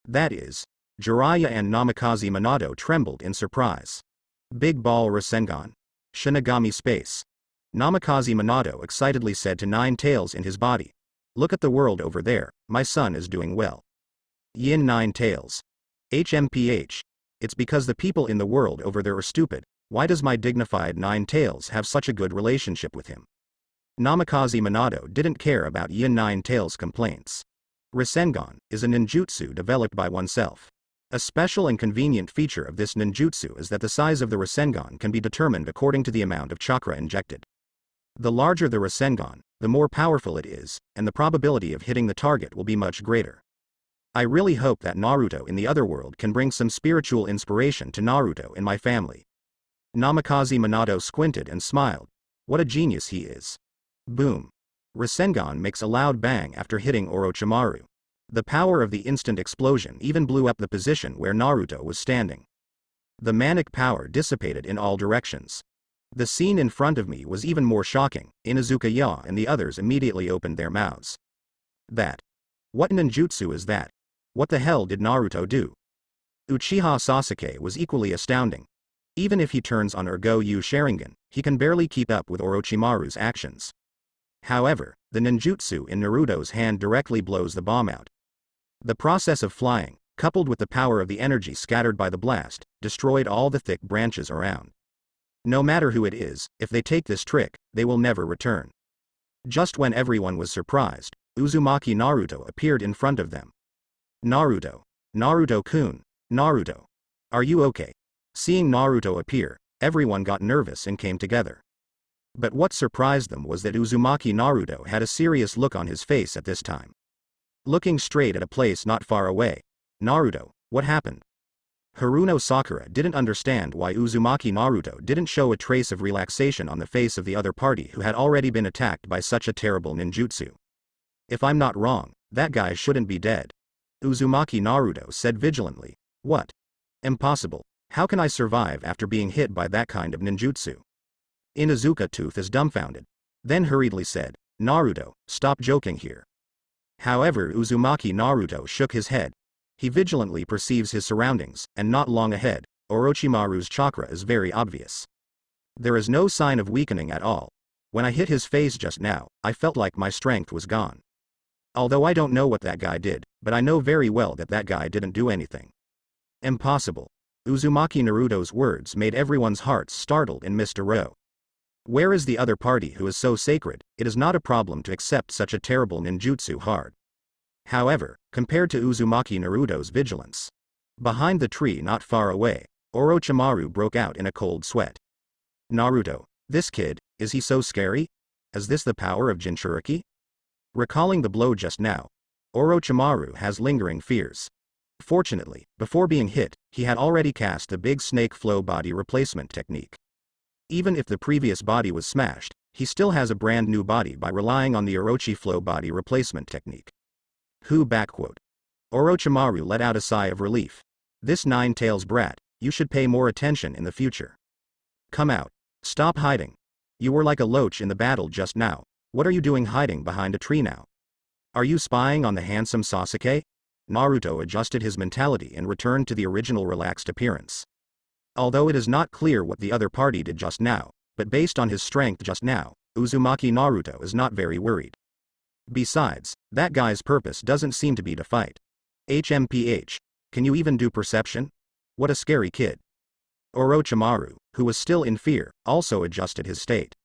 That is. Jiraiya and Namikaze Minato trembled in surprise. Big Ball Rasengan. Shinigami Space. Namikaze Minato excitedly said to Nine Tails in his body. Look at the world over there, my son is doing well. Yin Nine Tails. HMPH. It's because the people in the world over there are stupid. Why does my dignified Nine Tails have such a good relationship with him? Namikaze Minato didn't care about Yin Nine Tails' complaints. Rasengan is a ninjutsu developed by oneself. A special and convenient feature of this ninjutsu is that the size of the Rasengan can be determined according to the amount of chakra injected. The larger the Rasengan, the more powerful it is, and the probability of hitting the target will be much greater. I really hope that Naruto in the other world can bring some spiritual inspiration to Naruto in my family. Namikaze Minato squinted and smiled. What a genius he is. Boom. Rasengan makes a loud bang after hitting Orochimaru. The power of the instant explosion even blew up the position where Naruto was standing. The manic power dissipated in all directions. The scene in front of me was even more shocking. Inuzuka and the others immediately opened their mouths. That. What ninjutsu is that? What the hell did Naruto do? Uchiha Sasuke was equally astounding. Even if he turns on Ergo-U Sharingan, he can barely keep up with Orochimaru's actions. However, the ninjutsu in Naruto's hand directly blows the bomb out. The process of flying, coupled with the power of the energy scattered by the blast, destroyed all the thick branches around. No matter who it is, if they take this trick, they will never return. Just when everyone was surprised, Uzumaki Naruto appeared in front of them. Naruto. Naruto-kun. Naruto. Are you okay? Seeing Naruto appear, everyone got nervous and came together. But what surprised them was that Uzumaki Naruto had a serious look on his face at this time. Looking straight at a place not far away. Naruto, what happened? Haruno Sakura didn't understand why Uzumaki Naruto didn't show a trace of relaxation on the face of the other party who had already been attacked by such a terrible ninjutsu. If I'm not wrong, that guy shouldn't be dead. Uzumaki Naruto said vigilantly. What? Impossible. How can I survive after being hit by that kind of ninjutsu? Inuzuka Tooth is dumbfounded. Then hurriedly said, Naruto, stop joking here. However, Uzumaki Naruto shook his head. He vigilantly perceives his surroundings, and not long ahead, Orochimaru's chakra is very obvious. There is no sign of weakening at all. When I hit his face just now, I felt like my strength was gone. Although I don't know what that guy did, but I know very well that that guy didn't do anything. Impossible. Uzumaki Naruto's words made everyone's hearts startled in Mr. Ro. Where is the other party who is so sacred? It is not a problem to accept such a terrible ninjutsu hard. However, compared to Uzumaki Naruto's vigilance. Behind the tree not far away, Orochimaru broke out in a cold sweat. Naruto, this kid, is he so scary? Is this the power of Jinchuriki? Recalling the blow just now, Orochimaru has lingering fears. Fortunately, before being hit, he had already cast the big snake flow body replacement technique. Even if the previous body was smashed, he still has a brand new body by relying on the Orochi flow body replacement technique. Orochimaru let out a sigh of relief. This Nine-Tails brat, you should pay more attention in the future. Come out. Stop hiding. You were like a loach in the battle just now. What are you doing hiding behind a tree now? Are you spying on the handsome Sasuke? Naruto adjusted his mentality and returned to the original relaxed appearance. Although it is not clear what the other party did just now, but based on his strength just now, Uzumaki Naruto is not very worried. Besides, that guy's purpose doesn't seem to be to fight. HMPH, can you even do perception? What a scary kid. Orochimaru, who was still in fear, also adjusted his state.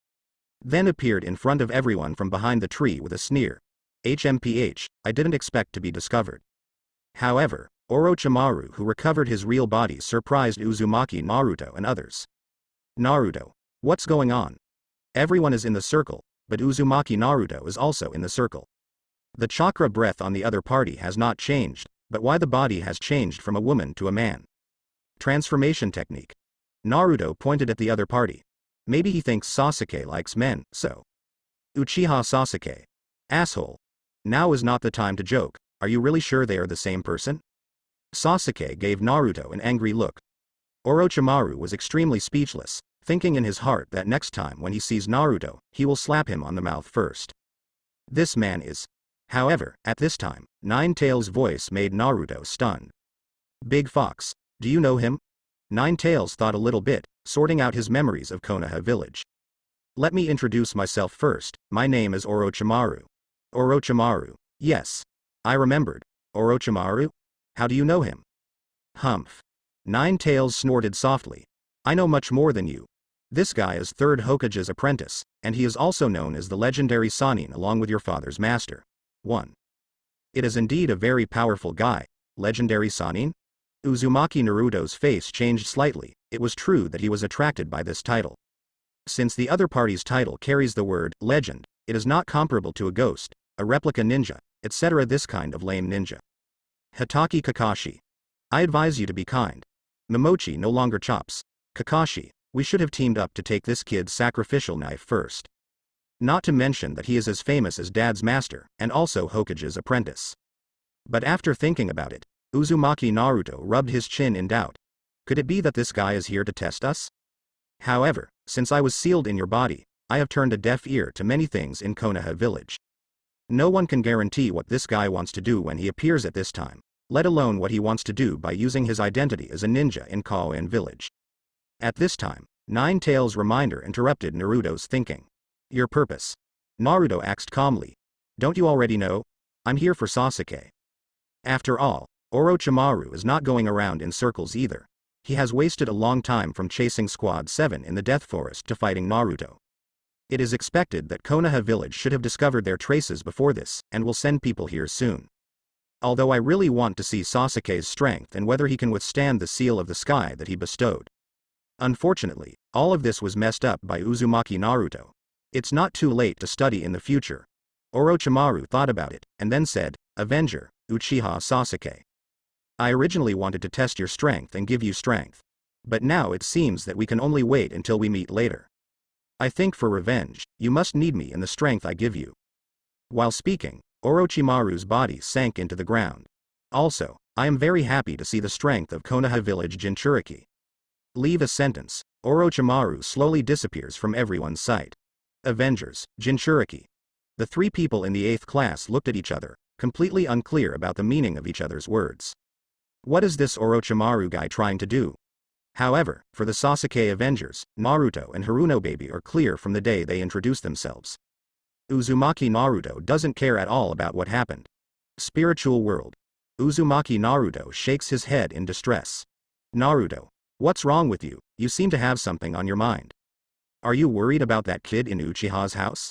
Then appeared in front of everyone from behind the tree with a sneer. HMPH, I didn't expect to be discovered. However, Orochimaru, who recovered his real body, surprised Uzumaki Naruto and others. Naruto, what's going on? Everyone is in the circle, but Uzumaki Naruto is also in the circle. The chakra breath on the other party has not changed, but why the body has changed from a woman to a man? Transformation technique. Naruto pointed at the other party. Maybe he thinks Sasuke likes men, so. Uchiha Sasuke. Asshole. Now is not the time to joke, are you really sure they are the same person? Sasuke gave Naruto an angry look. Orochimaru was extremely speechless, thinking in his heart that next time when he sees Naruto, he will slap him on the mouth first. This man is. However, at this time, Nine-Tails' voice made Naruto stunned. Big Fox, do you know him? Nine-Tails thought a little bit, sorting out his memories of Konoha village. Let me introduce myself first, my name is Orochimaru. Orochimaru, yes. I remembered. Orochimaru? How do you know him? Humph. Nine-Tails snorted softly. I know much more than you. This guy is third Hokage's apprentice, and he is also known as the legendary Sannin along with your father's master. 1. It is indeed a very powerful guy, legendary Sannin? Uzumaki Naruto's face changed slightly. It was true that he was attracted by this title. Since the other party's title carries the word legend, it is not comparable to a ghost, a replica ninja, etc. This kind of lame ninja. Hitaki Kakashi. I advise you to be kind. Momochi no longer chops. Kakashi, we should have teamed up to take this kid's sacrificial knife first. Not to mention that he is as famous as Dad's master, and also Hokage's apprentice. But after thinking about it, Uzumaki Naruto rubbed his chin in doubt. Could it be that this guy is here to test us? However, since I was sealed in your body, I have turned a deaf ear to many things in Konoha village. No one can guarantee what this guy wants to do when he appears at this time, let alone what he wants to do by using his identity as a ninja in Kaoin village. At this time, Nine-Tails' reminder interrupted Naruto's thinking. Your purpose? Naruto asked calmly. Don't you already know? I'm here for Sasuke. After all, Orochimaru is not going around in circles either. He has wasted a long time from chasing Squad 7 in the Death Forest to fighting Naruto. It is expected that Konoha village should have discovered their traces before this, and will send people here soon. Although I really want to see Sasuke's strength and whether he can withstand the seal of the sky that he bestowed. Unfortunately, all of this was messed up by Uzumaki Naruto. It's not too late to study in the future. Orochimaru thought about it, and then said, Avenger, Uchiha Sasuke. I originally wanted to test your strength and give you strength. But now it seems that we can only wait until we meet later. I think for revenge, you must need me and the strength I give you. While speaking, Orochimaru's body sank into the ground. Also, I am very happy to see the strength of Konoha village Jinchuriki. Leave a sentence, Orochimaru slowly disappears from everyone's sight. Avengers, Jinchuriki. The three people in the 8th class looked at each other, completely unclear about the meaning of each other's words. What is this Orochimaru guy trying to do? However, for the Sasuke Avengers, Naruto and Haruno baby are clear from the day they introduced themselves. Uzumaki Naruto doesn't care at all about what happened. Spiritual world. Uzumaki Naruto shakes his head in distress. Naruto, what's wrong with you? You seem to have something on your mind. Are you worried about that kid in Uchiha's house?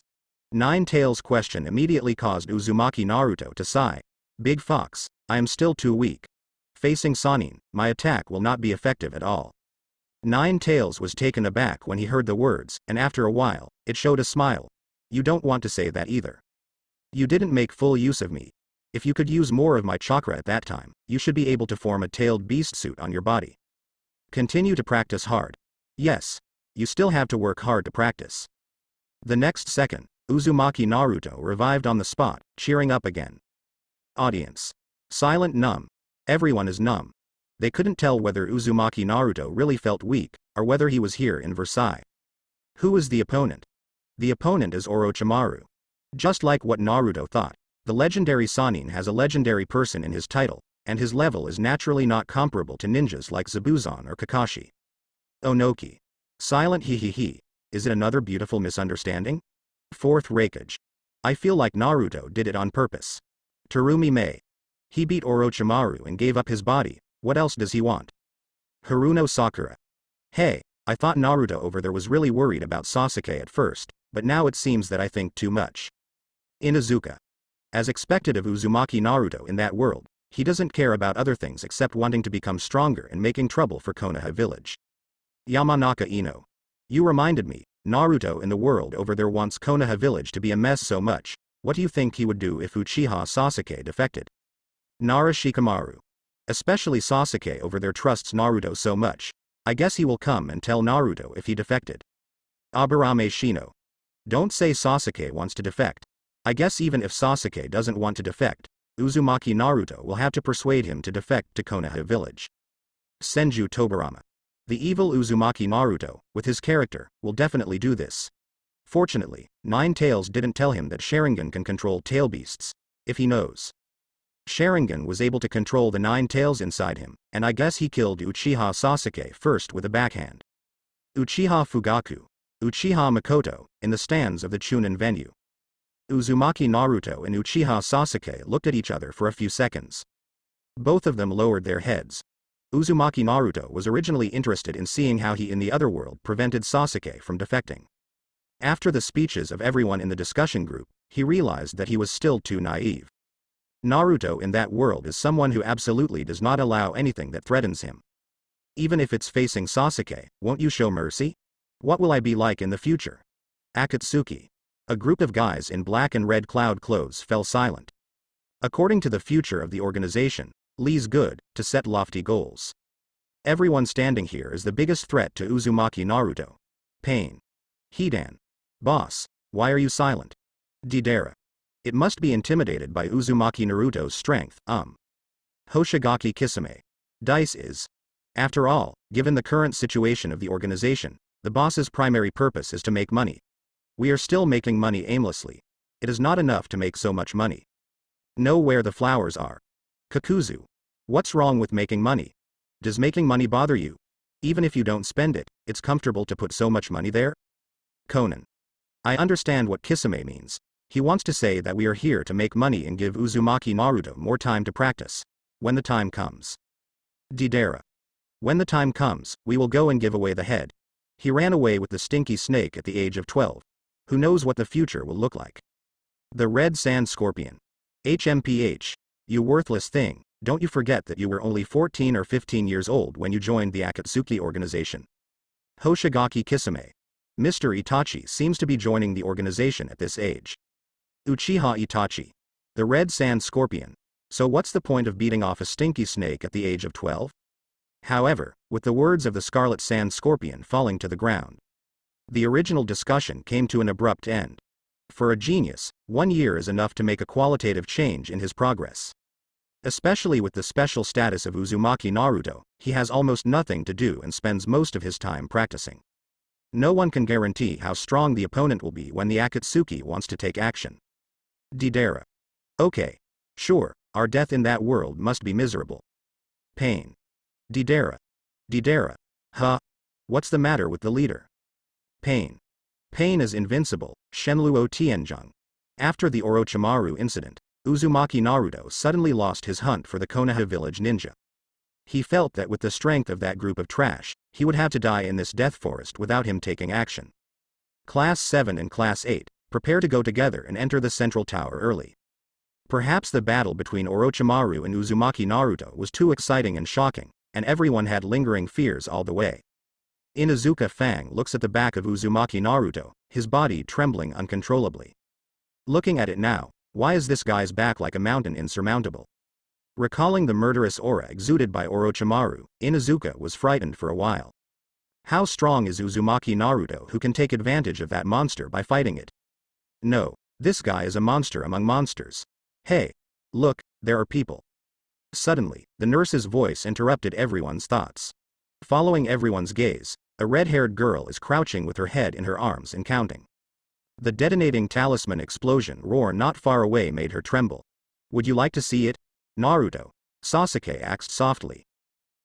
Nine-Tails' question immediately caused Uzumaki Naruto to sigh. Big Fox, I am still too weak. Facing Sannin, my attack will not be effective at all. Nine-Tails was taken aback when he heard the words, and after a while, it showed a smile. You don't want to say that either. You didn't make full use of me. If you could use more of my chakra at that time, you should be able to form a tailed beast suit on your body. Continue to practice hard. Yes. You still have to work hard to practice. The next second, Uzumaki Naruto revived on the spot, cheering up again. Audience. Silent numb. Everyone is numb. They couldn't tell whether Uzumaki Naruto really felt weak, or whether he was here in Versailles. Who is the opponent? The opponent is Orochimaru. Just like what Naruto thought, the legendary Sannin has a legendary person in his title, and his level is naturally not comparable to ninjas like Zabuzan or Kakashi. Onoki. Silent he. Is it another beautiful misunderstanding? 4th Raikage. I feel like Naruto did it on purpose. Terumi Mei. He beat Orochimaru and gave up his body, what else does he want? Haruno Sakura. Hey, I thought Naruto over there was really worried about Sasuke at first, but now it seems that I think too much. Inuzuka. As expected of Uzumaki Naruto in that world, he doesn't care about other things except wanting to become stronger and making trouble for Konoha village. Yamanaka Ino. You reminded me, Naruto in the world over there wants Konoha village to be a mess so much, what do you think he would do if Uchiha Sasuke defected? Nara Shikamaru. Especially Sasuke over there trusts Naruto so much, I guess he will come and tell Naruto if he defected. Aburame Shino. Don't say Sasuke wants to defect. I guess even if Sasuke doesn't want to defect, Uzumaki Naruto will have to persuade him to defect to Konoha village. Senju Tobirama. The evil Uzumaki Naruto, with his character, will definitely do this. Fortunately, Nine-Tails didn't tell him that Sharingan can control tail beasts. if he knows. Sharingan was able to control the 9 tails inside him, and I guess he killed Uchiha Sasuke first with a backhand. Uchiha Fugaku, Uchiha Makoto, in the stands of the Chunin venue. Uzumaki Naruto and Uchiha Sasuke looked at each other for a few seconds. Both of them lowered their heads. Uzumaki Naruto was originally interested in seeing how he in the other world prevented Sasuke from defecting. After the speeches of everyone in the discussion group, he realized that he was still too naive. Naruto in that world is someone who absolutely does not allow anything that threatens him. Even if it's facing Sasuke, won't you show mercy? What will I be like in the future? Akatsuki. A group of guys in black and red cloud clothes fell silent. According to the future of the organization, Lee's good to set lofty goals. Everyone standing here is the biggest threat to Uzumaki Naruto. Pain. Hidan. Boss, why are you silent? Deidara. It must be intimidated by Uzumaki Naruto's strength, Hoshigaki Kisame. Dice is. After all, given the current situation of the organization, the boss's primary purpose is to make money. We are still making money aimlessly. It is not enough to make so much money. Know where the flowers are. Kakuzu. What's wrong with making money? Does making money bother you? Even if you don't spend it, it's comfortable to put so much money there? Conan. I understand what Kisame means. He wants to say that we are here to make money and give Uzumaki Naruto more time to practice. When the time comes. Deidara. When the time comes, we will go and give away the head. He ran away with the stinky snake at the age of 12. Who knows what the future will look like? The Red Sand Scorpion. HMPH. You worthless thing, don't you forget that you were only 14 or 15 years old when you joined the Akatsuki organization. Hoshigaki Kisame. Mr. Itachi seems to be joining the organization at this age. Uchiha Itachi. The Red Sand Scorpion. So what's the point of beating off a stinky snake at the age of 12? However, with the words of the Scarlet Sand Scorpion falling to the ground, the original discussion came to an abrupt end. For a genius, 1 year is enough to make a qualitative change in his progress. Especially with the special status of Uzumaki Naruto, he has almost nothing to do and spends most of his time practicing. No one can guarantee how strong the opponent will be when the Akatsuki wants to take action. Deidara. Okay. Sure, our death in that world must be miserable. Pain. Deidara. Deidara. Huh? What's the matter with the leader? Pain. Pain is invincible, Shenluo Tianjung. After the Orochimaru incident, Uzumaki Naruto suddenly lost his hunt for the Konoha village ninja. He felt that with the strength of that group of trash, he would have to die in this death forest without him taking action. Class 7 and Class 8, prepare to go together and enter the central tower early. Perhaps the battle between Orochimaru and Uzumaki Naruto was too exciting and shocking, and everyone had lingering fears all the way. Inuzuka Fang looks at the back of Uzumaki Naruto, his body trembling uncontrollably. Looking at it now, why is this guy's back like a mountain insurmountable? Recalling the murderous aura exuded by Orochimaru, Inuzuka was frightened for a while. How strong is Uzumaki Naruto who can take advantage of that monster by fighting it? No, this guy is a monster among monsters. Hey, look, there are people. Suddenly, the nurse's voice interrupted everyone's thoughts. Following everyone's gaze, a red-haired girl is crouching with her head in her arms and counting. The detonating talisman explosion roar not far away made her tremble. Would you like to see it? Naruto. Sasuke asked softly.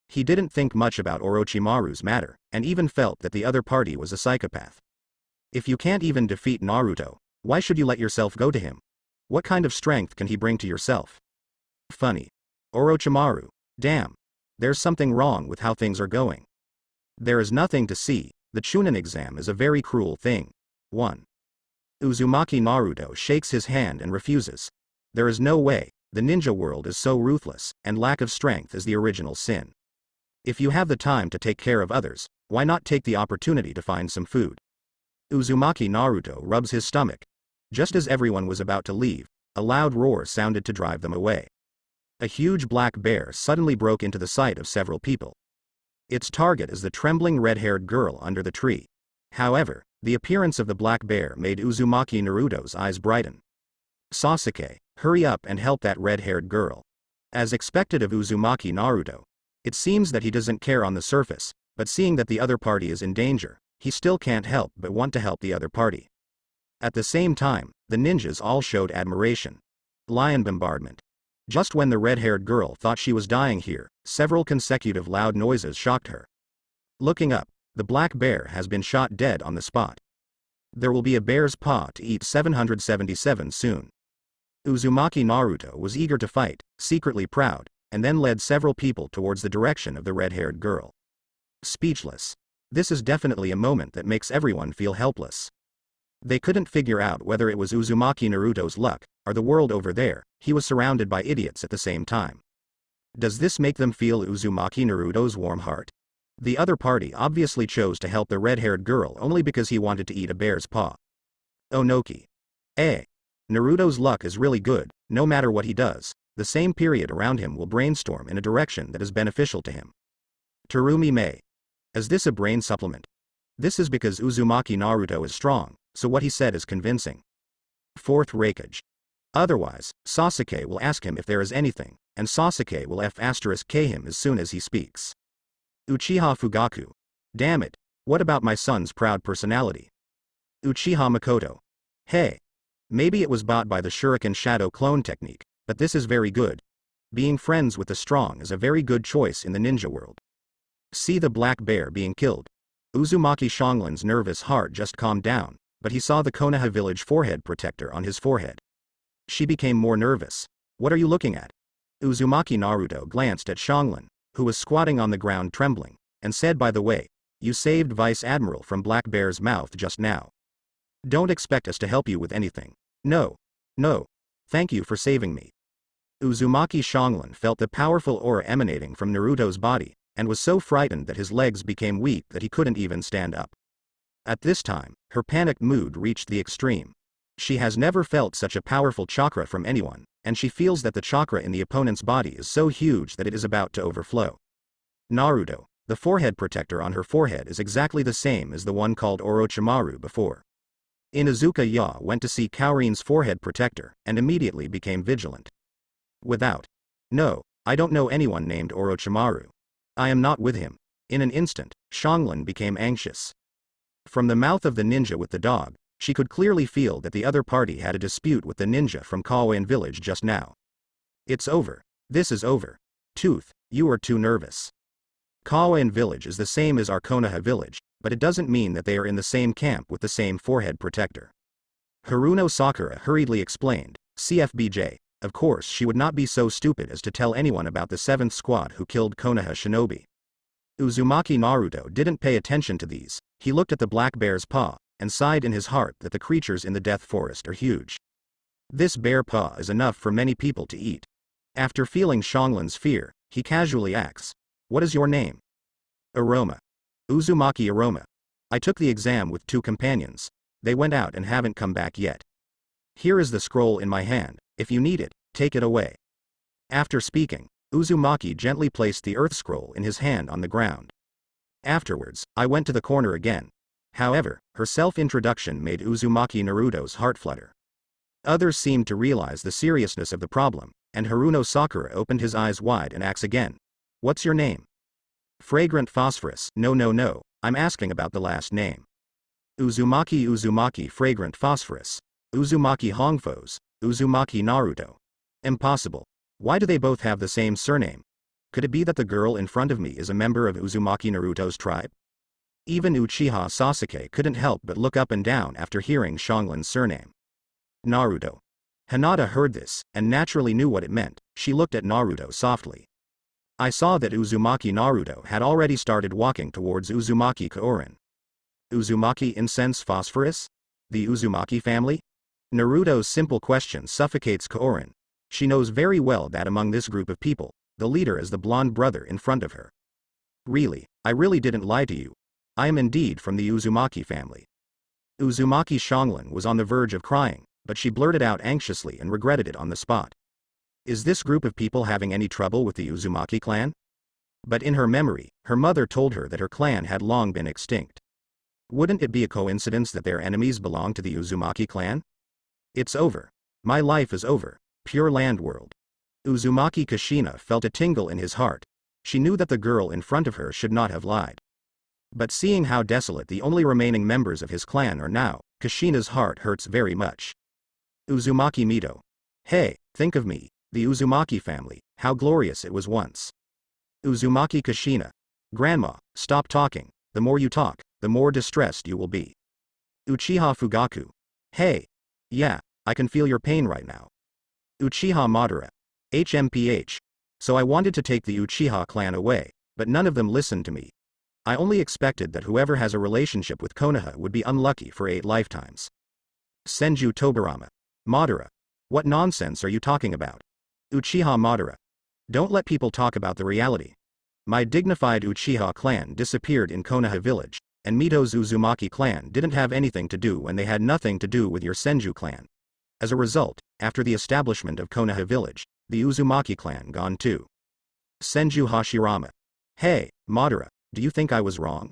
He didn't think much about Orochimaru's matter, and even felt that the other party was a psychopath. If you can't even defeat Naruto, why should you let yourself go to him? What kind of strength can he bring to yourself? Funny. Orochimaru. Damn. There's something wrong with how things are going. There is nothing to see, the Chunin exam is a very cruel thing. 1. Uzumaki Naruto shakes his hand and refuses. There is no way, the ninja world is so ruthless, and lack of strength is the original sin. If you have the time to take care of others, why not take the opportunity to find some food? Uzumaki Naruto rubs his stomach. Just as everyone was about to leave, a loud roar sounded to drive them away. A huge black bear suddenly broke into the sight of several people. Its target is the trembling red-haired girl under the tree. However, the appearance of the black bear made Uzumaki Naruto's eyes brighten. Sasuke, hurry up and help that red-haired girl. As expected of Uzumaki Naruto, it seems that he doesn't care on the surface, but seeing that the other party is in danger, he still can't help but want to help the other party. At the same time, the ninjas all showed admiration. Lion bombardment. Just when the red-haired girl thought she was dying here, several consecutive loud noises shocked her. Looking up, the black bear has been shot dead on the spot. There will be a bear's paw to eat 777 soon. Uzumaki Naruto was eager to fight, secretly proud, and then led several people towards the direction of the red-haired girl. Speechless. This is definitely a moment that makes everyone feel helpless. They couldn't figure out whether it was Uzumaki Naruto's luck, or the world over there, he was surrounded by idiots at the same time. Does this make them feel Uzumaki Naruto's warm heart? The other party obviously chose to help the red-haired girl only because he wanted to eat a bear's paw. Onoki. Naruto's luck is really good, no matter what he does, the same period around him will brainstorm in a direction that is beneficial to him. Terumi Mei. Is this a brain supplement? This is because Uzumaki Naruto is strong, so what he said is convincing. Fourth Raikage. Otherwise, Sasuke will ask him if there is anything, and Sasuke will F*K him as soon as he speaks. Uchiha Fugaku. Damn it, what about my son's proud personality? Uchiha Makoto. Hey. Maybe it was bought by the Shuriken Shadow clone technique, but this is very good. Being friends with the strong is a very good choice in the ninja world. See the black bear being killed. Uzumaki Shanglin's nervous heart just calmed down, but he saw the Konoha village forehead protector on his forehead. She became more nervous. What are you looking at? Uzumaki Naruto glanced at Shanglin, who was squatting on the ground trembling, and said, by the way, you saved Vice Admiral from Black Bear's mouth just now. Don't expect us to help you with anything. No. Thank you for saving me. Uzumaki Shanglin felt the powerful aura emanating from Naruto's body, and was so frightened that his legs became weak that he couldn't even stand up. At this time, her panicked mood reached the extreme. She has never felt such a powerful chakra from anyone, and she feels that the chakra in the opponent's body is so huge that it is about to overflow. Naruto, the forehead protector on her forehead is exactly the same as the one called Orochimaru before. Inuzuka Ya went to see Kaorin's forehead protector, and immediately became vigilant. No, I don't know anyone named Orochimaru. I am not with him. In an instant, Shanglin became anxious. From the mouth of the ninja with the dog, she could clearly feel that the other party had a dispute with the ninja from Kaoin village just now. It's over. This is over. Tooth, you are too nervous. Kaoin village is the same as our Konoha village, but it doesn't mean that they are in the same camp with the same forehead protector. Haruno Sakura hurriedly explained, CFBJ, of course she would not be so stupid as to tell anyone about the 7th squad who killed Konoha shinobi. Uzumaki Naruto didn't pay attention to these, he looked at the black bear's paw, and sighed in his heart that the creatures in the death forest are huge. This bear paw is enough for many people to eat. After feeling Shanglin's fear, he casually asks, what is your name? Aroma. Uzumaki Aroma. I took the exam with 2 companions. They went out and haven't come back yet. Here is the scroll in my hand, if you need it, take it away. After speaking, Uzumaki gently placed the earth scroll in his hand on the ground. Afterwards, I went to the corner again. However, her self-introduction made Uzumaki Naruto's heart flutter. Others seemed to realize the seriousness of the problem, and Haruno Sakura opened his eyes wide and asked again. What's your name? Fragrant Phosphorus. No, I'm asking about the last name. Uzumaki Fragrant Phosphorus. Uzumaki Hongfos. Uzumaki Naruto. Impossible. Why do they both have the same surname? Could it be that the girl in front of me is a member of Uzumaki Naruto's tribe? Even Uchiha Sasuke couldn't help but look up and down after hearing Shanglin's surname. Naruto. Hinata heard this, and naturally knew what it meant. She looked at Naruto softly. I saw that Uzumaki Naruto had already started walking towards Uzumaki Kaorin. Uzumaki Incense Phosphorus? The Uzumaki family? Naruto's simple question suffocates Kaorin. She knows very well that among this group of people, the leader is the blonde brother in front of her. Really, I really didn't lie to you. I am indeed from the Uzumaki family. Uzumaki Shanglin was on the verge of crying, but she blurted out anxiously and regretted it on the spot. Is this group of people having any trouble with the Uzumaki clan? But in her memory, her mother told her that her clan had long been extinct. Wouldn't it be a coincidence that their enemies belong to the Uzumaki clan? It's over. My life is over. Pure Land World. Uzumaki Kushina felt a tingle in his heart. She knew that the girl in front of her should not have lied. But seeing how desolate the only remaining members of his clan are now, Kushina's heart hurts very much. Uzumaki Mito. Hey, Think of me, the Uzumaki family, how glorious it was once. Uzumaki Kushina. Grandma, stop talking, the more you talk, the more distressed you will be. Uchiha Fugaku. Hey. Yeah, I can feel your pain right now. Uchiha Madara. HMPH. So I wanted to take the Uchiha clan away, but none of them listened to me. I only expected that whoever has a relationship with Konoha would be unlucky for 8 lifetimes. Senju Tobarama. Madara. What nonsense are you talking about? Uchiha Madara. Don't let people talk about the reality. My dignified Uchiha clan disappeared in Konoha village, and Mito's Uzumaki clan didn't have anything to do and they had nothing to do with your Senju clan. As a result, after the establishment of Konoha village, the Uzumaki clan gone too. Senju Hashirama. Hey, Madara, do you think I was wrong?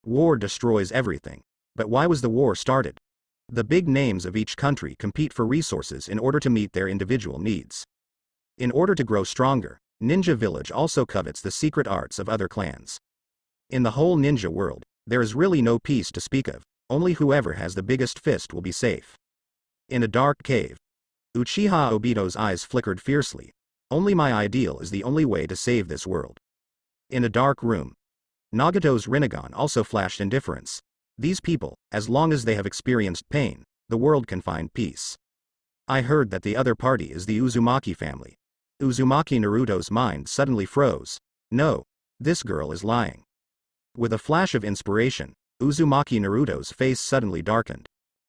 War destroys everything. But why was the war started? The big names of each country compete for resources in order to meet their individual needs. In order to grow stronger, Ninja Village also covets the secret arts of other clans. In the whole ninja world, there is really no peace to speak of, only whoever has the biggest fist will be safe. In a dark cave. Uchiha Obito's eyes flickered fiercely. Only my ideal is the only way to save this world. In a dark room. Nagato's Rinnegan also flashed indifference. These people, as long as they have experienced pain, the world can find peace. I heard that the other party is the Uzumaki family. Uzumaki Naruto's mind suddenly froze. No. This girl is lying. With a flash of inspiration, Uzumaki Naruto's face suddenly darkened.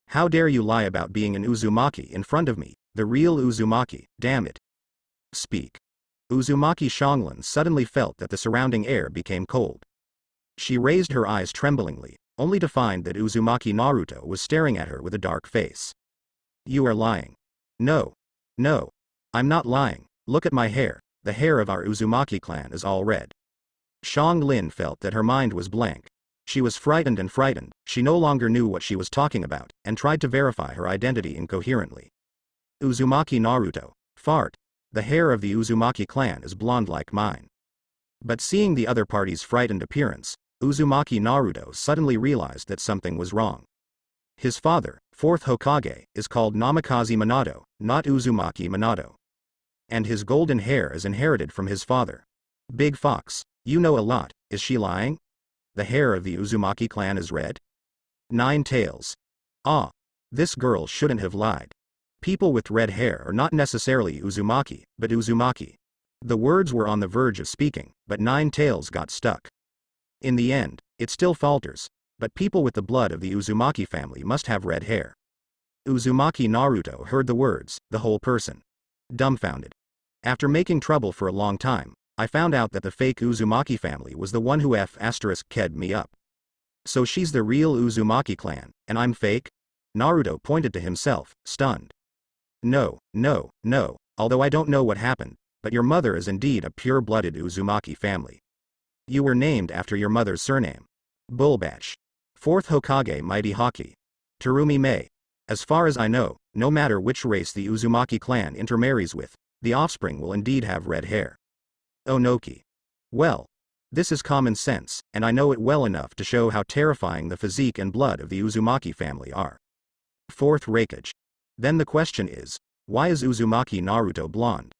How dare you lie about being an Uzumaki in front of me, the real Uzumaki, damn it. Speak. Uzumaki Xiaolin suddenly felt that the surrounding air became cold. She raised her eyes tremblingly, only to find that Uzumaki Naruto was staring at her with a dark face. You are lying. No. No. I'm not lying, look at my hair, the hair of our Uzumaki clan is all red. Xiaolin felt that her mind was blank. She was frightened and frightened, she no longer knew what she was talking about, and tried to verify her identity incoherently. Uzumaki Naruto. Fart. The hair of the Uzumaki clan is blonde like mine. But seeing the other party's frightened appearance, Uzumaki Naruto suddenly realized that something was wrong. His father, 4th Hokage, is called Namikaze Minato, not Uzumaki Minato. And his golden hair is inherited from his father. Big Fox, you know a lot, is she lying? The hair of the Uzumaki clan is red? 9 tails. Ah. This girl shouldn't have lied. People with red hair are not necessarily Uzumaki, but Uzumaki. The words were on the verge of speaking, but 9 tails got stuck. In the end, it still falters, but people with the blood of the Uzumaki family must have red hair. Uzumaki Naruto heard the words, the whole person. Dumbfounded. After making trouble for a long time, I found out that the fake Uzumaki family was the one who ked me up. So she's the real Uzumaki clan, and I'm fake? Naruto pointed to himself, stunned. No, no, no, although I don't know what happened, but your mother is indeed a pure-blooded Uzumaki family. You were named after your mother's surname. Bulbatch. 4th Hokage Mighty Haki. Terumi Mei. As far as I know, no matter which race the Uzumaki clan intermarries with, the offspring will indeed have red hair. Onoki. Well. This is common sense, and I know it well enough to show how terrifying the physique and blood of the Uzumaki family are. 4th Raikage. Then the question is, why is Uzumaki Naruto blonde?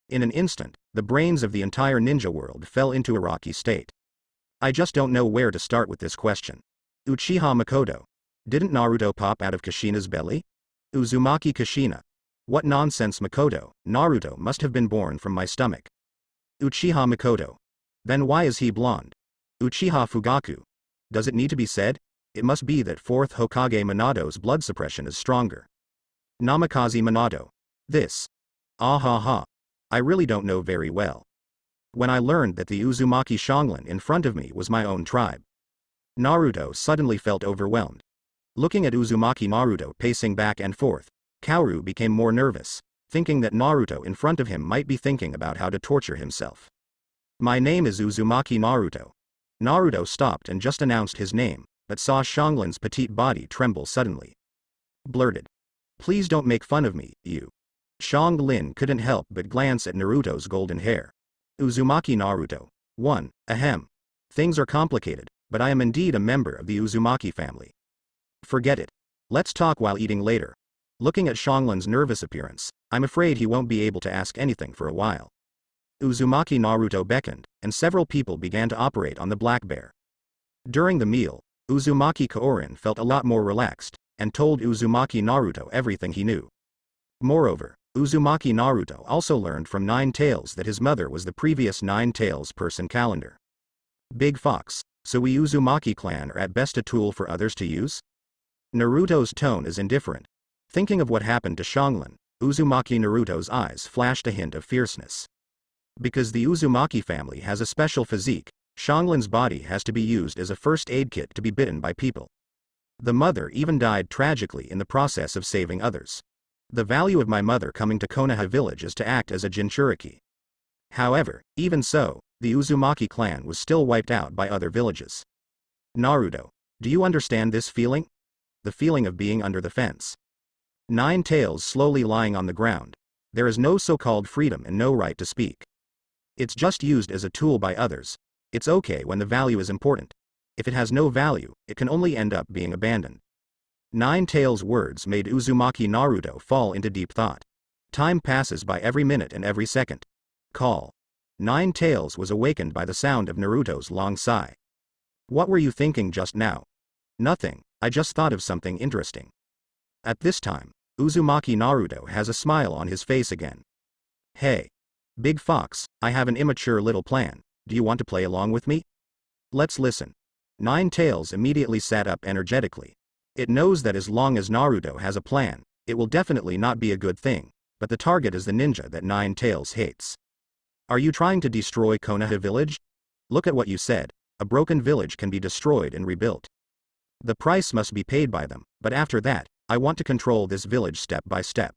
In an instant, the brains of the entire ninja world fell into a rocky state. I just don't know where to start with this question. Uchiha Makoto. Didn't Naruto pop out of Kushina's belly? Uzumaki Kushina. What nonsense, Makoto, Naruto must have been born from my stomach. Uchiha Makoto. Then why is he blonde? Uchiha Fugaku. Does it need to be said? It must be that 4th Hokage Minato's blood suppression is stronger. Namikaze Minato. This. Ah ha ha. I really don't know very well. When I learned that the Uzumaki Xiaolin in front of me was my own tribe. Naruto suddenly felt overwhelmed. Looking at Uzumaki Naruto pacing back and forth, Kaoru became more nervous, thinking that Naruto in front of him might be thinking about how to torture himself. My name is Uzumaki Naruto. Naruto stopped and just announced his name, but saw Xiaolin's petite body tremble suddenly. Blurted. Please don't make fun of me, you. Xiaolin couldn't help but glance at Naruto's golden hair. Uzumaki Naruto. 1. Ahem. Things are complicated, but I am indeed a member of the Uzumaki family. Forget it. Let's talk while eating later. Looking at Xiaolin's nervous appearance, I'm afraid he won't be able to ask anything for a while. Uzumaki Naruto beckoned, and several people began to operate on the black bear. During the meal, Uzumaki Kaorin felt a lot more relaxed, and told Uzumaki Naruto everything he knew. Moreover, Uzumaki Naruto also learned from Nine Tails that his mother was the previous Nine Tails person calendar. Big Fox, so we Uzumaki clan are at best a tool for others to use? Naruto's tone is indifferent. Thinking of what happened to Xiaolin, Uzumaki Naruto's eyes flashed a hint of fierceness. Because the Uzumaki family has a special physique, Xiaolin's body has to be used as a first aid kit to be bitten by people. The mother even died tragically in the process of saving others. The value of my mother coming to Konoha village is to act as a Jinchuriki. However, even so, the Uzumaki clan was still wiped out by other villages. Naruto, do you understand this feeling? The feeling of being under the fence. Nine Tails slowly lying on the ground. There is no so-called freedom and no right to speak. It's just used as a tool by others. It's okay when the value is important. If it has no value, it can only end up being abandoned. Nine Tails' words made Uzumaki Naruto fall into deep thought. Time passes by every minute and every second. Call. Nine Tails was awakened by the sound of Naruto's long sigh. What were you thinking just now? Nothing, I just thought of something interesting. At this time, Uzumaki Naruto has a smile on his face again. Hey. Big Fox, I have an immature little plan, do you want to play along with me? Let's listen. Nine Tails immediately sat up energetically. It knows that as long as Naruto has a plan, it will definitely not be a good thing, but the target is the ninja that Nine Tails hates. Are you trying to destroy Konoha village? Look at what you said, a broken village can be destroyed and rebuilt. The price must be paid by them, but after that, I want to control this village step by step.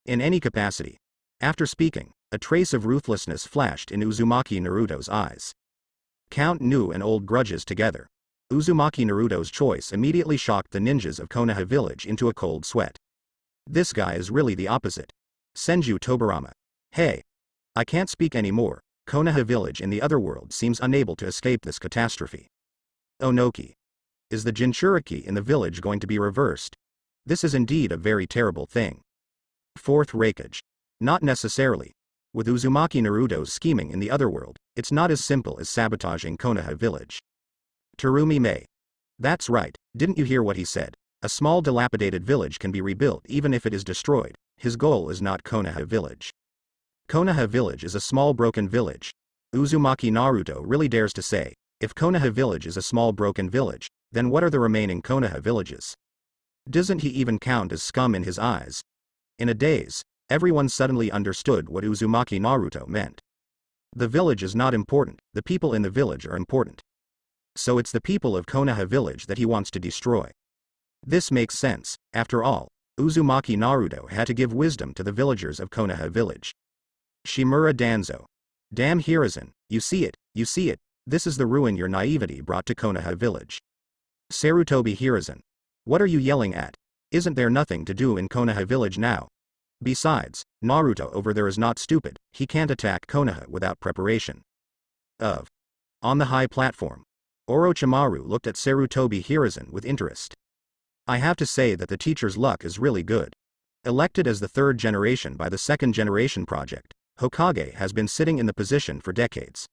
In any capacity. After speaking, a trace of ruthlessness flashed in Uzumaki Naruto's eyes. Count new and old grudges together. Uzumaki Naruto's choice immediately shocked the ninjas of Konoha village into a cold sweat. This guy is really the opposite. Senju Tobarama. Hey. I can't speak anymore. Konoha village in the other world seems unable to escape this catastrophe. Onoki. Is the Jinchuriki in the village going to be reversed? This is indeed a very terrible thing. Fourth Raikage. Not necessarily. With Uzumaki Naruto's scheming in the other world, it's not as simple as sabotaging Konoha village. Terumi Mei. That's right, didn't you hear what he said? A small dilapidated village can be rebuilt even if it is destroyed. His goal is not Konoha village. Konoha village is a small broken village. Uzumaki Naruto really dares to say, if Konoha village is a small broken village, then what are the remaining Konoha villages? Doesn't he even count as scum in his eyes? In a daze, everyone suddenly understood what Uzumaki Naruto meant. The village is not important, the people in the village are important. So it's the people of Konoha village that he wants to destroy. This makes sense, after all, Uzumaki Naruto had to give wisdom to the villagers of Konoha village. Shimura Danzo. Damn Hiruzen, you see it, this is the ruin your naivety brought to Konoha village. Sarutobi Hiruzen. What are you yelling at? Isn't there nothing to do in Konoha village now? Besides, Naruto over there is not stupid, he can't attack Konoha without preparation. On the high platform. Orochimaru looked at Sarutobi Hiruzen with interest. I have to say that the teacher's luck is really good. Elected as the third generation by the second generation project, Hokage has been sitting in the position for decades.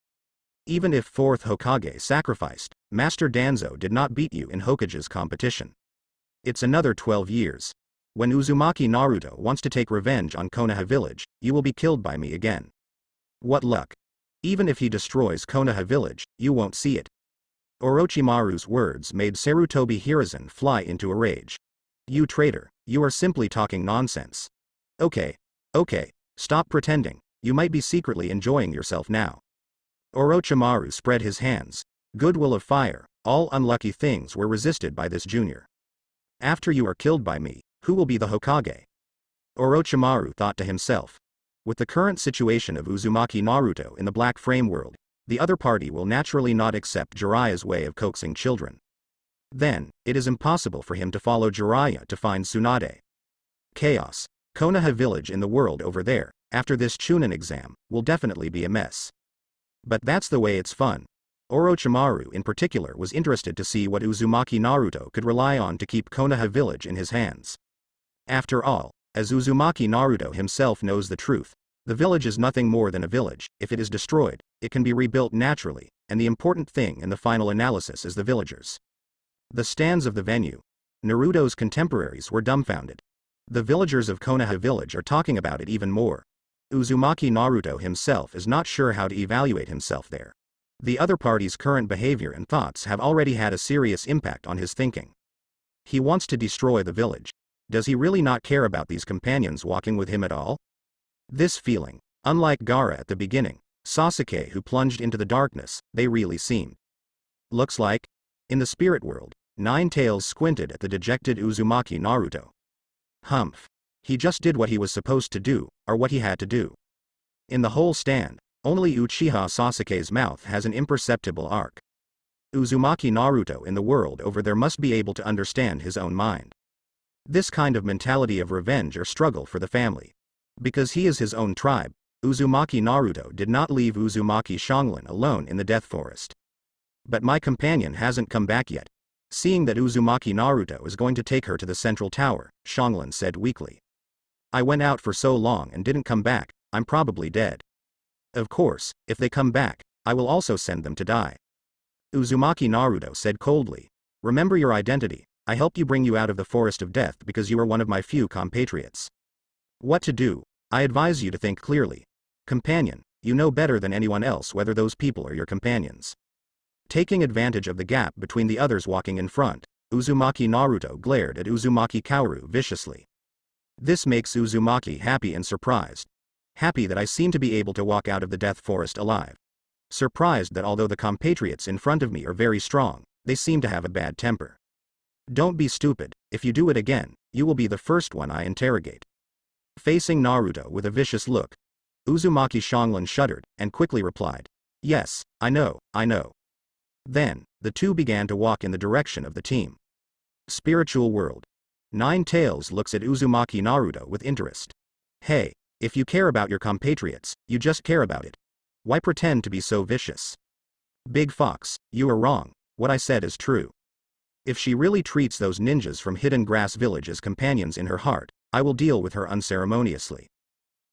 Even if fourth Hokage sacrificed, Master Danzo did not beat you in Hokage's competition. It's another 12 years. When Uzumaki Naruto wants to take revenge on Konoha village, you will be killed by me again. What luck. Even if he destroys Konoha village, you won't see it. Orochimaru's words made Sarutobi Hiruzen fly into a rage. You traitor, you are simply talking nonsense. Okay, stop pretending, you might be secretly enjoying yourself now. Orochimaru spread his hands. Goodwill of fire, all unlucky things were resisted by this junior. After you are killed by me, who will be the Hokage? Orochimaru thought to himself. With the current situation of Uzumaki Naruto in the Black Frame world, the other party will naturally not accept Jiraiya's way of coaxing children. Then, it is impossible for him to follow Jiraiya to find Tsunade. Chaos. Konoha village in the world over there, after this Chunin exam, will definitely be a mess. But that's the way it's fun. Orochimaru in particular was interested to see what Uzumaki Naruto could rely on to keep Konoha village in his hands. After all, as Uzumaki Naruto himself knows the truth. The village is nothing more than a village. If it is destroyed, it can be rebuilt naturally, and the important thing in the final analysis is the villagers. The stands of the venue. Naruto's contemporaries were dumbfounded. The villagers of Konoha village are talking about it even more. Uzumaki Naruto himself is not sure how to evaluate himself there. The other party's current behavior and thoughts have already had a serious impact on his thinking. He wants to destroy the village. Does he really not care about these companions walking with him at all? This feeling, unlike Gaara at the beginning, Sasuke who plunged into the darkness, they really seemed. Looks like, in the spirit world, Nine Tails squinted at the dejected Uzumaki Naruto. Humph. He just did what he was supposed to do, or what he had to do. In the whole stand, only Uchiha Sasuke's mouth has an imperceptible arc. Uzumaki Naruto in the world over there must be able to understand his own mind. This kind of mentality of revenge or struggle for the family. Because he is his own tribe, Uzumaki Naruto did not leave Uzumaki Xiaolin alone in the Death Forest. But my companion hasn't come back yet. Seeing that Uzumaki Naruto is going to take her to the central tower, Xiaolin said weakly. I went out for so long and didn't come back, I'm probably dead. Of course, if they come back, I will also send them to die. Uzumaki Naruto said coldly. Remember your identity, I helped you bring you out of the forest of death because you are one of my few compatriots. What to do? I advise you to think clearly. Companion, you know better than anyone else whether those people are your companions. Taking advantage of the gap between the others walking in front, Uzumaki Naruto glared at Uzumaki Kaoru viciously. This makes Uzumaki happy and surprised. Happy that I seem to be able to walk out of the death forest alive. Surprised that although the compatriots in front of me are very strong, they seem to have a bad temper. Don't be stupid, if you do it again, you will be the first one I interrogate. Facing Naruto with a vicious look, Uzumaki Xiaolin shuddered, and quickly replied. Yes, I know. Then, the two began to walk in the direction of the team. Spiritual world. Nine Tails looks at Uzumaki Naruto with interest. Hey, if you care about your compatriots, you just care about it. Why pretend to be so vicious? Big Fox, you are wrong, what I said is true. If she really treats those ninjas from Hidden Grass Village as companions in her heart, I will deal with her unceremoniously.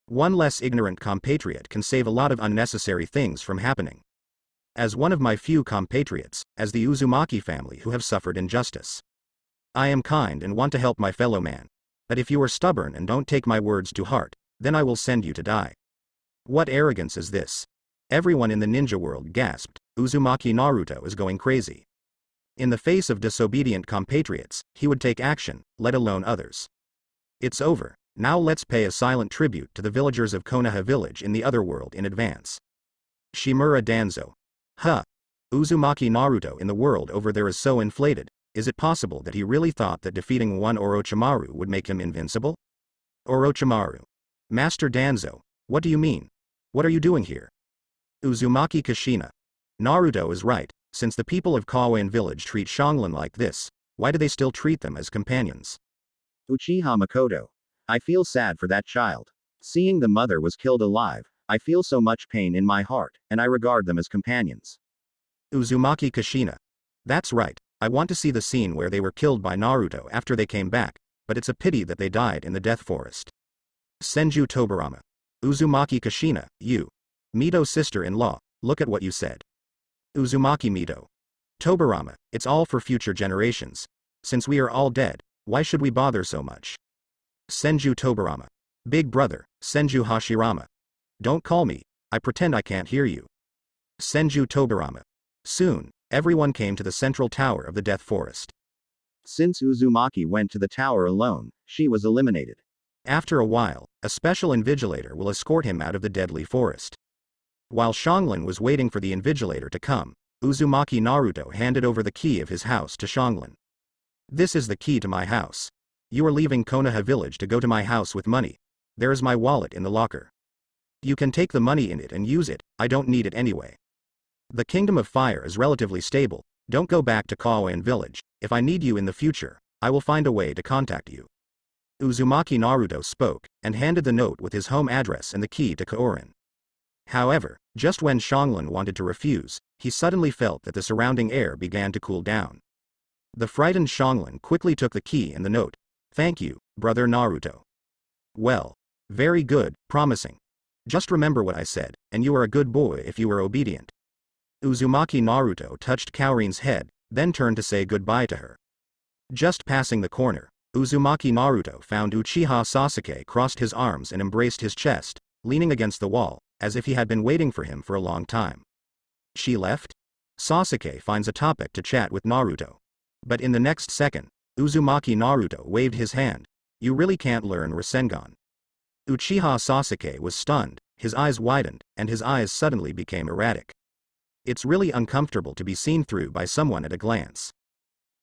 One less ignorant compatriot can save a lot of unnecessary things from happening. As one of my few compatriots, as the Uzumaki family who have suffered injustice. I am kind and want to help my fellow man. But if you are stubborn and don't take my words to heart, then I will send you to die. What arrogance is this? Everyone in the ninja world gasped. Uzumaki Naruto is going crazy. In the face of disobedient compatriots, he would take action, let alone others. It's over, now let's pay a silent tribute to the villagers of Konoha village in the other world in advance. Shimura Danzo. Huh. Uzumaki Naruto in the world over there is so inflated. Is it possible that he really thought that defeating one Orochimaru would make him invincible? Orochimaru. Master Danzo, what do you mean? What are you doing here? Uzumaki Kushina. Naruto is right, since the people of Kawain village treat Xiaolin like this, why do they still treat them as companions? Uchiha Makoto. I feel sad for that child. Seeing the mother was killed alive, I feel so much pain in my heart, and I regard them as companions. Uzumaki Kushina. That's right. I want to see the scene where they were killed by Naruto after they came back, but it's a pity that they died in the Death Forest. Senju Tobarama. Uzumaki Kushina, you. Mito's sister-in-law, look at what you said. Uzumaki Mito. Tobarama, it's all for future generations. Since we are all dead, why should we bother so much? Senju Tobarama. Big brother, Senju Hashirama. Don't call me, I pretend I can't hear you. Senju Tobarama. Soon, everyone came to the central tower of the Death Forest. Since Uzumaki went to the tower alone, she was eliminated. After a while, a special invigilator will escort him out of the deadly forest. While Xiaolin was waiting for the invigilator to come, Uzumaki Naruto handed over the key of his house to Xiaolin. This is the key to my house. You are leaving Konoha village to go to my house with money. There is my wallet in the locker. You can take the money in it and use it, I don't need it anyway. The Kingdom of Fire is relatively stable, don't go back to Kawain village, if I need you in the future, I will find a way to contact you. Uzumaki Naruto spoke, and handed the note with his home address and the key to Kaorin. However, just when Xiaolin wanted to refuse, he suddenly felt that the surrounding air began to cool down. The frightened Xiaolin quickly took the key and the note. Thank you, brother Naruto. Well. Very good, promising. Just remember what I said, and you are a good boy if you are obedient. Uzumaki Naruto touched Kaorin's head, then turned to say goodbye to her. Just passing the corner, Uzumaki Naruto found Uchiha Sasuke crossed his arms and embraced his chest, leaning against the wall, as if he had been waiting for him for a long time. She left? Sasuke finds a topic to chat with Naruto. But in the next second, Uzumaki Naruto waved his hand. You really can't learn Rasengan. Uchiha Sasuke was stunned, his eyes widened, and his eyes suddenly became erratic. It's really uncomfortable to be seen through by someone at a glance.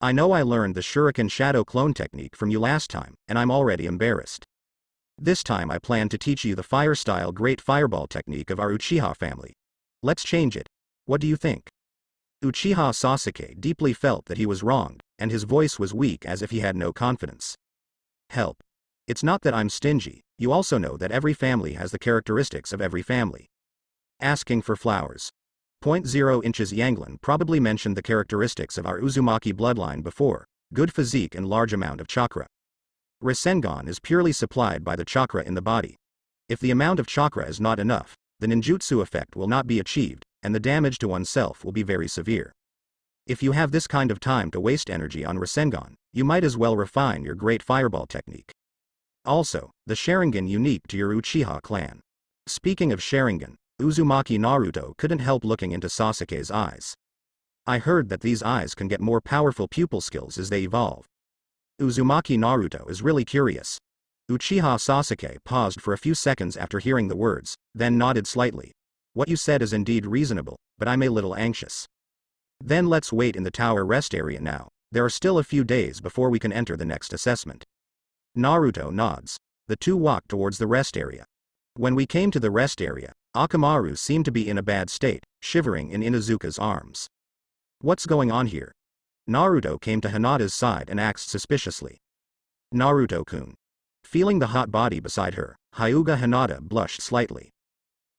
I know I learned the Shuriken Shadow Clone technique from you last time, and I'm already embarrassed. This time I plan to teach you the fire-style Great Fireball technique of our Uchiha family. Let's change it. What do you think? Uchiha Sasuke deeply felt that he was wronged, and his voice was weak as if he had no confidence. Help. It's not that I'm stingy, you also know that every family has the characteristics of every family. Asking for flowers. 0 inches Yanglin probably mentioned the characteristics of our Uzumaki bloodline before, good physique and large amount of chakra. Rasengan is purely supplied by the chakra in the body. If the amount of chakra is not enough, the ninjutsu effect will not be achieved, and the damage to oneself will be very severe. If you have this kind of time to waste energy on Rasengan, you might as well refine your Great Fireball technique. Also, the Sharingan unique to your Uchiha clan. Speaking of Sharingan, Uzumaki Naruto couldn't help looking into Sasuke's eyes. I heard that these eyes can get more powerful pupil skills as they evolve. Uzumaki Naruto is really curious. Uchiha Sasuke paused for a few seconds after hearing the words, then nodded slightly. What you said is indeed reasonable, but I'm a little anxious. Then let's wait in the tower rest area now. There are still a few days before we can enter the next assessment. Naruto nods. The two walked towards the rest area. When we came to the rest area, Akamaru seemed to be in a bad state, shivering in Inuzuka's arms. What's going on here? Naruto came to Hinata's side and asked suspiciously. Naruto-kun. Feeling the hot body beside her, Hyuga Hinata blushed slightly.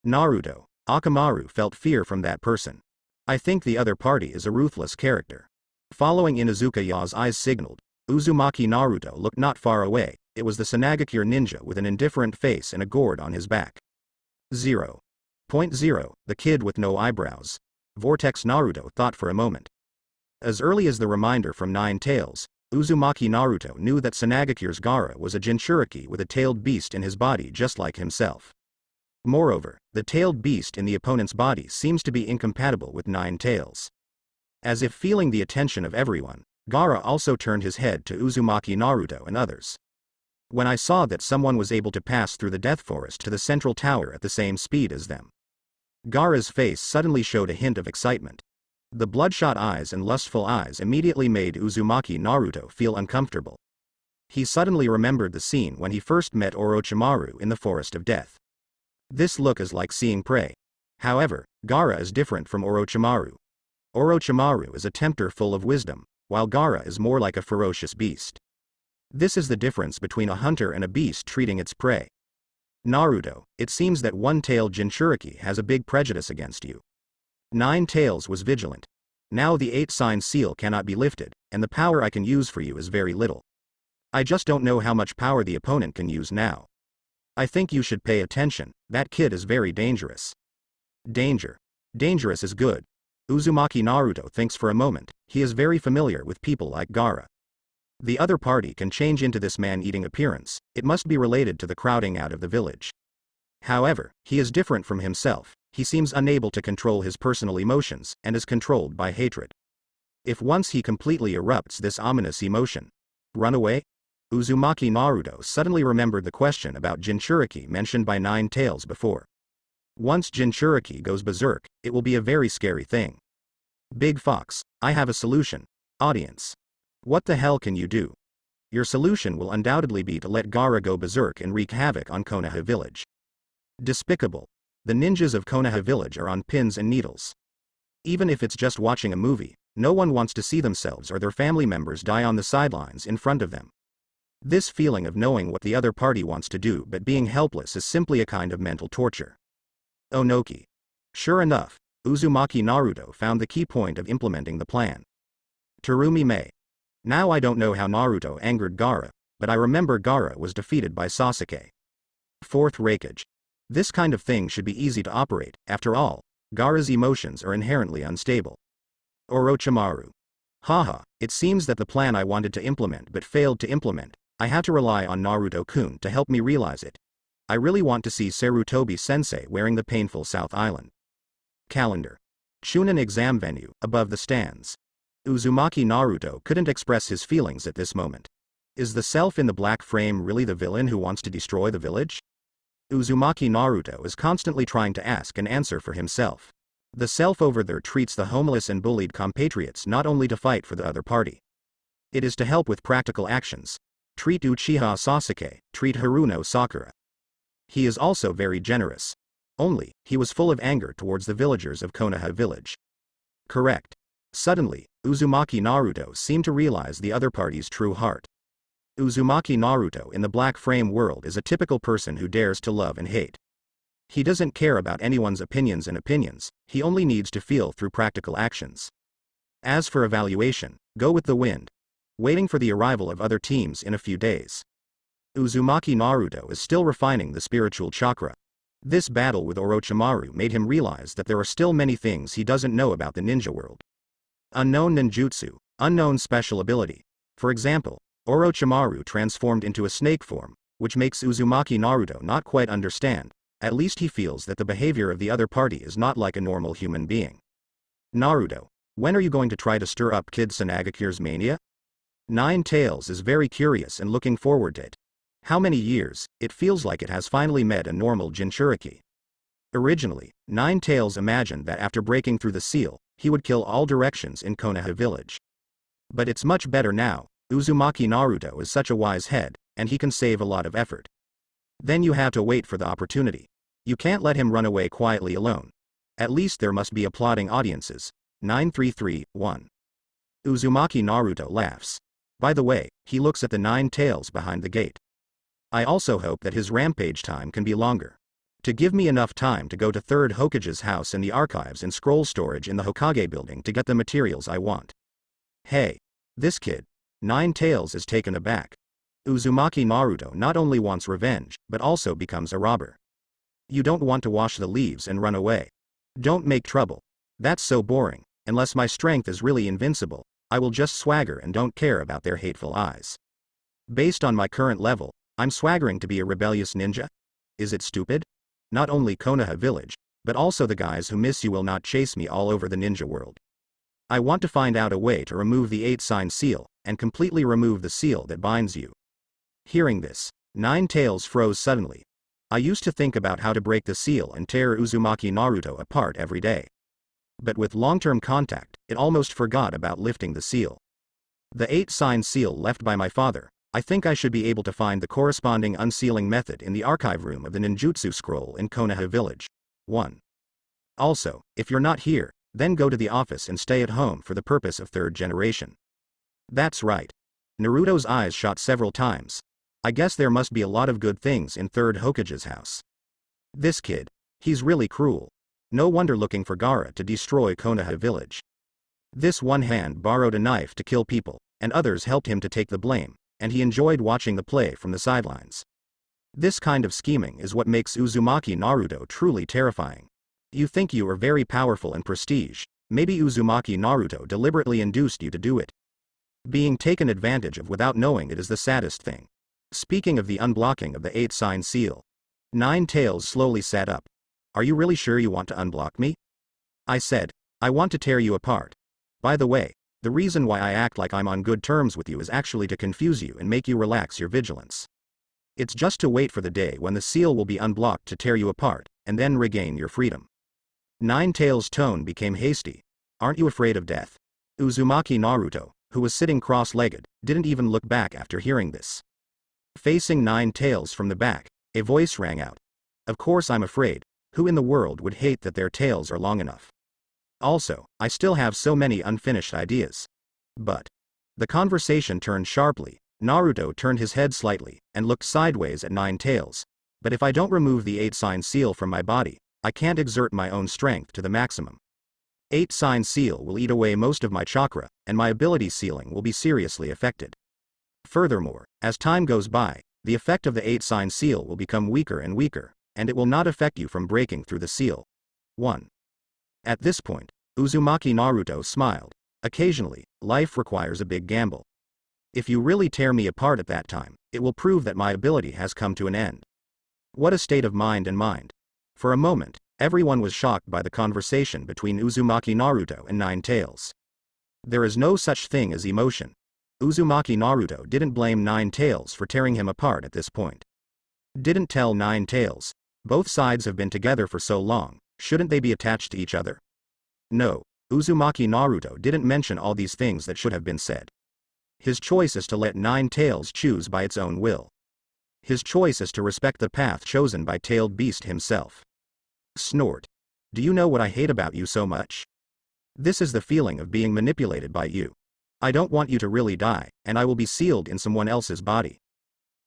Naruto, Akamaru felt fear from that person. I think the other party is a ruthless character. Following Inuzuka Ya's eyes signaled, Uzumaki Naruto looked not far away. It was the Sanagakure ninja with an indifferent face and a gourd on his back. 0.0, the kid with no eyebrows. Vortex Naruto thought for a moment. As early as the reminder from Nine Tails, Uzumaki Naruto knew that Sanagakure's Gaara was a Jinchuriki with a tailed beast in his body just like himself. Moreover, the tailed beast in the opponent's body seems to be incompatible with Nine Tails. As if feeling the attention of everyone, Gaara also turned his head to Uzumaki Naruto and others. When I saw that someone was able to pass through the Death Forest to the central tower at the same speed as them. Gaara's face suddenly showed a hint of excitement. The bloodshot eyes and lustful eyes immediately made Uzumaki Naruto feel uncomfortable. He suddenly remembered the scene when he first met Orochimaru in the Forest of Death. This look is like seeing prey. However, Gaara is different from Orochimaru. Orochimaru is a tempter full of wisdom, while Gaara is more like a ferocious beast. This is the difference between a hunter and a beast treating its prey. Naruto, it seems that one-tailed Jinchuriki has a big prejudice against you. Nine Tails was vigilant. Now the 8-sign seal cannot be lifted, and the power I can use for you is very little. I just don't know how much power the opponent can use now. I think you should pay attention, that kid is very dangerous. Danger. Dangerous is good. Uzumaki Naruto thinks for a moment. He is very familiar with people like Gaara. The other party can change into this man-eating appearance. It must be related to the crowding out of the village. However, he is different from himself. He seems unable to control his personal emotions, and is controlled by hatred. If once he completely erupts this ominous emotion. Run away? Uzumaki Naruto suddenly remembered the question about Jinchuriki mentioned by Nine Tails before. Once Jinchuriki goes berserk, it will be a very scary thing. Big Fox, I have a solution. Audience. What the hell can you do? Your solution will undoubtedly be to let Gaara go berserk and wreak havoc on Konoha village. Despicable. The ninjas of Konoha village are on pins and needles. Even if it's just watching a movie, no one wants to see themselves or their family members die on the sidelines in front of them. This feeling of knowing what the other party wants to do but being helpless is simply a kind of mental torture. Onoki. Sure enough, Uzumaki Naruto found the key point of implementing the plan. Terumi Mei. Now I don't know how Naruto angered Gaara, but I remember Gaara was defeated by Sasuke. Fourth Raikage. This kind of thing should be easy to operate, after all, Gaara's emotions are inherently unstable. Orochimaru. Haha, it seems that the plan I wanted to implement but failed to implement, I had to rely on Naruto-kun to help me realize it. I really want to see Sarutobi-sensei wearing the painful South Island. Calendar. Chunin exam venue, above the stands. Uzumaki Naruto couldn't express his feelings at this moment. Is the self in the black frame really the villain who wants to destroy the village? Uzumaki Naruto is constantly trying to ask and answer for himself. The self over there treats the homeless and bullied compatriots not only to fight for the other party. It is to help with practical actions. Treat Uchiha Sasuke, treat Haruno Sakura. He is also very generous. Only, he was full of anger towards the villagers of Konoha village. Correct. Suddenly, Uzumaki Naruto seemed to realize the other party's true heart. Uzumaki Naruto in the black frame world is a typical person who dares to love and hate. He doesn't care about anyone's opinions, he only needs to feel through practical actions. As for evaluation, go with the wind. Waiting for the arrival of other teams in a few days. Uzumaki Naruto is still refining the spiritual chakra. This battle with Orochimaru made him realize that there are still many things he doesn't know about the ninja world. Unknown ninjutsu, unknown special ability. For example, Orochimaru transformed into a snake form, which makes Uzumaki Naruto not quite understand. At least he feels that the behavior of the other party is not like a normal human being. Naruto, when are you going to try to stir up Kid Sanagakure's mania? Nine Tails is very curious and looking forward to it. How many years, it feels like it has finally met a normal Jinchuriki. Originally, Nine Tails imagined that after breaking through the seal, he would kill all directions in Konoha village. But it's much better now. Uzumaki Naruto is such a wise head, and he can save a lot of effort. Then you have to wait for the opportunity. You can't let him run away quietly alone. At least there must be applauding audiences. 9331. Uzumaki Naruto laughs. By the way, he looks at the Nine Tails behind the gate. I also hope that his rampage time can be longer. To give me enough time to go to 3rd Hokage's house and the archives and scroll storage in the Hokage building to get the materials I want. Hey. This kid. Nine Tails is taken aback. Uzumaki Naruto not only wants revenge, but also becomes a robber. You don't want to wash the leaves and run away. Don't make trouble. That's so boring. Unless my strength is really invincible, I will just swagger and don't care about their hateful eyes. Based on my current level, I'm swaggering to be a rebellious ninja? Is it stupid? Not only Konoha village, but also the guys who miss you will not chase me all over the ninja world. I want to find out a way to remove the 8-sign seal, and completely remove the seal that binds you. Hearing this, Nine Tails froze suddenly. I used to think about how to break the seal and tear Uzumaki Naruto apart every day. But with long-term contact, it almost forgot about lifting the seal. The 8-sign seal left by my father, I think I should be able to find the corresponding unsealing method in the archive room of the ninjutsu scroll in Konoha village. 1. Also, if you're not here, then go to the office and stay at home for the purpose of 3rd generation. That's right. Naruto's eyes shot several times. I guess there must be a lot of good things in 3rd Hokage's house. This kid. He's really cruel. No wonder looking for Gaara to destroy Konoha village. This one hand borrowed a knife to kill people, and others helped him to take the blame, and he enjoyed watching the play from the sidelines. This kind of scheming is what makes Uzumaki Naruto truly terrifying. You think you are very powerful and prestige, maybe Uzumaki Naruto deliberately induced you to do it. Being taken advantage of without knowing it is the saddest thing. Speaking of the unblocking of the 8-sign seal. Nine Tails slowly sat up. Are you really sure you want to unblock me? I said, I want to tear you apart. By the way, the reason why I act like I'm on good terms with you is actually to confuse you and make you relax your vigilance. It's just to wait for the day when the seal will be unblocked to tear you apart, and then regain your freedom. Nine Tails' tone became hasty. Aren't you afraid of death? Uzumaki Naruto, who was sitting cross-legged, didn't even look back after hearing this. Facing Nine Tails from the back, a voice rang out. Of course I'm afraid. Who in the world would hate that their tails are long enough? Also, I still have so many unfinished ideas. But. The conversation turned sharply. Naruto turned his head slightly, and looked sideways at Nine Tails. But if I don't remove the 8-sign seal from my body, I can't exert my own strength to the maximum. 8-sign seal will eat away most of my chakra, and my ability ceiling will be seriously affected. Furthermore, as time goes by, the effect of the 8-sign seal will become weaker and weaker, and it will not affect you from breaking through the seal. 1. At this point, Uzumaki Naruto smiled. Occasionally, life requires a big gamble. If you really tear me apart at that time, it will prove that my ability has come to an end. What a state of mind and mind. For a moment, everyone was shocked by the conversation between Uzumaki Naruto and Nine Tails. There is no such thing as emotion. Uzumaki Naruto didn't blame Nine Tails for tearing him apart at this point. Didn't tell Nine Tails, both sides have been together for so long, shouldn't they be attached to each other? No, Uzumaki Naruto didn't mention all these things that should have been said. His choice is to let Nine Tails choose by its own will. His choice is to respect the path chosen by Tailed Beast himself. Snort. Do you know what I hate about you so much? This is the feeling of being manipulated by you. I don't want you to really die, and I will be sealed in someone else's body.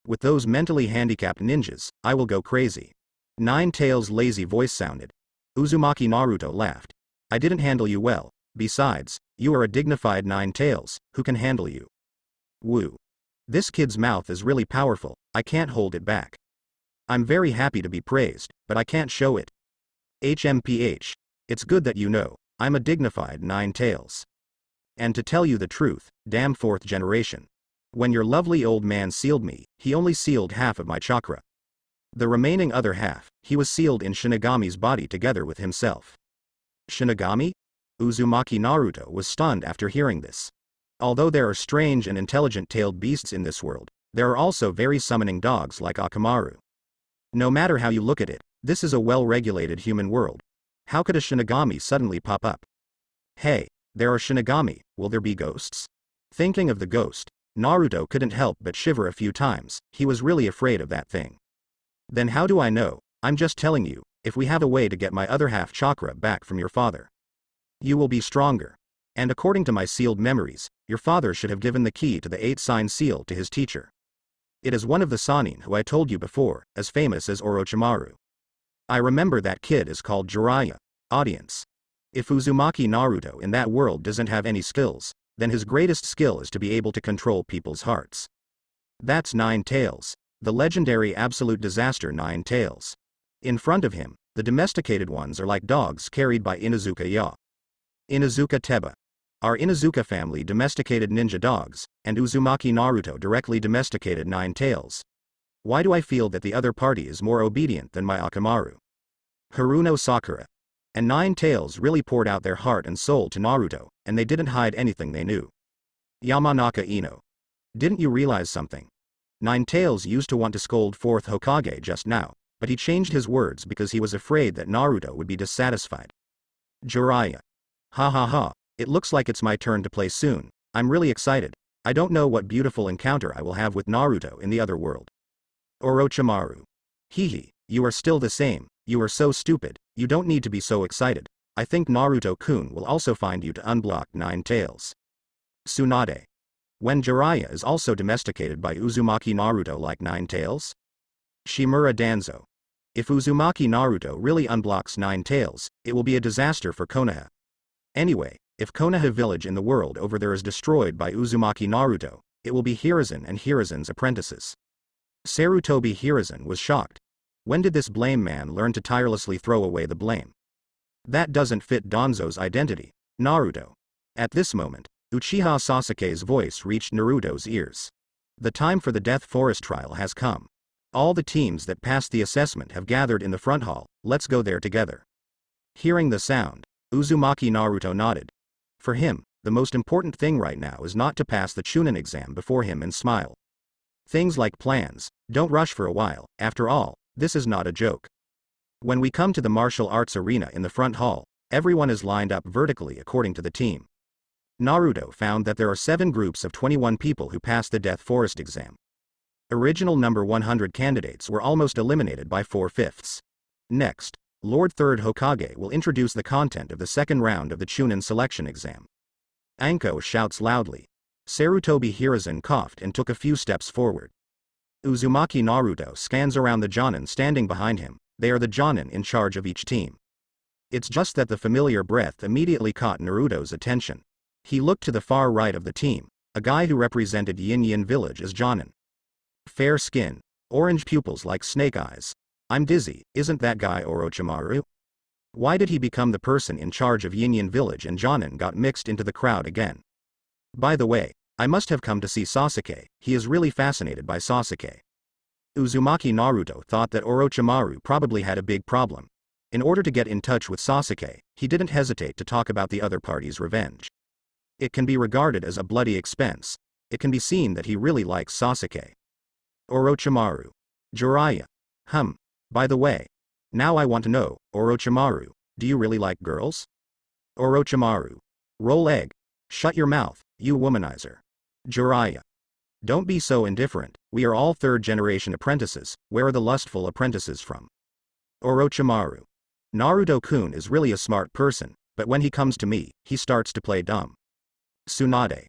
With those mentally handicapped ninjas, I will go crazy. Nine Tails' lazy voice sounded. Uzumaki Naruto laughed. I didn't handle you well. Besides, you are a dignified Nine Tails, who can handle you. Woo. This kid's mouth is really powerful, I can't hold it back. I'm very happy to be praised, but I can't show it. HMPH. It's good that you know, I'm a dignified Nine Tails. And to tell you the truth, damn 4th generation. When your lovely old man sealed me, he only sealed half of my chakra. The remaining other half, he was sealed in Shinigami's body together with himself. Shinigami? Uzumaki Naruto was stunned after hearing this. Although there are strange and intelligent tailed beasts in this world, there are also very summoning dogs like Akamaru. No matter how you look at it, this is a well-regulated human world. How could a Shinigami suddenly pop up? Hey, there are Shinigami, will there be ghosts? Thinking of the ghost, Naruto couldn't help but shiver a few times, he was really afraid of that thing. Then how do I know? I'm just telling you, if we have a way to get my other half chakra back from your father, you will be stronger. And according to my sealed memories, your father should have given the key to the 8-sign seal to his teacher. It is one of the Sannin who I told you before, as famous as Orochimaru. I remember that kid is called Jiraiya. Audience. If Uzumaki Naruto in that world doesn't have any skills, then his greatest skill is to be able to control people's hearts. That's Nine Tails, the legendary absolute disaster Nine Tails. In front of him, the domesticated ones are like dogs carried by Inuzuka Ya. Inuzuka Teba. Our Inuzuka family domesticated ninja dogs, and Uzumaki Naruto directly domesticated Nine Tails. Why do I feel that the other party is more obedient than my Akamaru? Haruno Sakura. And Nine Tails really poured out their heart and soul to Naruto, and they didn't hide anything they knew. Yamanaka Ino. Didn't you realize something? Nine Tails used to want to scold 4th Hokage just now, but he changed his words because he was afraid that Naruto would be dissatisfied. Jiraiya. Ha ha ha, it looks like it's my turn to play soon, I'm really excited, I don't know what beautiful encounter I will have with Naruto in the other world. Orochimaru. Hehe, you are still the same, you are so stupid, you don't need to be so excited, I think Naruto-kun will also find you to unblock Nine Tails. Tsunade. When Jiraiya is also domesticated by Uzumaki Naruto like Nine Tails? Shimura Danzo. If Uzumaki Naruto really unblocks Nine Tails, it will be a disaster for Konoha. Anyway, if Konoha village in the world over there is destroyed by Uzumaki Naruto, it will be Hiruzen and Hiruzen's apprentices. Sarutobi Hiruzen was shocked. When did this blame man learn to tirelessly throw away the blame? That doesn't fit Danzo's identity, Naruto. At this moment, Uchiha Sasuke's voice reached Naruto's ears. The time for the Death Forest trial has come. All the teams that passed the assessment have gathered in the front hall, let's go there together. Hearing the sound, Uzumaki Naruto nodded. For him, the most important thing right now is not to pass the Chunin exam before him and smile. Things like plans, don't rush for a while, after all, this is not a joke. When we come to the martial arts arena in the front hall, everyone is lined up vertically according to the team. Naruto found that there are 7 groups of 21 people who passed the Death Forest exam. Original number 100 candidates were almost eliminated by 4/5. Next, Lord 3rd Hokage will introduce the content of the second round of the Chunin selection exam. Anko shouts loudly. Sarutobi Hiruzen coughed and took a few steps forward. Uzumaki Naruto scans around the Jonin standing behind him, they are the Jonin in charge of each team. It's just that the familiar breath immediately caught Naruto's attention. He looked to the far right of the team, a guy who represented Yin Yin village as Jonin. Fair skin, Orange pupils like snake eyes. I'm dizzy, isn't that guy Orochimaru? Why did he become the person in charge of Yinyan village and Jonin got mixed into the crowd again? By the way, I must have come to see Sasuke, he is really fascinated by Sasuke. Uzumaki Naruto thought that Orochimaru probably had a big problem. In order to get in touch with Sasuke, he didn't hesitate to talk about the other party's revenge. It can be regarded as a bloody expense. It can be seen that he really likes Sasuke. Orochimaru. Jiraiya. By the way. Now I want to know, Orochimaru, do you really like girls? Orochimaru. Roll egg. Shut your mouth, you womanizer. Jiraiya. Don't be so indifferent, we are all third-generation apprentices, where are the lustful apprentices from? Orochimaru. Naruto-kun is really a smart person, but when he comes to me, he starts to play dumb. Tsunade.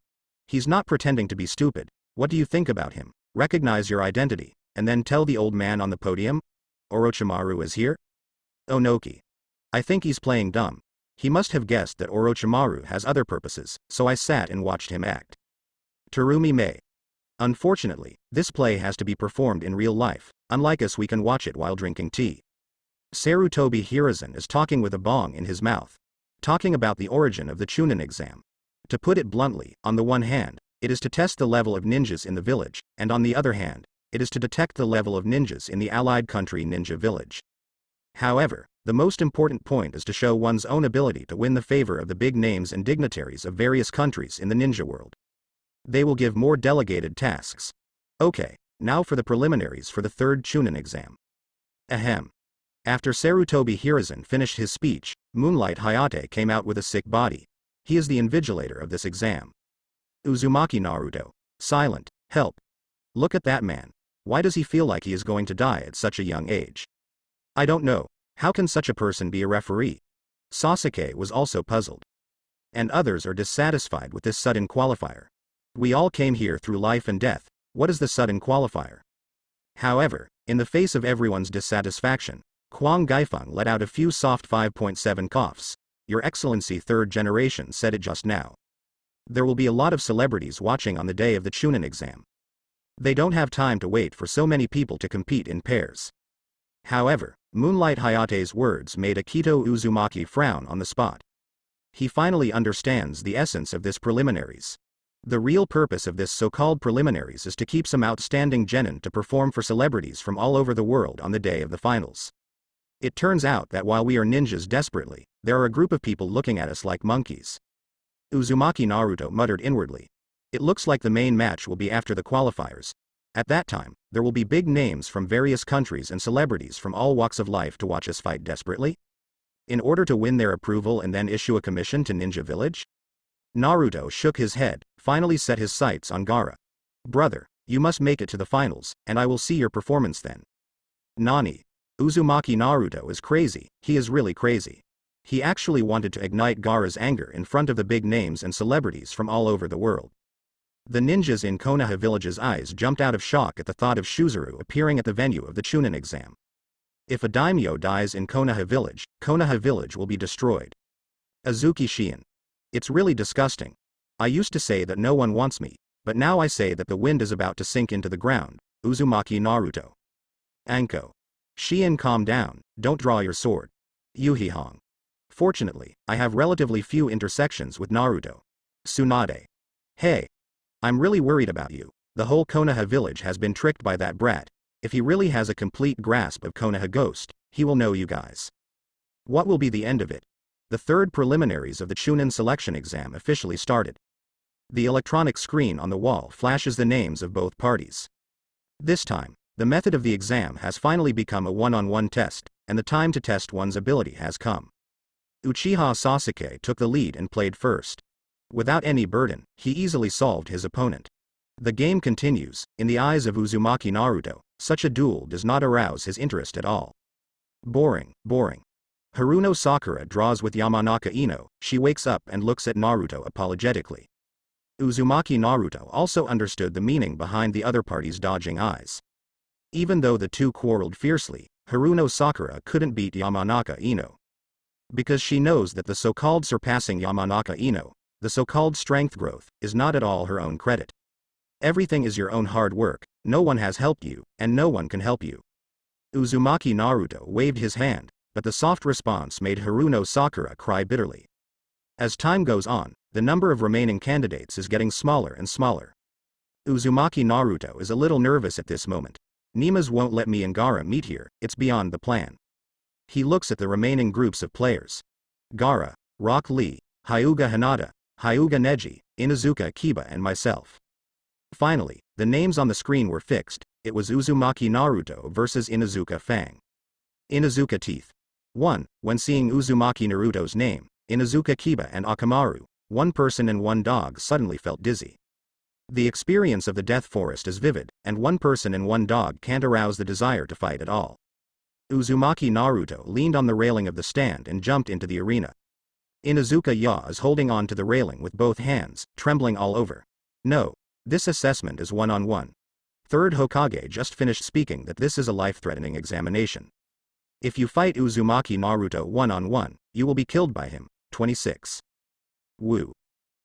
He's not pretending to be stupid, what do you think about him? Recognize your identity, and then tell the old man on the podium? Orochimaru is here? Onoki. I think he's playing dumb. He must have guessed that Orochimaru has other purposes, so I sat and watched him act. Terumi Mei. Unfortunately, this play has to be performed in real life, unlike us we can watch it while drinking tea. Sarutobi Hiruzen is talking with a bong in his mouth. Talking about the origin of the Chunin exam. To put it bluntly, on the one hand, it is to test the level of ninjas in the village, and on the other hand, it is to detect the level of ninjas in the allied country ninja village. However, the most important point is to show one's own ability to win the favor of the big names and dignitaries of various countries in the ninja world. They will give more delegated tasks. Okay, now for the preliminaries for the third Chunin exam. Ahem. After Sarutobi Hiruzen finished his speech, Moonlight Hayate came out with a sick body. He is the invigilator of this exam. Uzumaki Naruto. Silent. Help. Look at that man. Why does he feel like he is going to die at such a young age? I don't know. How can such a person be a referee? Sasuke was also puzzled. And others are dissatisfied with this sudden qualifier. We all came here through life and death, what is the sudden qualifier? However, in the face of everyone's dissatisfaction, Kwang Gaifeng let out a few soft 5.7 coughs. Your Excellency third generation said it just now. There will be a lot of celebrities watching on the day of the Chunin exam. They don't have time to wait for so many people to compete in pairs. However, Moonlight Hayate's words made Akito Uzumaki frown on the spot. He finally understands the essence of this preliminaries. The real purpose of this so-called preliminaries is to keep some outstanding genin to perform for celebrities from all over the world on the day of the finals. It turns out that while we are ninjas desperately, there are a group of people looking at us like monkeys. Uzumaki Naruto muttered inwardly. It looks like the main match will be after the qualifiers. At that time, there will be big names from various countries and celebrities from all walks of life to watch us fight desperately? In order to win their approval and then issue a commission to Ninja Village? Naruto shook his head, finally set his sights on Gaara. Brother, you must make it to the finals, and I will see your performance then. Nani? Uzumaki Naruto is crazy, he is really crazy. He actually wanted to ignite Gaara's anger in front of the big names and celebrities from all over the world. The ninjas in Konoha village's eyes jumped out of shock at the thought of Shuzuru appearing at the venue of the Chunin exam. If a daimyo dies in Konoha village will be destroyed. Azuki Shion. It's really disgusting. I used to say that no one wants me, but now I say that the wind is about to sink into the ground. Uzumaki Naruto. Anko. Shion, calm down, don't draw your sword. Yurihong. Fortunately, I have relatively few intersections with Naruto. Tsunade. Hey. I'm really worried about you. The whole Konoha village has been tricked by that brat. If he really has a complete grasp of Konoha Ghost, he will know you guys. What will be the end of it? The third preliminaries of the Chunin selection exam officially started. The electronic screen on the wall flashes the names of both parties. This time, the method of the exam has finally become a one-on-one test, and the time to test one's ability has come. Uchiha Sasuke took the lead and played first. Without any burden, he easily solved his opponent. The game continues. In the eyes of Uzumaki Naruto, such a duel does not arouse his interest at all. Boring. Haruno Sakura draws with Yamanaka Ino, she wakes up and looks at Naruto apologetically. Uzumaki Naruto also understood the meaning behind the other party's dodging eyes. Even though the two quarreled fiercely, Haruno Sakura couldn't beat Yamanaka Ino. Because she knows that the so-called surpassing Yamanaka Ino, the so-called strength growth, is not at all her own credit. Everything is your own hard work, no one has helped you, and no one can help you. Uzumaki Naruto waved his hand, but the soft response made Haruno Sakura cry bitterly. As time goes on, the number of remaining candidates is getting smaller and smaller. Uzumaki Naruto is a little nervous at this moment. Nimas won't let me and Gaara meet here, it's beyond the plan. He looks at the remaining groups of players. Gaara, Rock Lee, Hyuga Hinata, Hyuga Neji, Inuzuka Kiba and myself. Finally, the names on the screen were fixed. It was Uzumaki Naruto versus Inuzuka Fang. Inuzuka Teeth. 1. When seeing Uzumaki Naruto's name, Inuzuka Kiba and Akamaru, one person and one dog suddenly felt dizzy. The experience of the Death Forest is vivid, and one person and one dog can't arouse the desire to fight at all. Uzumaki Naruto leaned on the railing of the stand and jumped into the arena. Inuzuka Ya is holding on to the railing with both hands, trembling all over. No. This assessment is one-on-one. Third Hokage just finished speaking that this is a life-threatening examination. If you fight Uzumaki Naruto one-on-one, you will be killed by him. 26. Woo.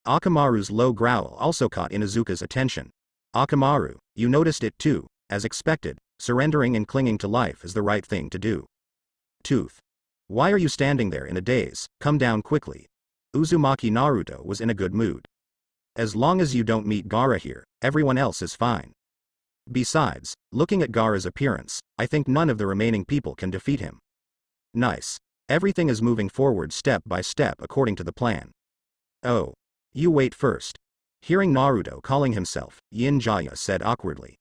Akamaru's low growl also caught Inuzuka's attention. Akamaru, you noticed it too, as expected, surrendering and clinging to life is the right thing to do. Tooth. Why are you standing there in a daze? Come down quickly. Uzumaki Naruto was in a good mood. As long as you don't meet Gaara here, everyone else is fine. Besides, looking at Gaara's appearance, I think none of the remaining people can defeat him. Nice. Everything is moving forward step by step according to the plan. Oh. You wait first. Hearing Naruto calling himself Yin Jaya said awkwardly.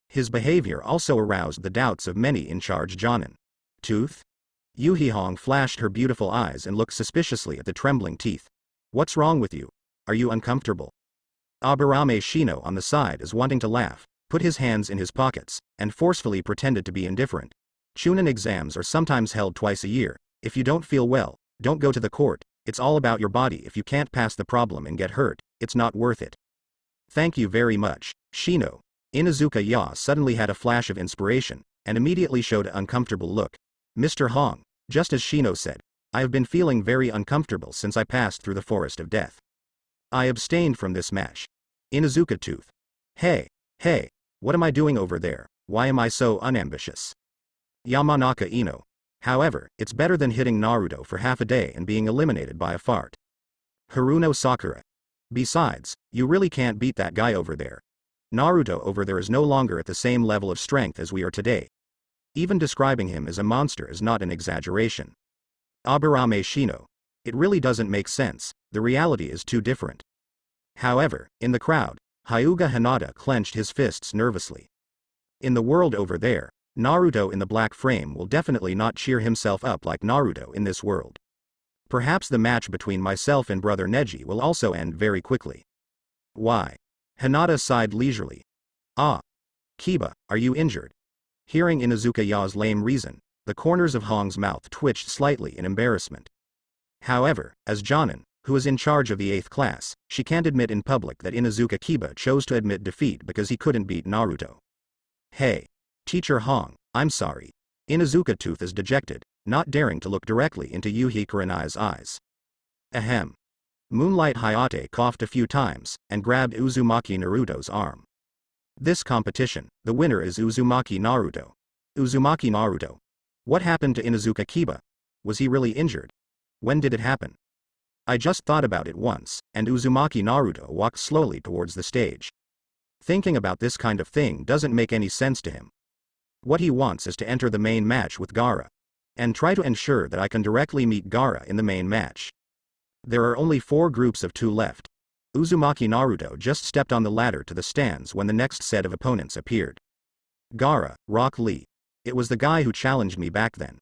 His behavior also aroused the doubts of many in charge Jonin. Tooth? Yurihong flashed her beautiful eyes and looked suspiciously at the trembling teeth. What's wrong with you? Are you uncomfortable? Aburame Shino on the side is wanting to laugh, put his hands in his pockets, and forcefully pretended to be indifferent. Chunin exams are sometimes held twice a year. If you don't feel well, don't go to the court. It's all about your body. If you can't pass the problem and get hurt, it's not worth it. Thank you very much, Shino. Inuzuka Ya suddenly had a flash of inspiration, and immediately showed an uncomfortable look. Mr. Hong, just as Shino said, I have been feeling very uncomfortable since I passed through the forest of death. I abstained from this match. Inuzuka Tooth. Hey, what am I doing over there? Why am I so unambitious? Yamanaka Ino. However, it's better than hitting Naruto for half a day and being eliminated by a fart. Haruno Sakura. Besides, you really can't beat that guy over there. Naruto over there is no longer at the same level of strength as we are today. Even describing him as a monster is not an exaggeration. Aburame Shino. It really doesn't make sense, the reality is too different. However, in the crowd, Hyuga Hinata clenched his fists nervously. In the world over there, Naruto in the black frame will definitely not cheer himself up like Naruto in this world. Perhaps the match between myself and brother Neji will also end very quickly. Why? Hinata sighed leisurely. Ah. Kiba, are you injured? Hearing Inuzuka Ya's lame reason, the corners of Hong's mouth twitched slightly in embarrassment. However, as Jonin, who is in charge of the 8th class, she can't admit in public that Inuzuka Kiba chose to admit defeat because he couldn't beat Naruto. Hey. Teacher Hong, I'm sorry. Inuzuka Tooth is dejected, not daring to look directly into Yuhi Kurenai's eyes. Ahem. Moonlight Hayate coughed a few times, and grabbed Uzumaki Naruto's arm. This competition, the winner is Uzumaki Naruto. Uzumaki Naruto. What happened to Inuzuka Kiba? Was he really injured? When did it happen? I just thought about it once, and Uzumaki Naruto walked slowly towards the stage. Thinking about this kind of thing doesn't make any sense to him. What he wants is to enter the main match with Gaara. And try to ensure that I can directly meet Gaara in the main match. There are only 4 groups of 2 left. Uzumaki Naruto just stepped on the ladder to the stands when the next set of opponents appeared. Gaara, Rock Lee. It was the guy who challenged me back then.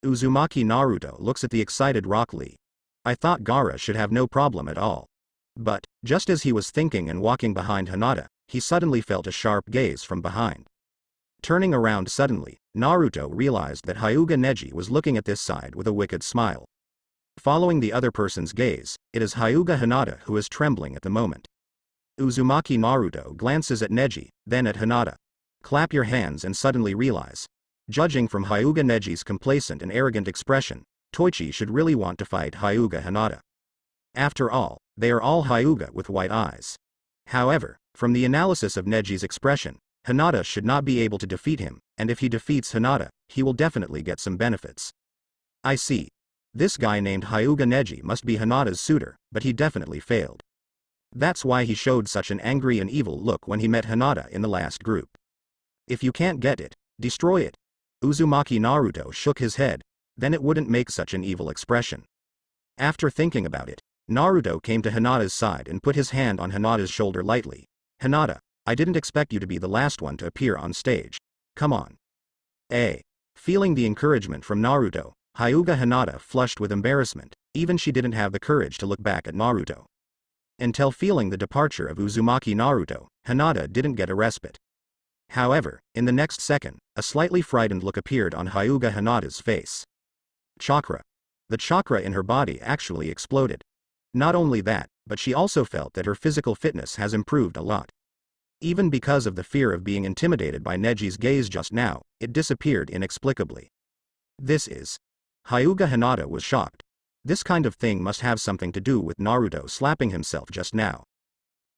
Uzumaki Naruto looks at the excited Rock Lee. I thought Gaara should have no problem at all. But, just as he was thinking and walking behind Hinata, he suddenly felt a sharp gaze from behind. Turning around suddenly, Naruto realized that Hyuga Neji was looking at this side with a wicked smile. Following the other person's gaze, it is Hyuga Hinata who is trembling at the moment. Uzumaki Naruto glances at Neji, then at Hinata. Clap your hands and suddenly realize. Judging from Hyuga Neji's complacent and arrogant expression, Toichi should really want to fight Hyuga Hinata. After all, they are all Hyuga with white eyes. However, From the analysis of Neji's expression, Hinata should not be able to defeat him, and if he defeats Hinata, he will definitely get some benefits. I see. This guy named Hyuga Neji must be Hinata's suitor, but he definitely failed. That's why he showed such an angry and evil look when he met Hinata in the last group. If you can't get it, destroy it. Uzumaki Naruto shook his head, then it wouldn't make such an evil expression. After thinking about it, Naruto came to Hinata's side and put his hand on Hinata's shoulder lightly. Hinata, I didn't expect you to be the last one to appear on stage. Come on. Feeling the encouragement from Naruto, Hyuga Hinata flushed with embarrassment, even she didn't have the courage to look back at Naruto. Until feeling the departure of Uzumaki Naruto, Hinata didn't get a respite. However, in the next second, a slightly frightened look appeared on Hyuga Hinata's face. Chakra. The chakra in her body actually exploded. Not only that, but she also felt that her physical fitness has improved a lot. Even because of the fear of being intimidated by Neji's gaze just now, it disappeared inexplicably. This is. Hyuga Hinata was shocked. This kind of thing must have something to do with Naruto slapping himself just now.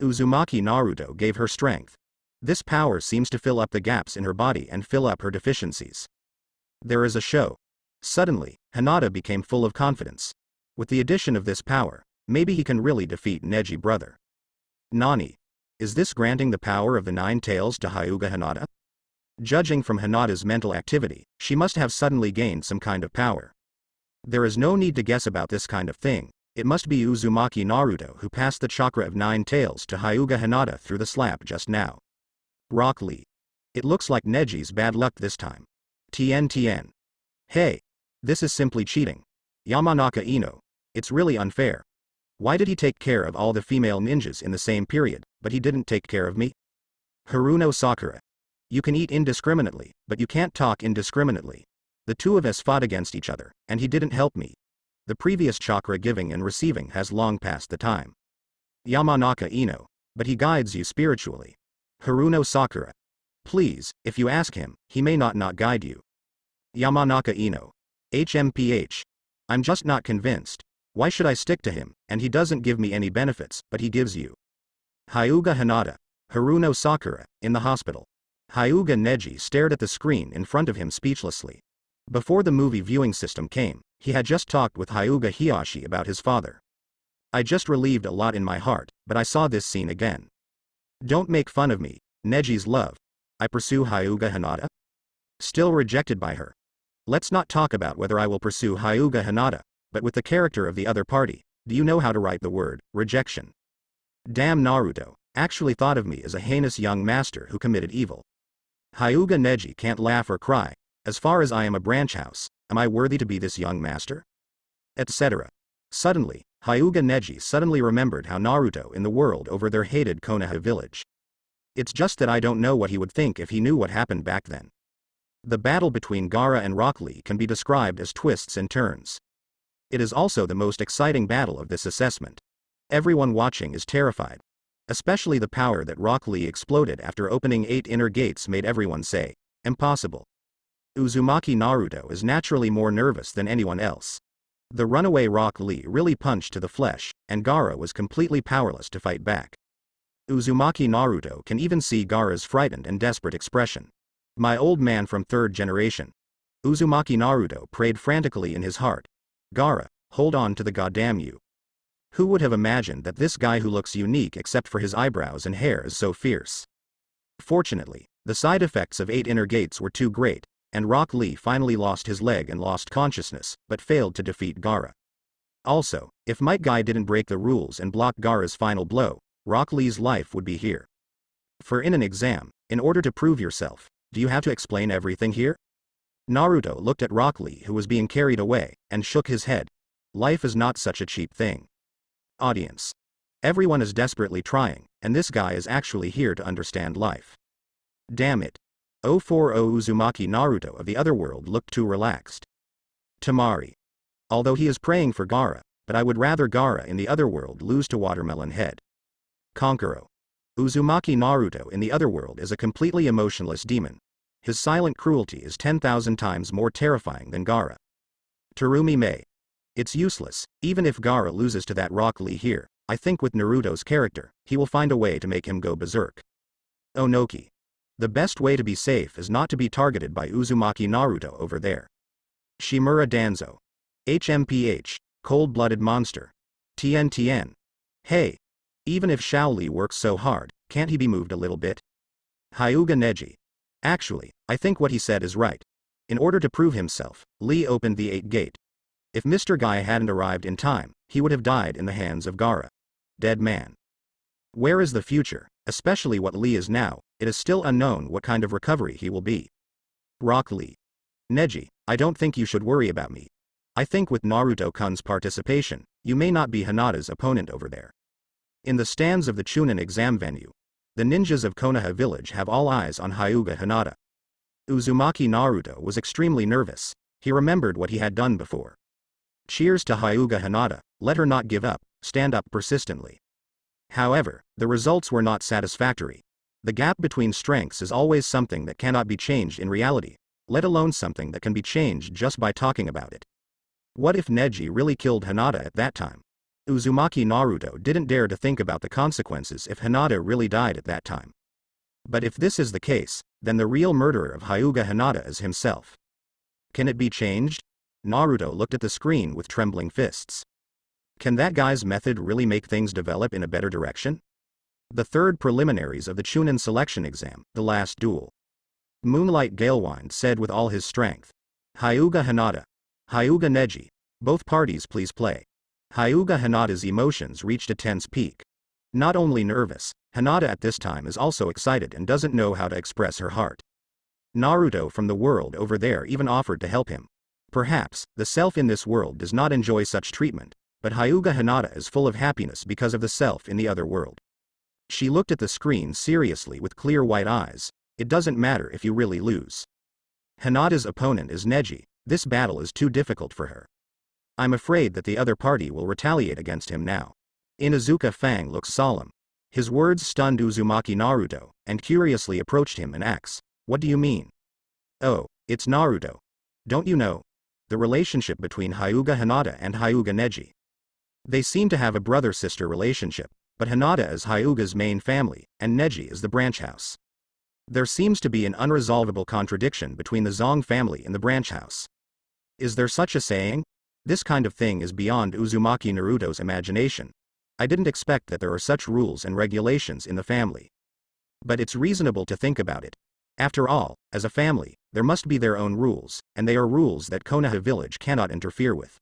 Uzumaki Naruto gave her strength. This power seems to fill up the gaps in her body and fill up her deficiencies. There is a show. Suddenly, Hinata became full of confidence. With the addition of this power, maybe he can really defeat Neji brother. Nani? Is this granting the power of the 9 tails to Hyuga Hinata? Judging from Hinata's mental activity, she must have suddenly gained some kind of power. There is no need to guess about this kind of thing, it must be Uzumaki Naruto who passed the chakra of 9 tails to Hyuga Hinata through the slap just now. Rock Lee. It looks like Neji's bad luck this time. Tiantian. Hey. This is simply cheating. Yamanaka Ino. It's really unfair. Why did he take care of all the female ninjas in the same period, but he didn't take care of me? Haruno Sakura. You can eat indiscriminately, but you can't talk indiscriminately. The two of us fought against each other, and he didn't help me. The previous chakra giving and receiving has long passed the time. Yamanaka Ino. But he guides you spiritually. Haruno Sakura. Please, if you ask him, he may not guide you. Yamanaka Ino. HMPH. I'm just not convinced. Why should I stick to him, and he doesn't give me any benefits, but he gives you. Hyuga Hinata. Haruno Sakura, in the hospital. Hyuga Neji stared at the screen in front of him speechlessly. Before the movie viewing system came, he had just talked with Hyuga Hiyashi about his father. I just relieved a lot in my heart, but I saw this scene again. Don't make fun of me, Neji's love. I pursue Hyuga Hinata? Still rejected by her. Let's not talk about whether I will pursue Hyuga Hinata, but with the character of the other party, do you know how to write the word, rejection? Damn, Naruto actually thought of me as a heinous young master who committed evil. Hyuga Neji can't laugh or cry. As far as I am a branch house, am I worthy to be this young master? Etc. Suddenly, Hyuga Neji suddenly remembered how Naruto in the world over their hated Konoha village. It's just that I don't know what he would think if he knew what happened back then. The battle between Gaara and Rock Lee can be described as twists and turns. It is also the most exciting battle of this assessment. Everyone watching is terrified. Especially the power that Rock Lee exploded after opening 8 inner gates made everyone say, impossible. Uzumaki Naruto is naturally more nervous than anyone else. The runaway Rock Lee really punched to the flesh, and Gaara was completely powerless to fight back. Uzumaki Naruto can even see Gaara's frightened and desperate expression. My old man from 3rd generation. Uzumaki Naruto prayed frantically in his heart. Gaara, hold on to the goddamn you. Who would have imagined that this guy who looks unique except for his eyebrows and hair is so fierce? Fortunately, the side effects of 8 inner gates were too great, and Rock Lee finally lost his leg and lost consciousness, but failed to defeat Gaara. Also, if Might Guy didn't break the rules and block Gaara's final blow, Rock Lee's life would be here. For in an exam, in order to prove yourself, do you have to explain everything here? Naruto looked at Rock Lee who was being carried away, and shook his head. Life is not such a cheap thing. Audience. Everyone is desperately trying, and this guy is actually here to understand life. Damn it. 040 Uzumaki Naruto of the other world looked too relaxed. Tamari. Although he is praying for Gaara, but I would rather Gaara in the other world lose to Watermelon Head. Konkuro. Uzumaki Naruto in the other world is a completely emotionless demon. His silent cruelty is 10,000 times more terrifying than Gaara. Terumi Mei. It's useless, even if Gaara loses to that Rock Lee here, I think with Naruto's character, he will find a way to make him go berserk. Onoki. The best way to be safe is not to be targeted by Uzumaki Naruto over there. Shimura Danzo. HMPH, cold-blooded monster. Tiantian. Hey. Even if Xiaoli works so hard, can't he be moved a little bit? Hyuga Neji. Actually, I think what he said is right. In order to prove himself, Lee opened the 8th gate. If Mr. Guy hadn't arrived in time, he would have died in the hands of Gaara. Dead man. Where is the future, especially what Lee is now? It is still unknown what kind of recovery he will be. Rock Lee. Neji, I don't think you should worry about me. I think with Naruto-kun's participation, you may not be Hinata's opponent over there. In the stands of the Chunin exam venue, the ninjas of Konoha village have all eyes on Hyuga Hinata. Uzumaki Naruto was extremely nervous. He remembered what he had done before. Cheers to Hyuga Hinata, let her not give up, stand up persistently. However, the results were not satisfactory. The gap between strengths is always something that cannot be changed in reality, let alone something that can be changed just by talking about it. What if Neji really killed Hinata at that time? Uzumaki Naruto didn't dare to think about the consequences if Hinata really died at that time. But if this is the case, then the real murderer of Hyuga Hinata is himself. Can it be changed? Naruto looked at the screen with trembling fists. Can that guy's method really make things develop in a better direction? The third preliminaries of the Chunin selection exam, the last duel. Moonlight Galewind said with all his strength. Hyuga Hinata. Hyuga Neji. Both parties please play. Hyuga Hinata's emotions reached a tense peak. Not only nervous, Hinata at this time is also excited and doesn't know how to express her heart. Naruto from the world over there even offered to help him. Perhaps, the self in this world does not enjoy such treatment, but Hyuga Hinata is full of happiness because of the self in the other world. She looked at the screen seriously with clear white eyes. It doesn't matter if you really lose. Hinata's opponent is Neji. This battle is too difficult for her. I'm afraid that the other party will retaliate against him now. Inuzuka Fang looks solemn. His words stunned Uzumaki Naruto, and curiously approached him and asked, "What do you mean?" "Oh, it's Naruto. Don't you know? The relationship between Hyuga Hinata and Hyuga Neji. They seem to have a brother-sister relationship, but Hinata is Hyuga's main family, and Neji is the branch house. There seems to be an unresolvable contradiction between the Zong family and the branch house. Is there such a saying? This kind of thing is beyond Uzumaki Naruto's imagination. I didn't expect that there are such rules and regulations in the family. But it's reasonable to think about it. After all, as a family, there must be their own rules, and they are rules that Konoha village cannot interfere with."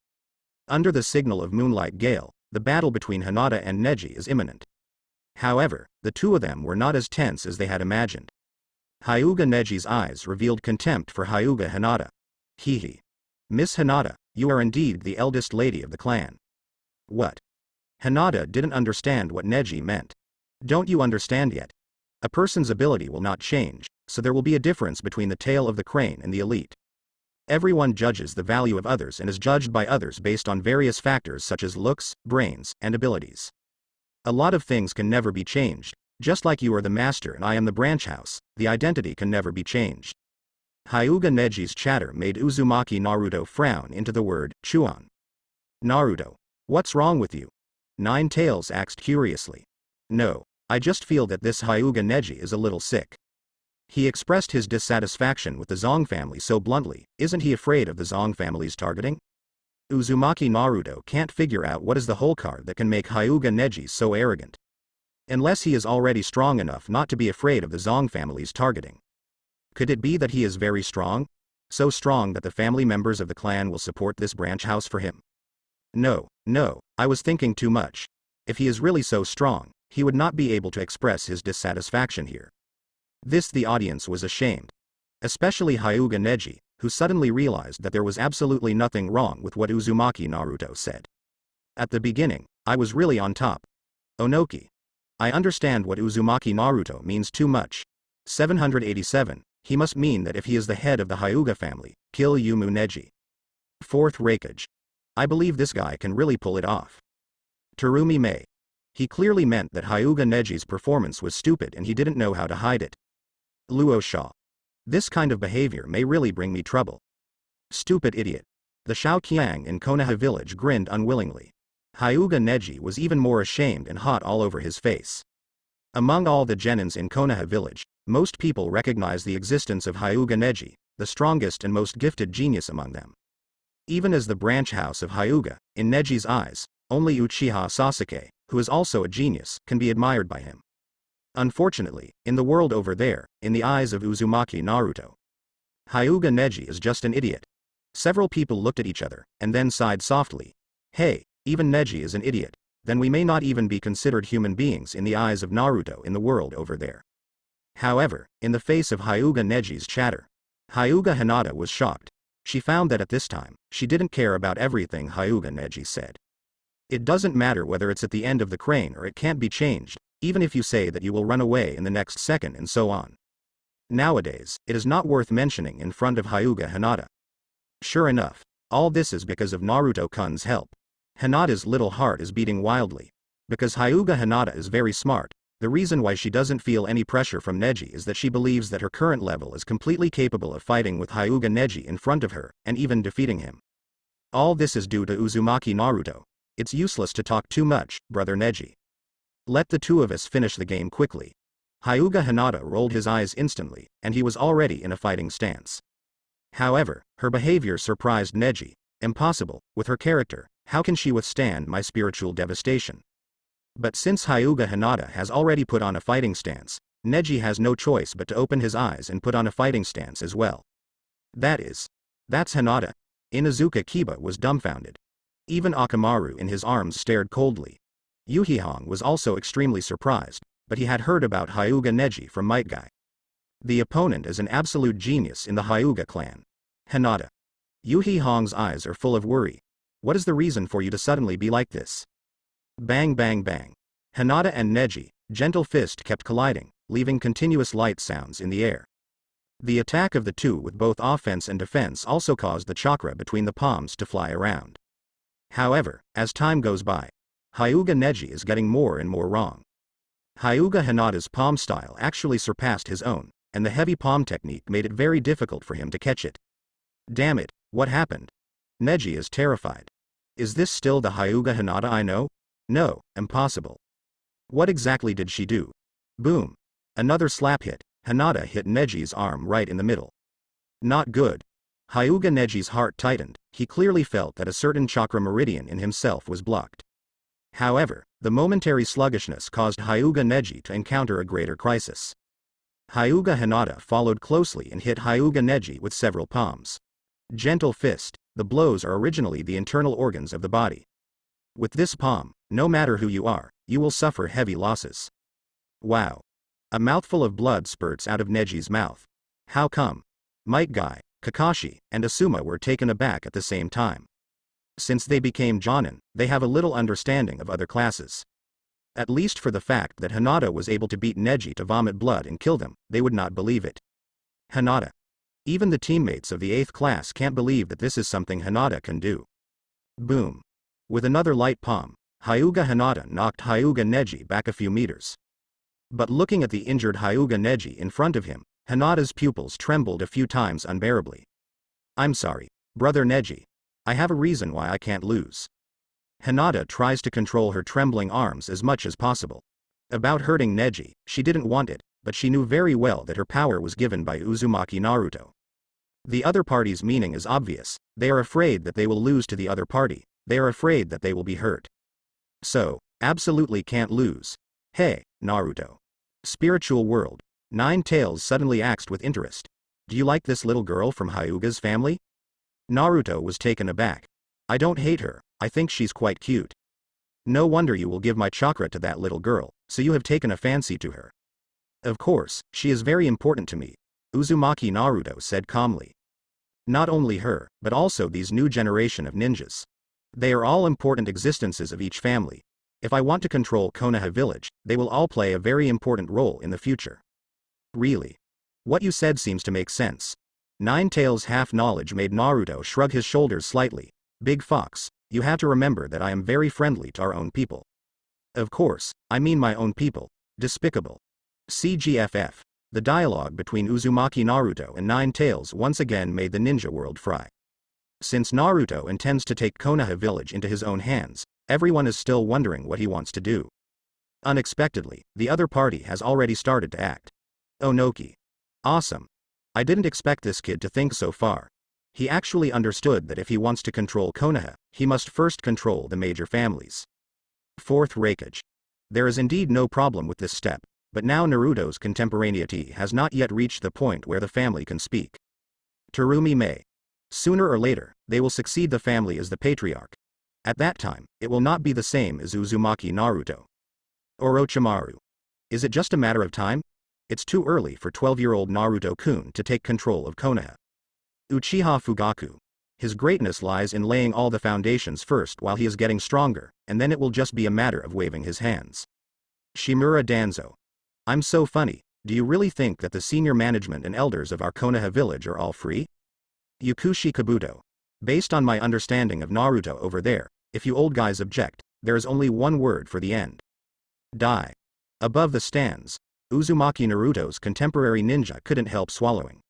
Under the signal of Moonlight Gale, the battle between Hinata and Neji is imminent. However, the two of them were not as tense as they had imagined. Hyuga Neji's eyes revealed contempt for Hyuga Hinata. Hihi. Miss Hinata, you are indeed the eldest lady of the clan. What? Hinata didn't understand what Neji meant. Don't you understand yet? A person's ability will not change, so there will be a difference between the tail of the crane and the elite. Everyone judges the value of others and is judged by others based on various factors such as looks, brains, and abilities. A lot of things can never be changed, just like you are the master and I am the branch house, the identity can never be changed. Hyuga Neji's chatter made Uzumaki Naruto frown into the word, Chuon. Naruto. What's wrong with you? Nine Tails asked curiously. No, I just feel that this Hyuga Neji is a little sick. He expressed his dissatisfaction with the Zong family so bluntly. Isn't he afraid of the Zong family's targeting? Uzumaki Naruto can't figure out what is the whole card that can make Hyuga Neji so arrogant. Unless he is already strong enough not to be afraid of the Zong family's targeting. Could it be that he is very strong? So strong that the family members of the clan will support this branch house for him? No, I was thinking too much. If he is really so strong, he would not be able to express his dissatisfaction here. The audience was ashamed. Especially Hyuga Neji, who suddenly realized that there was absolutely nothing wrong with what Uzumaki Naruto said. At the beginning, I was really on top. Onoki. I understand what Uzumaki Naruto means too much. 787, he must mean that if he is the head of the Hyuga family, kill Yumu Neji. Fourth Raikage. I believe this guy can really pull it off. Terumi Mei. He clearly meant that Hyuga Neji's performance was stupid and he didn't know how to hide it. Luo Sha. This kind of behavior may really bring me trouble. Stupid idiot. The Shao Qiang in Konoha village grinned unwillingly. Hyuga Neji was even more ashamed and hot all over his face. Among all the genins in Konoha village, most people recognize the existence of Hyuga Neji, the strongest and most gifted genius among them. Even as the branch house of Hyuga, in Neji's eyes, only Uchiha Sasuke, who is also a genius, can be admired by him. Unfortunately, in the world over there, in the eyes of Uzumaki Naruto, Hyuga Neji is just an idiot. Several people looked at each other, and then sighed softly. Hey, even Neji is an idiot, then we may not even be considered human beings in the eyes of Naruto in the world over there. However, in the face of Hyuga Neji's chatter, Hyuga Hinata was shocked. She found that at this time, she didn't care about everything Hyuga Neji said. It doesn't matter whether it's at the end of the crane or it can't be changed, even if you say that you will run away in the next second and so on. Nowadays, it is not worth mentioning in front of Hyuga Hinata. Sure enough, all this is because of Naruto-kun's help. Hinata's little heart is beating wildly. Because Hyuga Hinata is very smart, the reason why she doesn't feel any pressure from Neji is that she believes that her current level is completely capable of fighting with Hyuga Neji in front of her, and even defeating him. All this is due to Uzumaki Naruto. It's useless to talk too much, brother Neji. Let the two of us finish the game quickly. Hyuga Hinata rolled his eyes instantly, and he was already in a fighting stance. However, her behavior surprised Neji. Impossible, with her character, how can she withstand my spiritual devastation? But since Hyuga Hinata has already put on a fighting stance, Neji has no choice but to open his eyes and put on a fighting stance as well. That's Hinata. Inuzuka Kiba was dumbfounded. Even Akamaru in his arms stared coldly. Yurihong was also extremely surprised, but he had heard about Hyuga Neji from Might Guy. The opponent is an absolute genius in the Hyuga clan. Hinata. Yurihong's eyes are full of worry. What is the reason for you to suddenly be like this? Bang bang bang. Hinata and Neji, gentle fist kept colliding, leaving continuous light sounds in the air. The attack of the two with both offense and defense also caused the chakra between the palms to fly around. However, as time goes by, Hyuga Neji is getting more and more wrong. Hyuga Hinata's palm style actually surpassed his own, and the heavy palm technique made it very difficult for him to catch it. Damn it, what happened? Neji is terrified. Is this still the Hyuga Hinata I know? No, impossible. What exactly did she do? Boom. Another slap hit. Hinata hit Neji's arm right in the middle. Not good. Hyuga Neji's heart tightened. He clearly felt that a certain chakra meridian in himself was blocked. However, the momentary sluggishness caused Hyuga Neji to encounter a greater crisis. Hyuga Hinata followed closely and hit Hyuga Neji with several palms. Gentle fist. The blows are originally the internal organs of the body. With this palm, no matter who you are, you will suffer heavy losses. Wow. A mouthful of blood spurts out of Neji's mouth. How come? Might Guy, Kakashi, and Asuma were taken aback at the same time. Since they became Jonin, they have a little understanding of other classes. At least for the fact that Hinata was able to beat Neji to vomit blood and kill them, they would not believe it. Hinata. Even the teammates of the 8th class can't believe that this is something Hinata can do. Boom. With another light palm, Hyuga Hinata knocked Hyuga Neji back a few meters. But looking at the injured Hyuga Neji in front of him, Hinata's pupils trembled a few times unbearably. I'm sorry, brother Neji. I have a reason why I can't lose. Hinata tries to control her trembling arms as much as possible. About hurting Neji, she didn't want it, but she knew very well that her power was given by Uzumaki Naruto. The other party's meaning is obvious. They are afraid that they will lose to the other party. They are afraid that they will be hurt. So, absolutely can't lose. Hey, Naruto. Spiritual world. Nine Tails suddenly asked with interest. Do you like this little girl from Hyuga's family? Naruto was taken aback. I don't hate her, I think she's quite cute. No wonder you will give my chakra to that little girl, so you have taken a fancy to her. Of course, she is very important to me, Uzumaki Naruto said calmly. Not only her, but also these new generation of ninjas. They are all important existences of each family. If I want to control Konoha village, they will all play a very important role in the future. Really? What you said seems to make sense. Nine Tails' half-knowledge made Naruto shrug his shoulders slightly. Big Fox, you have to remember that I am very friendly to our own people. Of course, I mean my own people. Despicable. CGFF. The dialogue between Uzumaki Naruto and Nine Tails once again made the ninja world fry. Since Naruto intends to take Konoha village into his own hands, Everyone is still wondering what he wants to do. Unexpectedly, the other party has already started to act. Onoki. Awesome. I didn't expect this kid to think so far. He actually understood that if he wants to control Konoha, he must first control the major families. Fourth Raikage. There is indeed no problem with this step, but now Naruto's contemporaneity has not yet reached the point where the family can speak. Terumi may. Sooner or later, they will succeed the family as the patriarch. At that time, it will not be the same as Uzumaki Naruto. Orochimaru. Is it just a matter of time? It's too early for 12-year-old Naruto-kun to take control of Konoha. Uchiha Fugaku. His greatness lies in laying all the foundations first while he is getting stronger, and then it will just be a matter of waving his hands. Shimura Danzo. I'm so funny, do you really think that the senior management and elders of our Konoha village are all free? Yukushi Kabuto. Based on my understanding of Naruto over there, if you old guys object, there is only one word for the end. Die. Above the stands, Uzumaki Naruto's contemporary ninja couldn't help swallowing.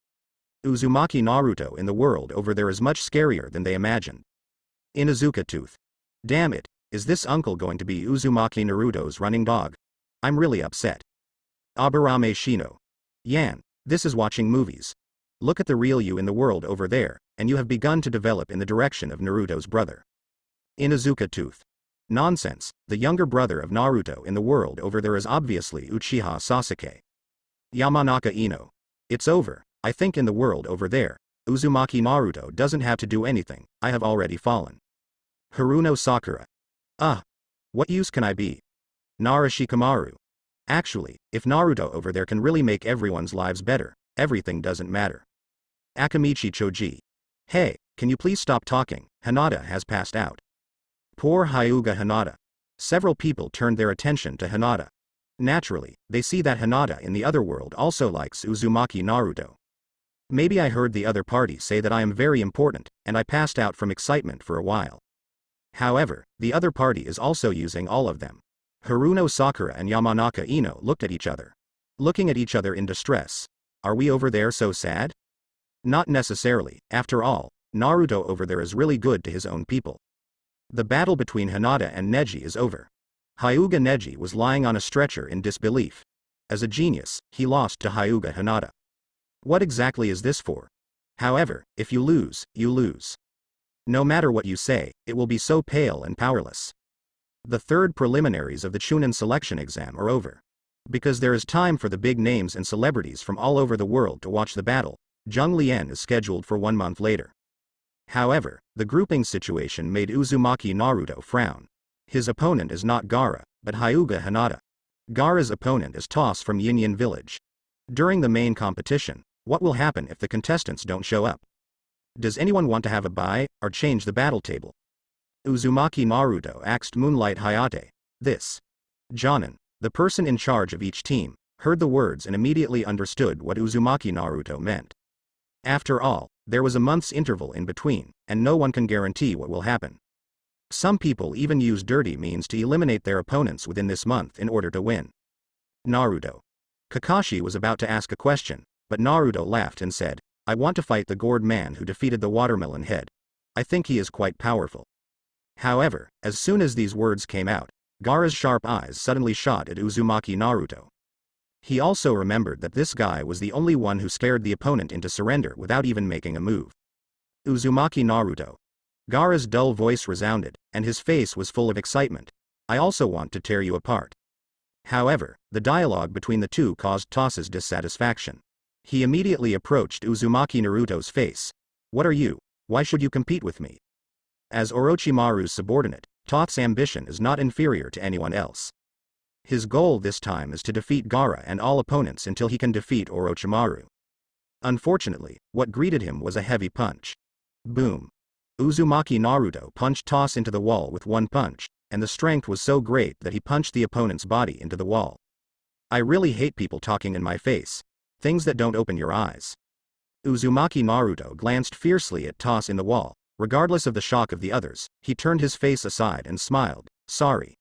Uzumaki Naruto in the world over there is much scarier than they imagined. Inuzuka Tooth. Damn it, is this uncle going to be Uzumaki Naruto's running dog? I'm really upset. Aburame Shino. Yan, this is watching movies. Look at the real you in the world over there, and you have begun to develop in the direction of Naruto's brother. Inuzuka Tooth. Nonsense, the younger brother of Naruto in the world over there is obviously Uchiha Sasuke. Yamanaka Ino. It's over, I think in the world over there, Uzumaki Naruto doesn't have to do anything, I have already fallen. Haruno Sakura. What use can I be? Narashikamaru. Actually, if Naruto over there can really make everyone's lives better, everything doesn't matter. Akamichi Choji. Hey, can you please stop talking, Hinata has passed out. Poor Hyuga Hinata. Several people turned their attention to Hinata. Naturally, they see that Hinata in the other world also likes Uzumaki Naruto. Maybe I heard the other party say that I am very important, and I passed out from excitement for a while. However, the other party is also using all of them. Haruno Sakura and Yamanaka Ino looked at each other. Looking at each other in distress. Are we over there so sad? Not necessarily, after all, Naruto over there is really good to his own people. The battle between Hinata and Neji is over. Hyuga Neji was lying on a stretcher in disbelief. As a genius, he lost to Hyuga Hinata. What exactly is this for? However, if you lose, you lose. No matter what you say, it will be so pale and powerless. The third preliminaries of the Chunin selection exam are over. Because there is time for the big names and celebrities from all over the world to watch the battle, Zheng Lian is scheduled for 1 month later. However, the grouping situation made Uzumaki Naruto frown. His opponent is not Gaara, but Hyuga Hinata. Gaara's opponent is Toss from Yinyan Village. During the main competition, what will happen if the contestants don't show up? Does anyone want to have a bye, or change the battle table? Uzumaki Naruto asked Moonlight Hayate. This. Jonin, the person in charge of each team, heard the words and immediately understood what Uzumaki Naruto meant. After all, there was a month's interval in between, and no one can guarantee what will happen. Some people even use dirty means to eliminate their opponents within this month in order to win. Naruto. Kakashi was about to ask a question, but Naruto laughed and said, I want to fight the gourd man who defeated the watermelon head. I think he is quite powerful. However, as soon as these words came out, Gaara's sharp eyes suddenly shot at Uzumaki Naruto. He also remembered that this guy was the only one who scared the opponent into surrender without even making a move. Uzumaki Naruto. Gaara's dull voice resounded, and his face was full of excitement. I also want to tear you apart. However, the dialogue between the two caused Toss's dissatisfaction. He immediately approached Uzumaki Naruto's face. What are you? Why should you compete with me? As Orochimaru's subordinate, Toth's ambition is not inferior to anyone else. His goal this time is to defeat Gaara and all opponents until he can defeat Orochimaru. Unfortunately, what greeted him was a heavy punch. Boom. Uzumaki Naruto punched Toss into the wall with one punch, and the strength was so great that he punched the opponent's body into the wall. I really hate people talking in my face. Things that don't open your eyes. Uzumaki Naruto glanced fiercely at Toss in the wall. Regardless of the shock of the others, he turned his face aside and smiled. Sorry.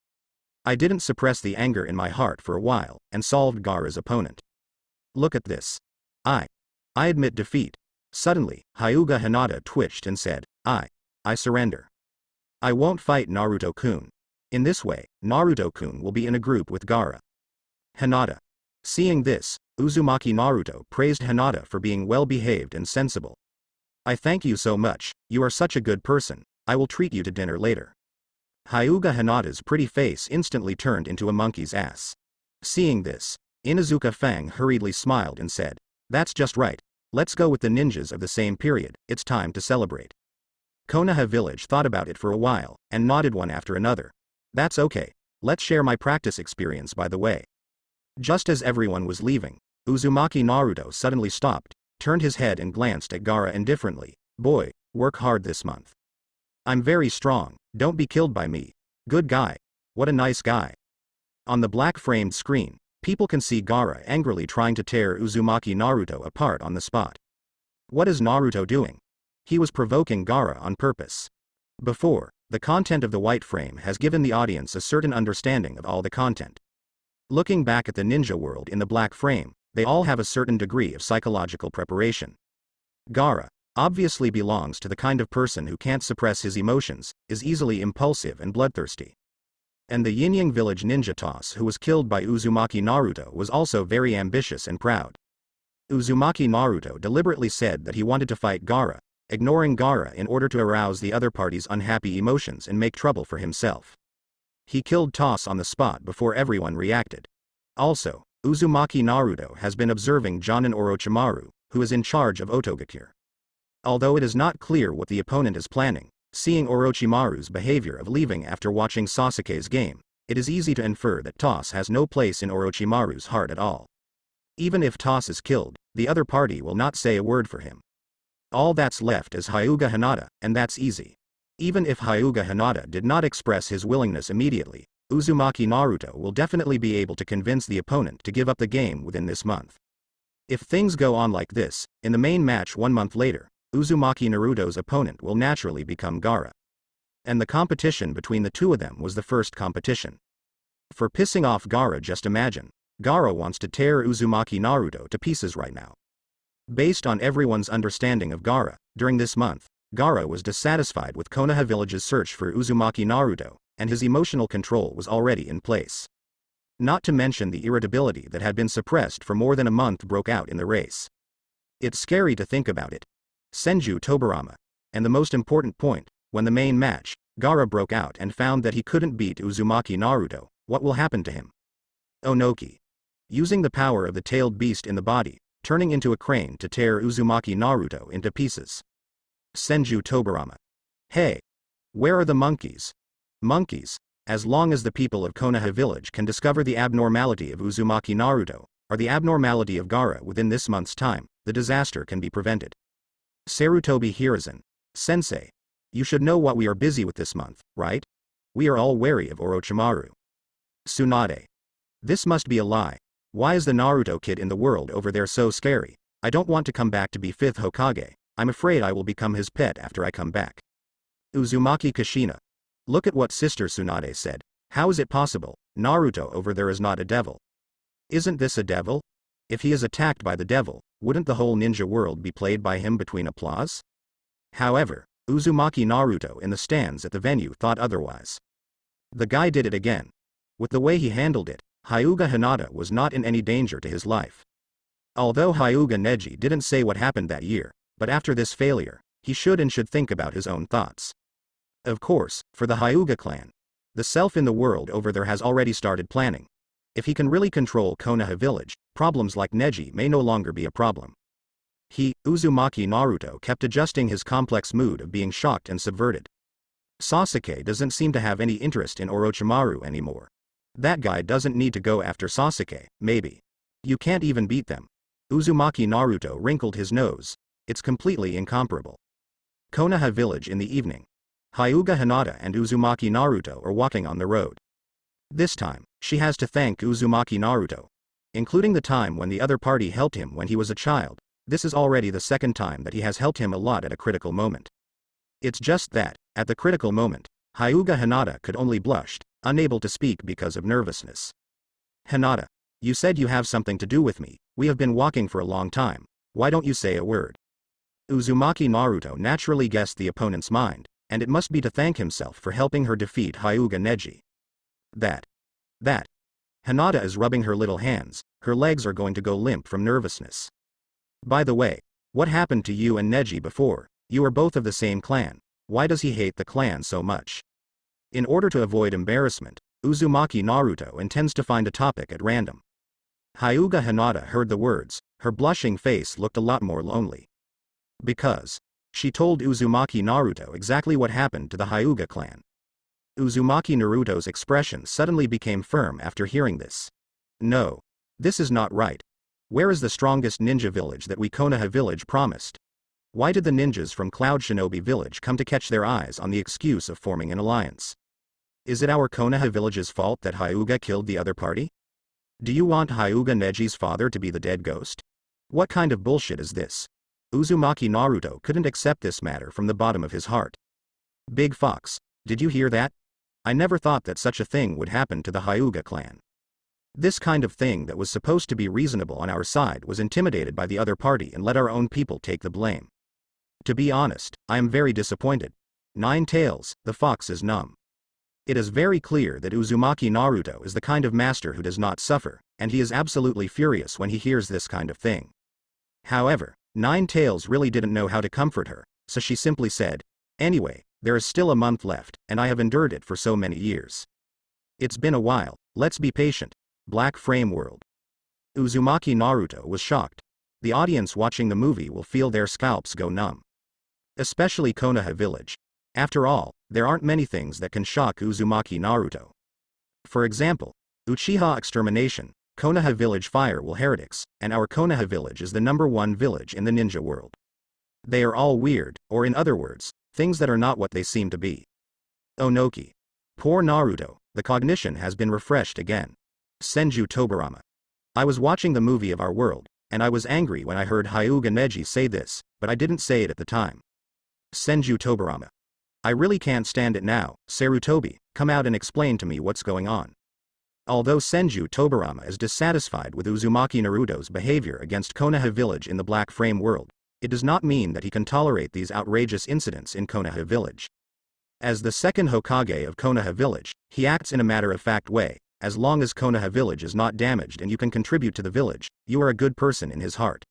I didn't suppress the anger in my heart for a while, and solved Gaara's opponent. Look at this. I admit defeat. Suddenly, Hyuga Hinata twitched and said, I surrender. I won't fight Naruto-kun. In this way, Naruto-kun will be in a group with Gaara. Hinata. Seeing this, Uzumaki Naruto praised Hinata for being well-behaved and sensible. I thank you so much, you are such a good person, I will treat you to dinner later. Hyuga Hinata's pretty face instantly turned into a monkey's ass. Seeing this, Inuzuka Fang hurriedly smiled and said, that's just right, let's go with the ninjas of the same period, it's time to celebrate. Konoha village thought about it for a while, and nodded one after another. That's okay, let's share my practice experience by the way. Just as everyone was leaving, Uzumaki Naruto suddenly stopped, turned his head and glanced at Gaara indifferently. Boy, work hard this month. I'm very strong, don't be killed by me. Good guy. What a nice guy. On the black-framed screen, people can see Gaara angrily trying to tear Uzumaki Naruto apart on the spot. What is Naruto doing? He was provoking Gaara on purpose. Before, the content of the white frame has given the audience a certain understanding of all the content. Looking back at the ninja world in the black frame, they all have a certain degree of psychological preparation. Gaara obviously belongs to the kind of person who can't suppress his emotions, is easily impulsive and bloodthirsty. And the Yin-Yang village ninja Toss who was killed by Uzumaki Naruto was also very ambitious and proud. Uzumaki Naruto deliberately said that he wanted to fight Gaara, ignoring Gaara in order to arouse the other party's unhappy emotions and make trouble for himself. He killed Toss on the spot before everyone reacted. Also, Uzumaki Naruto has been observing Jonin Orochimaru, who is in charge of Otogakure. Although it is not clear what the opponent is planning, seeing Orochimaru's behavior of leaving after watching Sasuke's game, it is easy to infer that Toss has no place in Orochimaru's heart at all. Even if Toss is killed, the other party will not say a word for him. All that's left is Hyuga Hinata, and that's easy. Even if Hyuga Hinata did not express his willingness immediately, Uzumaki Naruto will definitely be able to convince the opponent to give up the game within this month. If things go on like this, in the main match 1 month later, Uzumaki Naruto's opponent will naturally become Gaara. And the competition between the two of them was the first competition. For pissing off Gaara, just imagine, Gaara wants to tear Uzumaki Naruto to pieces right now. Based on everyone's understanding of Gaara, during this month, Gaara was dissatisfied with Konoha village's search for Uzumaki Naruto, and his emotional control was already in place. Not to mention the irritability that had been suppressed for more than a month broke out in the race. It's scary to think about it. Senju Tobarama. And the most important point, when the main match, Gaara broke out and found that he couldn't beat Uzumaki Naruto, what will happen to him? Onoki. Using the power of the tailed beast in the body, turning into a crane to tear Uzumaki Naruto into pieces. Senju Tobarama. Hey! Where are the monkeys? Monkeys, as long as the people of Konoha village can discover the abnormality of Uzumaki Naruto, or the abnormality of Gaara within this month's time, the disaster can be prevented. Sarutobi Hiruzen. Sensei. You should know what we are busy with this month, right? We are all wary of Orochimaru. Tsunade. This must be a lie. Why is the Naruto kid in the world over there so scary? I don't want to come back to be 5th Hokage, I'm afraid I will become his pet after I come back. Uzumaki Kushina. Look at what Sister Tsunade said. How is it possible? Naruto over there is not a devil. Isn't this a devil? If he is attacked by the devil, wouldn't the whole ninja world be played by him between applause? However, Uzumaki Naruto in the stands at the venue thought otherwise. The guy did it again. With the way he handled it, Hyuga Hinata was not in any danger to his life. Although Hyuga Neji didn't say what happened that year, but after this failure, he should think about his own thoughts. Of course, for the Hyuga clan, the self in the world over there has already started planning. If he can really control Konoha village, problems like Neji may no longer be a problem. Uzumaki Naruto kept adjusting his complex mood of being shocked and subverted. Sasuke doesn't seem to have any interest in Orochimaru anymore. That guy doesn't need to go after Sasuke, maybe. You can't even beat them. Uzumaki Naruto wrinkled his nose. It's completely incomparable. Konoha village in the evening. Hyuga Hinata and Uzumaki Naruto are walking on the road. This time, she has to thank Uzumaki Naruto. Including the time when the other party helped him when he was a child, this is already the second time that he has helped him a lot at a critical moment. It's just that, at the critical moment, Hyuga Hinata could only blush, unable to speak because of nervousness. Hinata, you said you have something to do with me, we have been walking for a long time, why don't you say a word? Uzumaki Naruto naturally guessed the opponent's mind, and it must be to thank himself for helping her defeat Hyuga Neji. That. Hinata is rubbing her little hands, her legs are going to go limp from nervousness. By the way, what happened to you and Neji before? You are both of the same clan. Why does he hate the clan so much? In order to avoid embarrassment, Uzumaki Naruto intends to find a topic at random. Hyuga Hinata heard the words, her blushing face looked a lot more lonely. Because she told Uzumaki Naruto exactly what happened to the Hyuga clan. Uzumaki Naruto's expression suddenly became firm after hearing this. No. This is not right. Where is the strongest ninja village that we Konoha village promised? Why did the ninjas from Cloud Shinobi village come to catch their eyes on the excuse of forming an alliance? Is it our Konoha village's fault that Hyuga killed the other party? Do you want Hyuga Neji's father to be the dead ghost? What kind of bullshit is this? Uzumaki Naruto couldn't accept this matter from the bottom of his heart. Big Fox, did you hear that? I never thought that such a thing would happen to the Hyuga clan. This kind of thing that was supposed to be reasonable on our side was intimidated by the other party and let our own people take the blame. To be honest, I am very disappointed. Nine Tails, the fox is numb. It is very clear that Uzumaki Naruto is the kind of master who does not suffer, and he is absolutely furious when he hears this kind of thing. However, Nine Tails really didn't know how to comfort her, so she simply said, "Anyway, there is still a month left, and I have endured it for so many years. It's been a while, let's be patient." Black Frame World. Uzumaki Naruto was shocked. The audience watching the movie will feel their scalps go numb. Especially Konoha village. After all, there aren't many things that can shock Uzumaki Naruto. For example, Uchiha extermination, Konoha village fire will heretics, and our Konoha village is the #1 village in the ninja world. They are all weird, or in other words, things that are not what they seem to be. Onoki. Poor Naruto, the cognition has been refreshed again. Senju Tobarama. I was watching the movie of our world, and I was angry when I heard Hyuga Neji say this, but I didn't say it at the time. Senju Tobarama. I really can't stand it now. Sarutobi, come out and explain to me what's going on. Although Senju Tobarama is dissatisfied with Uzumaki Naruto's behavior against Konoha village in the Black Frame world, it does not mean that he can tolerate these outrageous incidents in Konoha village. As the second Hokage of Konoha village, he acts in a matter-of-fact way. As long as Konoha village is not damaged and you can contribute to the village, you are a good person in his heart.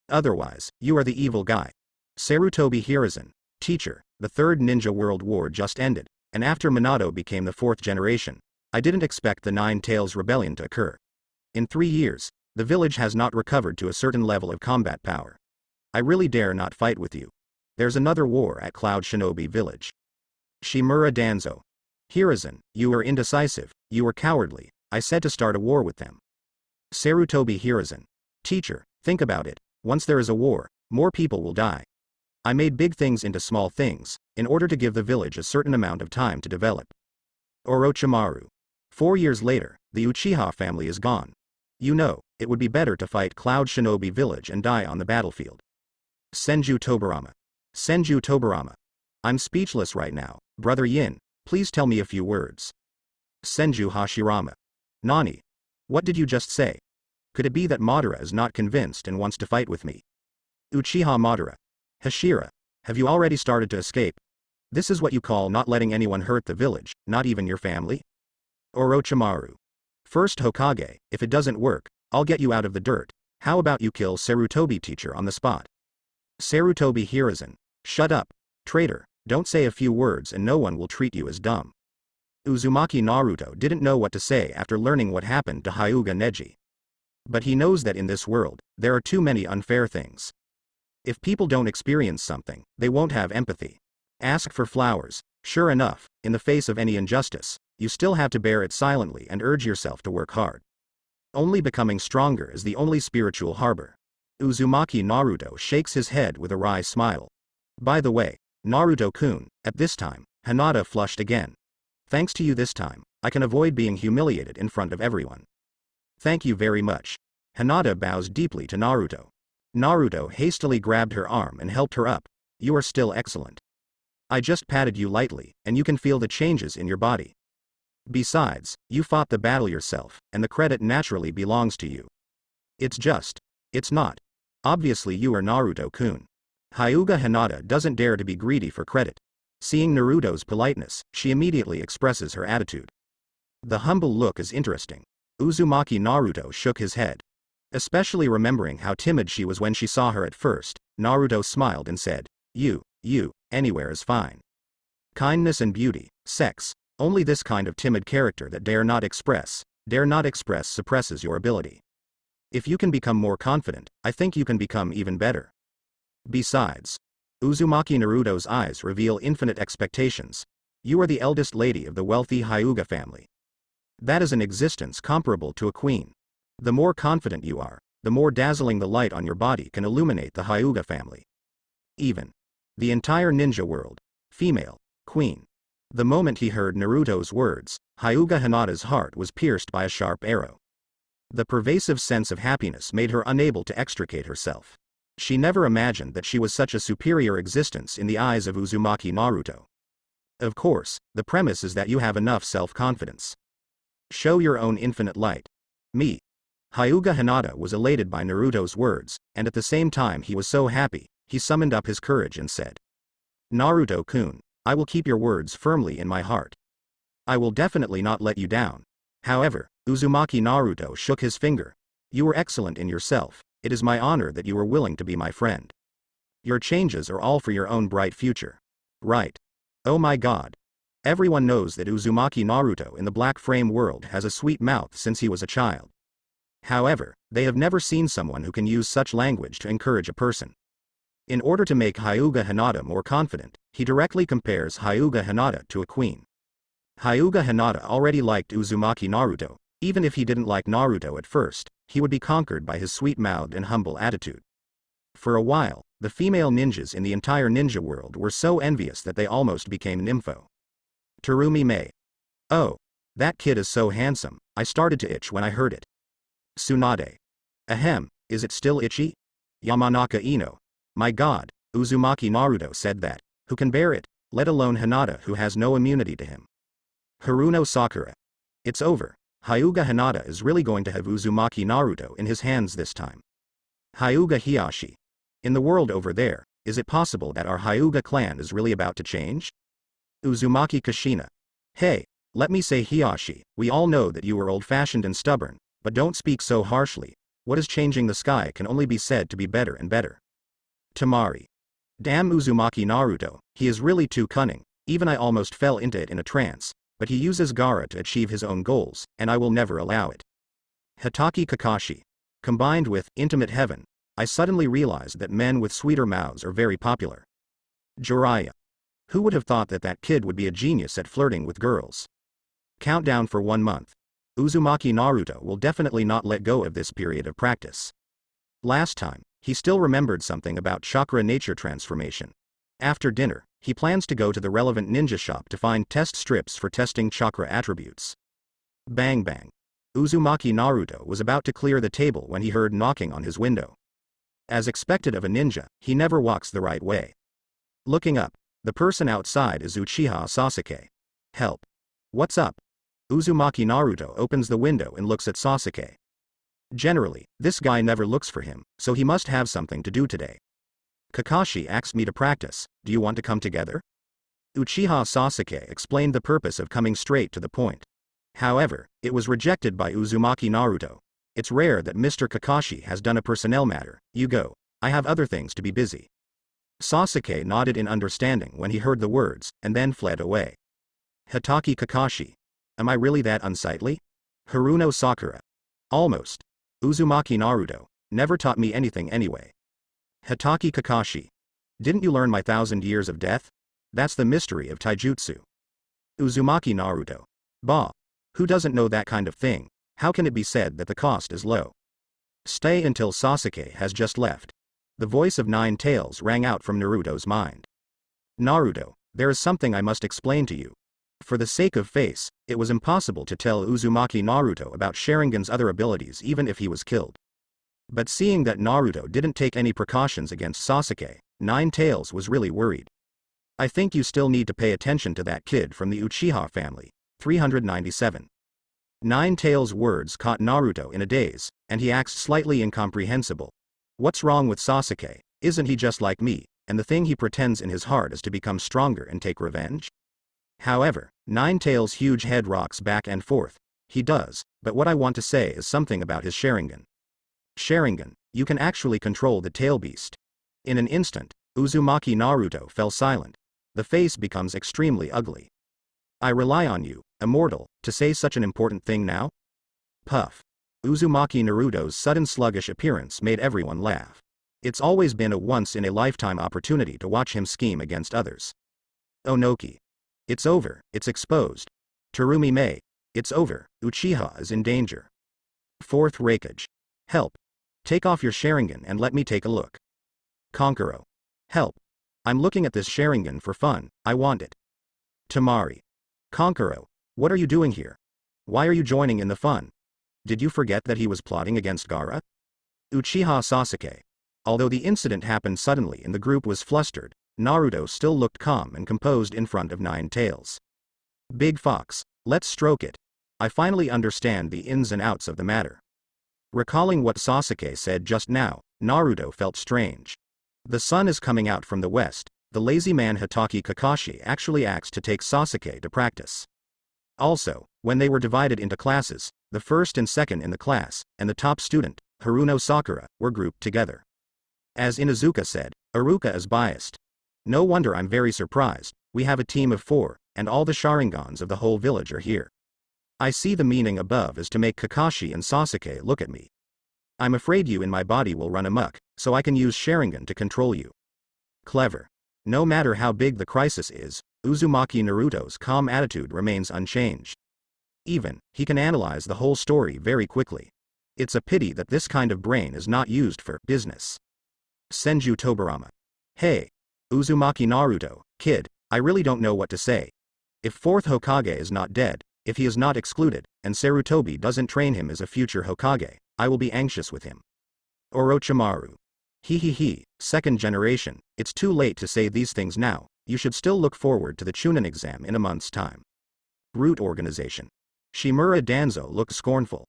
Otherwise, you are the evil guy. Sarutobi Hiruzen. Teacher, the Third Ninja World War just ended, and after Minato became the 4th generation, I didn't expect the Nine Tails Rebellion to occur. In 3 years, the village has not recovered to a certain level of combat power. I really dare not fight with you. There's another war at Cloud Shinobi village. Shimura Danzo. Hiruzen, you were indecisive, you were cowardly, I said to start a war with them. Sarutobi Hiruzen. Teacher, think about it, once there is a war, more people will die. I made big things into small things, in order to give the village a certain amount of time to develop. Orochimaru. 4 years later, the Uchiha family is gone. You know, it would be better to fight Cloud Shinobi village and die on the battlefield. Senju Tobarama. Senju Tobarama. I'm speechless right now, Brother Yin. Please tell me a few words. Senju Hashirama. Nani? What did you just say? Could it be that Madara is not convinced and wants to fight with me? Uchiha Madara. Hashira. Have you already started to escape? This is what you call not letting anyone hurt the village, not even your family? Orochimaru. First Hokage, if it doesn't work, I'll get you out of the dirt. How about you kill Sarutobi teacher on the spot? Sarutobi Hiruzen. Shut up, traitor. Don't say a few words and no one will treat you as dumb. Uzumaki Naruto didn't know what to say after learning what happened to Hyuga Neji. But he knows that in this world, there are too many unfair things. If people don't experience something, they won't have empathy. Ask for flowers. Sure enough, in the face of any injustice, you still have to bear it silently and urge yourself to work hard. Only becoming stronger is the only spiritual harbor. Uzumaki Naruto shakes his head with a wry smile. By the way, Naruto-kun, at this time, Hinata flushed again. Thanks to you this time, I can avoid being humiliated in front of everyone. Thank you very much. Hinata bows deeply to Naruto. Naruto hastily grabbed her arm and helped her up. You are still excellent. I just patted you lightly, and you can feel the changes in your body. Besides, you fought the battle yourself, and the credit naturally belongs to you. It's not. Obviously you are Naruto-kun. Hyuga Hinata doesn't dare to be greedy for credit. Seeing Naruto's politeness, she immediately expresses her attitude. The humble look is interesting. Uzumaki Naruto shook his head. Especially remembering how timid she was when she saw her at first, Naruto smiled and said, You, anywhere is fine. Kindness and beauty, sex, only this kind of timid character that dare not express suppresses your ability. If you can become more confident, I think you can become even better. Besides, Uzumaki Naruto's eyes reveal infinite expectations. You are the eldest lady of the wealthy Hyuga family. That is an existence comparable to a queen. The more confident you are, the more dazzling the light on your body can illuminate the Hyuga family. Even the entire ninja world, female, queen. The moment he heard Naruto's words, Hyuga Hinata's heart was pierced by a sharp arrow. The pervasive sense of happiness made her unable to extricate herself. She never imagined that she was such a superior existence in the eyes of Uzumaki Naruto. Of course, the premise is that you have enough self-confidence. Show your own infinite light. Me. Hyuga Hinata was elated by Naruto's words, and at the same time he was so happy, he summoned up his courage and said, Naruto-kun, I will keep your words firmly in my heart. I will definitely not let you down. However, Uzumaki Naruto shook his finger. You were excellent in yourself, it is my honor that you were willing to be my friend. Your changes are all for your own bright future. Right. Oh my god. Everyone knows that Uzumaki Naruto in the Black Frame world has a sweet mouth since he was a child. However, they have never seen someone who can use such language to encourage a person. In order to make Hyuga Hinata more confident, he directly compares Hyuga Hinata to a queen. Hyuga Hinata already liked Uzumaki Naruto. Even if he didn't like Naruto at first, he would be conquered by his sweet-mouthed and humble attitude. For a while, the female ninjas in the entire ninja world were so envious that they almost became nympho. Terumi Mei. Oh, that kid is so handsome, I started to itch when I heard it. Tsunade. Ahem, is it still itchy? Yamanaka Ino. My god, Uzumaki Naruto said that, who can bear it, let alone Hinata who has no immunity to him. Haruno Sakura. It's over, Hyuga Hinata is really going to have Uzumaki Naruto in his hands this time. Hyuga Hiyashi. In the world over there, is it possible that our Hyuga clan is really about to change? Uzumaki Kushina. Hey, let me say Hiyashi, we all know that you are old-fashioned and stubborn, but don't speak so harshly. What is changing the sky can only be said to be better and better. Tamari. Damn Uzumaki Naruto, he is really too cunning, even I almost fell into it in a trance, but he uses Gaara to achieve his own goals, and I will never allow it. Hitaki Kakashi. Combined with Intimate Heaven, I suddenly realized that men with sweeter mouths are very popular. Jiraiya. Who would have thought that that kid would be a genius at flirting with girls? Countdown for 1 month. Uzumaki Naruto will definitely not let go of this period of practice. Last time, he still remembered something about chakra nature transformation. After dinner, he plans to go to the relevant ninja shop to find test strips for testing chakra attributes. Bang bang. Uzumaki Naruto was about to clear the table when he heard knocking on his window. As expected of a ninja, he never walks the right way. Looking up, the person outside is Uchiha Sasuke. Help. What's up? Uzumaki Naruto opens the window and looks at Sasuke. Generally, this guy never looks for him, so he must have something to do today. Kakashi asked me to practice, do you want to come together? Uchiha Sasuke explained the purpose of coming straight to the point. However, it was rejected by Uzumaki Naruto. It's rare that Mr. Kakashi has done a personnel matter, you go, I have other things to be busy. Sasuke nodded in understanding when he heard the words, and then fled away. Hitaki Kakashi. Am I really that unsightly? Haruno Sakura. Almost. Uzumaki Naruto never taught me anything anyway. Hitaki Kakashi. Didn't you learn my 1,000 years of death? That's the mystery of taijutsu. Uzumaki Naruto. Bah. Who doesn't know that kind of thing? How can it be said that the cost is low? Stay until Sasuke has just left. The voice of Nine Tails rang out from Naruto's mind. Naruto, there is something I must explain to you. For the sake of face, it was impossible to tell Uzumaki Naruto about Sharingan's other abilities even if he was killed. But seeing that Naruto didn't take any precautions against Sasuke, Nine Tails was really worried. I think you still need to pay attention to that kid from the Uchiha family. 397. Nine Tails' words caught Naruto in a daze, and he acts slightly incomprehensible. What's wrong with Sasuke? Isn't he just like me, and the thing he pretends in his heart is to become stronger and take revenge? However, Nine-Tails' huge head rocks back and forth. He does, but what I want to say is something about his Sharingan. Sharingan, you can actually control the tail beast. In an instant, Uzumaki Naruto fell silent. The face becomes extremely ugly. I rely on you, immortal, to say such an important thing now? Puff. Uzumaki Naruto's sudden sluggish appearance made everyone laugh. It's always been a once-in-a-lifetime opportunity to watch him scheme against others. Onoki. It's over, it's exposed. Terumi Mei. It's over, Uchiha is in danger. Fourth Raikage. Help. Take off your Sharingan and let me take a look. Konkuro. Help. I'm looking at this Sharingan for fun, I want it. Tamari. Konkuro. What are you doing here? Why are you joining in the fun? Did you forget that he was plotting against Gaara? Uchiha Sasuke. Although the incident happened suddenly and the group was flustered, Naruto still looked calm and composed in front of Nine-Tails. Big Fox, let's stroke it. I finally understand the ins and outs of the matter. Recalling what Sasuke said just now, Naruto felt strange. The sun is coming out from the west. The lazy man Hitaki Kakashi actually asked to take Sasuke to practice. Also, when they were divided into classes, the first and second in the class, and the top student, Haruno Sakura, were grouped together. As Inuzuka said, Iruka is biased. No wonder I'm very surprised. We have a team of 4, and all the Sharingans of the whole village are here. I see the meaning above is to make Kakashi and Sasuke look at me. I'm afraid you in my body will run amok, so I can use Sharingan to control you. Clever. No matter how big the crisis is, Uzumaki Naruto's calm attitude remains unchanged. Even, he can analyze the whole story very quickly. It's a pity that this kind of brain is not used for business. Senju Tobirama. Hey. Uzumaki Naruto, kid, I really don't know what to say. If 4th Hokage is not dead, if he is not excluded, and Sarutobi doesn't train him as a future Hokage, I will be anxious with him. Orochimaru. He, 2nd generation, it's too late to say these things now, you should still look forward to the Chunin exam in a month's time. Root Organization. Shimura Danzo looked scornful.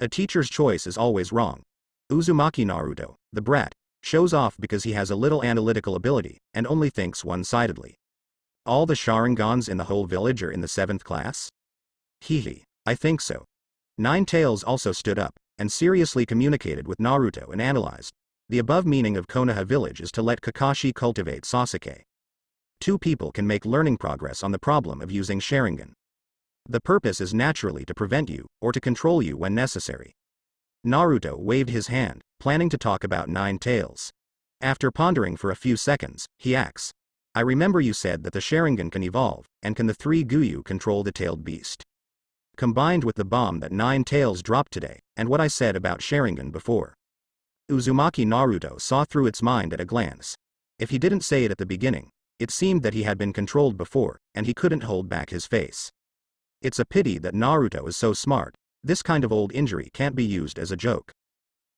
A teacher's choice is always wrong. Uzumaki Naruto, the brat, shows off because he has a little analytical ability, and only thinks one-sidedly. All the Sharingans in the whole village are in the 7th class? I think so. Nine-Tails also stood up, and seriously communicated with Naruto and analyzed. The above meaning of Konoha village is to let Kakashi cultivate Sasuke. 2 people can make learning progress on the problem of using Sharingan. The purpose is naturally to prevent you, or to control you when necessary. Naruto waved his hand, planning to talk about Nine-Tails. After pondering for a few seconds, he asks, I remember you said that the Sharingan can evolve, and can the 3 Guyu control the tailed beast? Combined with the bomb that Nine-Tails dropped today, and what I said about Sharingan before. Uzumaki Naruto saw through its mind at a glance. If he didn't say it at the beginning, it seemed that he had been controlled before, and he couldn't hold back his face. It's a pity that Naruto is so smart. This kind of old injury can't be used as a joke.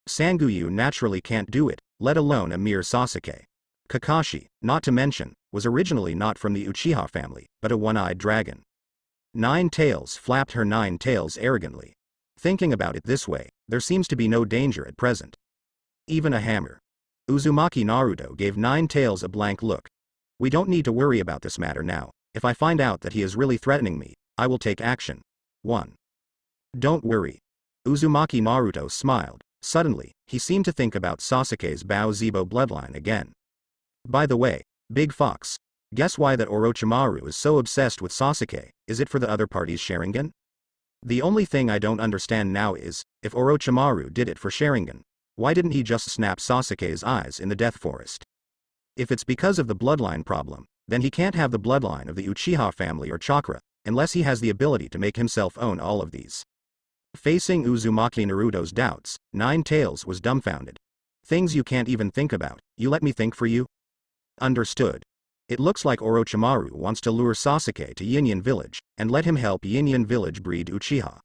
Sanguyu naturally can't do it, let alone a mere Sasuke. Kakashi, not to mention, was originally not from the Uchiha family, but a one-eyed dragon. Nine-Tails flapped her 9 tails arrogantly. Thinking about it this way, there seems to be no danger at present. Even a hammer. Uzumaki Naruto gave Nine-Tails a blank look. We don't need to worry about this matter now. If I find out that he is really threatening me, I will take action. 1. Don't worry. Uzumaki Naruto smiled. Suddenly, he seemed to think about Sasuke's Yuzhibo bloodline again. By the way, Big Fox, guess why that Orochimaru is so obsessed with Sasuke? Is it for the other party's Sharingan? The only thing I don't understand now is, if Orochimaru did it for Sharingan, why didn't he just snap Sasuke's eyes in the Death Forest? If it's because of the bloodline problem, then he can't have the bloodline of the Uchiha family or chakra, unless he has the ability to make himself own all of these. Facing Uzumaki Naruto's doubts, Nine-Tails was dumbfounded. Things you can't even think about, you let me think for you? Understood. It looks like Orochimaru wants to lure Sasuke to Yin village, and let him help Yin village breed Uchiha.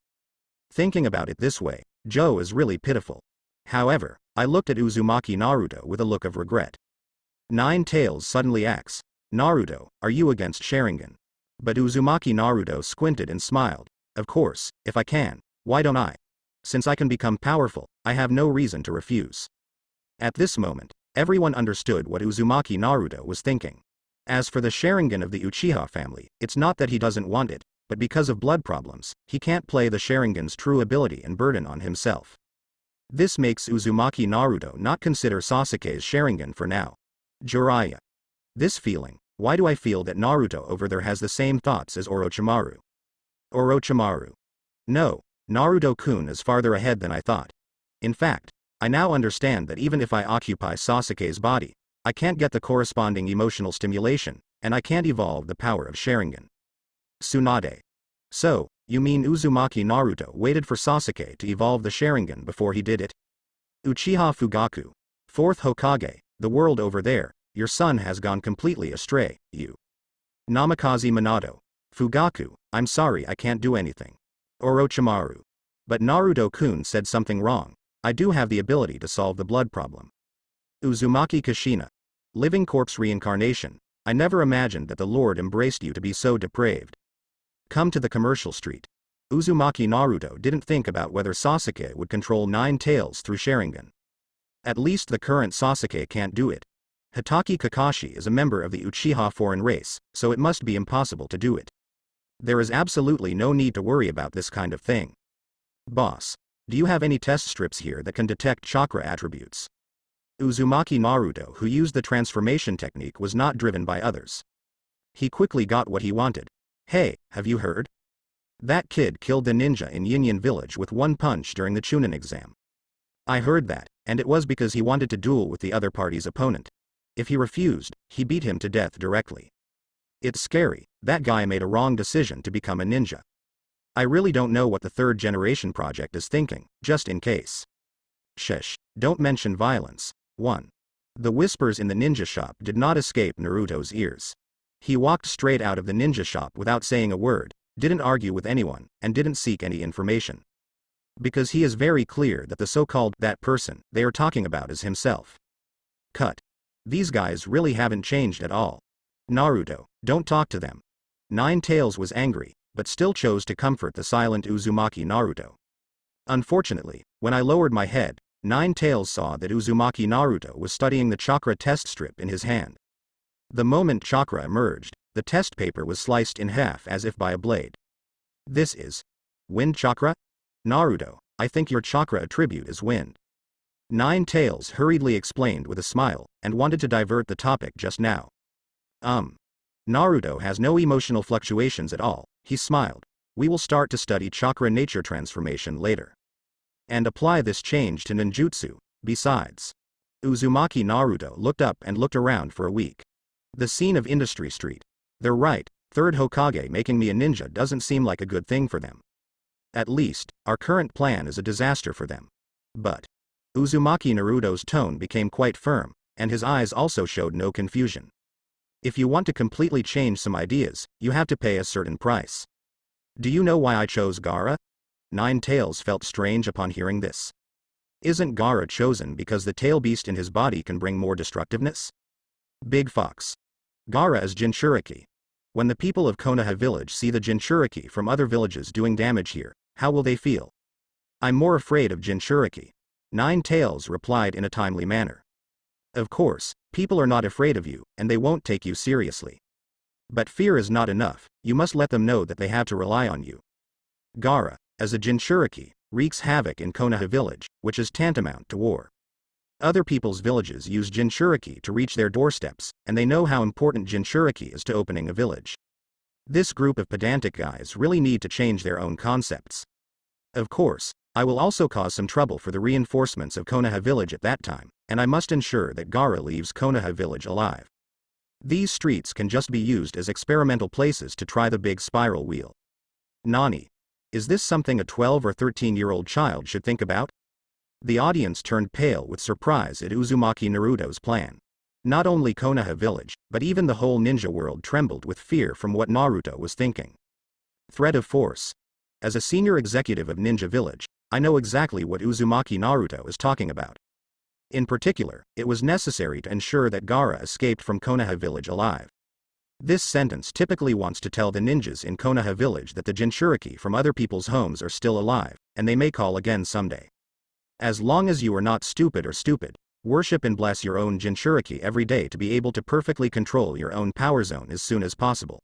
Thinking about it this way, Joe is really pitiful. However, I looked at Uzumaki Naruto with a look of regret. Nine-Tails suddenly asks, Naruto, are you against Sharingan? But Uzumaki Naruto squinted and smiled. Of course, if I can, why don't I? Since I can become powerful, I have no reason to refuse. At this moment, everyone understood what Uzumaki Naruto was thinking. As for the Sharingan of the Uchiha family, it's not that he doesn't want it, but because of blood problems, he can't play the Sharingan's true ability and burden on himself. This makes Uzumaki Naruto not consider Sasuke's Sharingan for now. Jiraiya. This feeling, why do I feel that Naruto over there has the same thoughts as Orochimaru? Orochimaru. No, Naruto-kun is farther ahead than I thought. In fact, I now understand that even if I occupy Sasuke's body, I can't get the corresponding emotional stimulation, and I can't evolve the power of Sharingan. Tsunade. So, you mean Uzumaki Naruto waited for Sasuke to evolve the Sharingan before he did it? Uchiha Fugaku. 4th Hokage, the world over there, your son has gone completely astray, you. Namikaze Minato. Fugaku, I'm sorry I can't do anything. Orochimaru. But Naruto-kun said something wrong. I do have the ability to solve the blood problem. Uzumaki Kushina. Living corpse reincarnation. I never imagined that the Lord embraced you to be so depraved. Come to the commercial street. Uzumaki Naruto didn't think about whether Sasuke would control 9 tails through Sharingan. At least the current Sasuke can't do it. Hitaki Kakashi is a member of the Uchiha foreign race, so it must be impossible to do it. There is absolutely no need to worry about this kind of thing. Boss, do you have any test strips here that can detect chakra attributes? Uzumaki Naruto, who used the transformation technique, was not driven by others. He quickly got what he wanted. Hey, have you heard? That kid killed the ninja in Yinyan village with one punch during the Chunin exam. I heard that, and it was because he wanted to duel with the other party's opponent. If he refused, he beat him to death directly. It's scary, that guy made a wrong decision to become a ninja. I really don't know what the 3rd generation project is thinking, just in case. Shush, don't mention violence. 1. The whispers in the ninja shop did not escape Naruto's ears. He walked straight out of the ninja shop without saying a word, didn't argue with anyone, and didn't seek any information. Because he is very clear that the so-called that person they are talking about is himself. Cut. These guys really haven't changed at all. Naruto, don't talk to them. 9 Tails was angry, but still chose to comfort the silent Uzumaki Naruto. Unfortunately, when I lowered my head, 9 Tails saw that Uzumaki Naruto was studying the chakra test strip in his hand. The moment chakra emerged, the test paper was sliced in half as if by a blade. This is wind chakra? Naruto, I think your chakra attribute is wind. 9 Tails hurriedly explained with a smile, and wanted to divert the topic just now. Naruto has no emotional fluctuations at all, he smiled. We will start to study chakra nature transformation later. And apply this change to ninjutsu, besides. Uzumaki Naruto looked up and looked around for a week. The scene of Industry Street. They're right, 3rd Hokage making me a ninja doesn't seem like a good thing for them. At least, our current plan is a disaster for them. But Uzumaki Naruto's tone became quite firm, and his eyes also showed no confusion. If you want to completely change some ideas, you have to pay a certain price. Do you know why I chose Gaara? 9 Tails felt strange upon hearing this. Isn't Gaara chosen because the tail beast in his body can bring more destructiveness? Big Fox. Gaara is Jinchuriki. When the people of Konoha village see the Jinchuriki from other villages doing damage here, how will they feel? I'm more afraid of Jinchuriki. 9 Tails replied in a timely manner. Of course, people are not afraid of you, and they won't take you seriously. But fear is not enough, you must let them know that they have to rely on you. Gaara, as a Jinchuriki, wreaks havoc in Konoha village, which is tantamount to war. Other people's villages use Jinchuriki to reach their doorsteps, and they know how important Jinchuriki is to opening a village. This group of pedantic guys really need to change their own concepts. Of course, I will also cause some trouble for the reinforcements of Konoha village at that time, and I must ensure that Gaara leaves Konoha village alive. These streets can just be used as experimental places to try the big spiral wheel. Nani? Is this something a 12 or 13-year-old child should think about? The audience turned pale with surprise at Uzumaki Naruto's plan. Not only Konoha village, but even the whole ninja world trembled with fear from what Naruto was thinking. Threat of force. As a senior executive of Ninja Village, I know exactly what Uzumaki Naruto is talking about. In particular, it was necessary to ensure that Gaara escaped from Konoha village alive. This sentence typically wants to tell the ninjas in Konoha village that the Jinchuriki from other people's homes are still alive, and they may call again someday. As long as you are not stupid, Worship and bless your own Jinchuriki every day to be able to perfectly control your own power zone as soon as possible.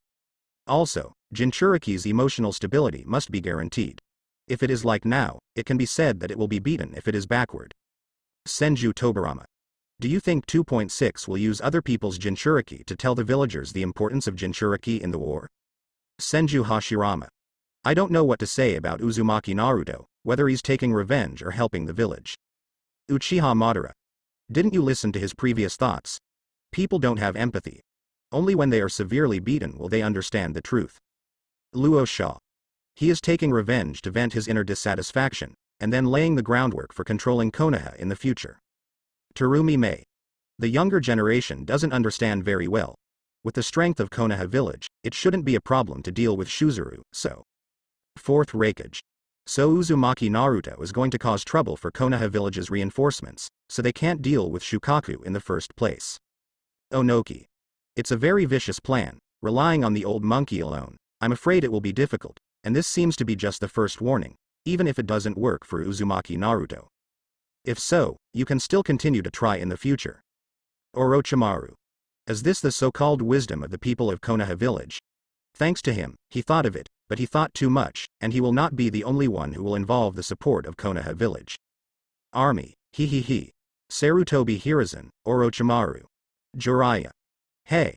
Also, Jinchuriki's emotional stability must be guaranteed. If it is like now, it can be said that it will be beaten if it is backward. Senju Tobarama. Do you think 2.6 will use other people's Jinchuriki to tell the villagers the importance of Jinchuriki in the war? Senju Hashirama. I don't know what to say about Uzumaki Naruto, whether he's taking revenge or helping the village. Uchiha Madara. Didn't you listen to his previous thoughts? People don't have empathy. Only when they are severely beaten will they understand the truth. Luo Sha. He is taking revenge to vent his inner dissatisfaction, and then laying the groundwork for controlling Konoha in the future. Terumi Mei. The younger generation doesn't understand very well. With the strength of Konoha village, it shouldn't be a problem to deal with Shuzuru, so. Fourth Raikage. So Uzumaki Naruto is going to cause trouble for Konoha village's reinforcements, so they can't deal with Shukaku in the first place. Onoki. It's a very vicious plan, relying on the old monkey alone. I'm afraid it will be difficult, and this seems to be just the first warning, even if it doesn't work for Uzumaki Naruto. If so, you can still continue to try in the future. Orochimaru. Is this the so-called wisdom of the people of Konoha village? Thanks to him, he thought of it, but he thought too much, and he will not be the only one who will involve the support of Konoha village. Army, he. Sarutobi Hiruzen, Orochimaru. Jiraiya. Hey.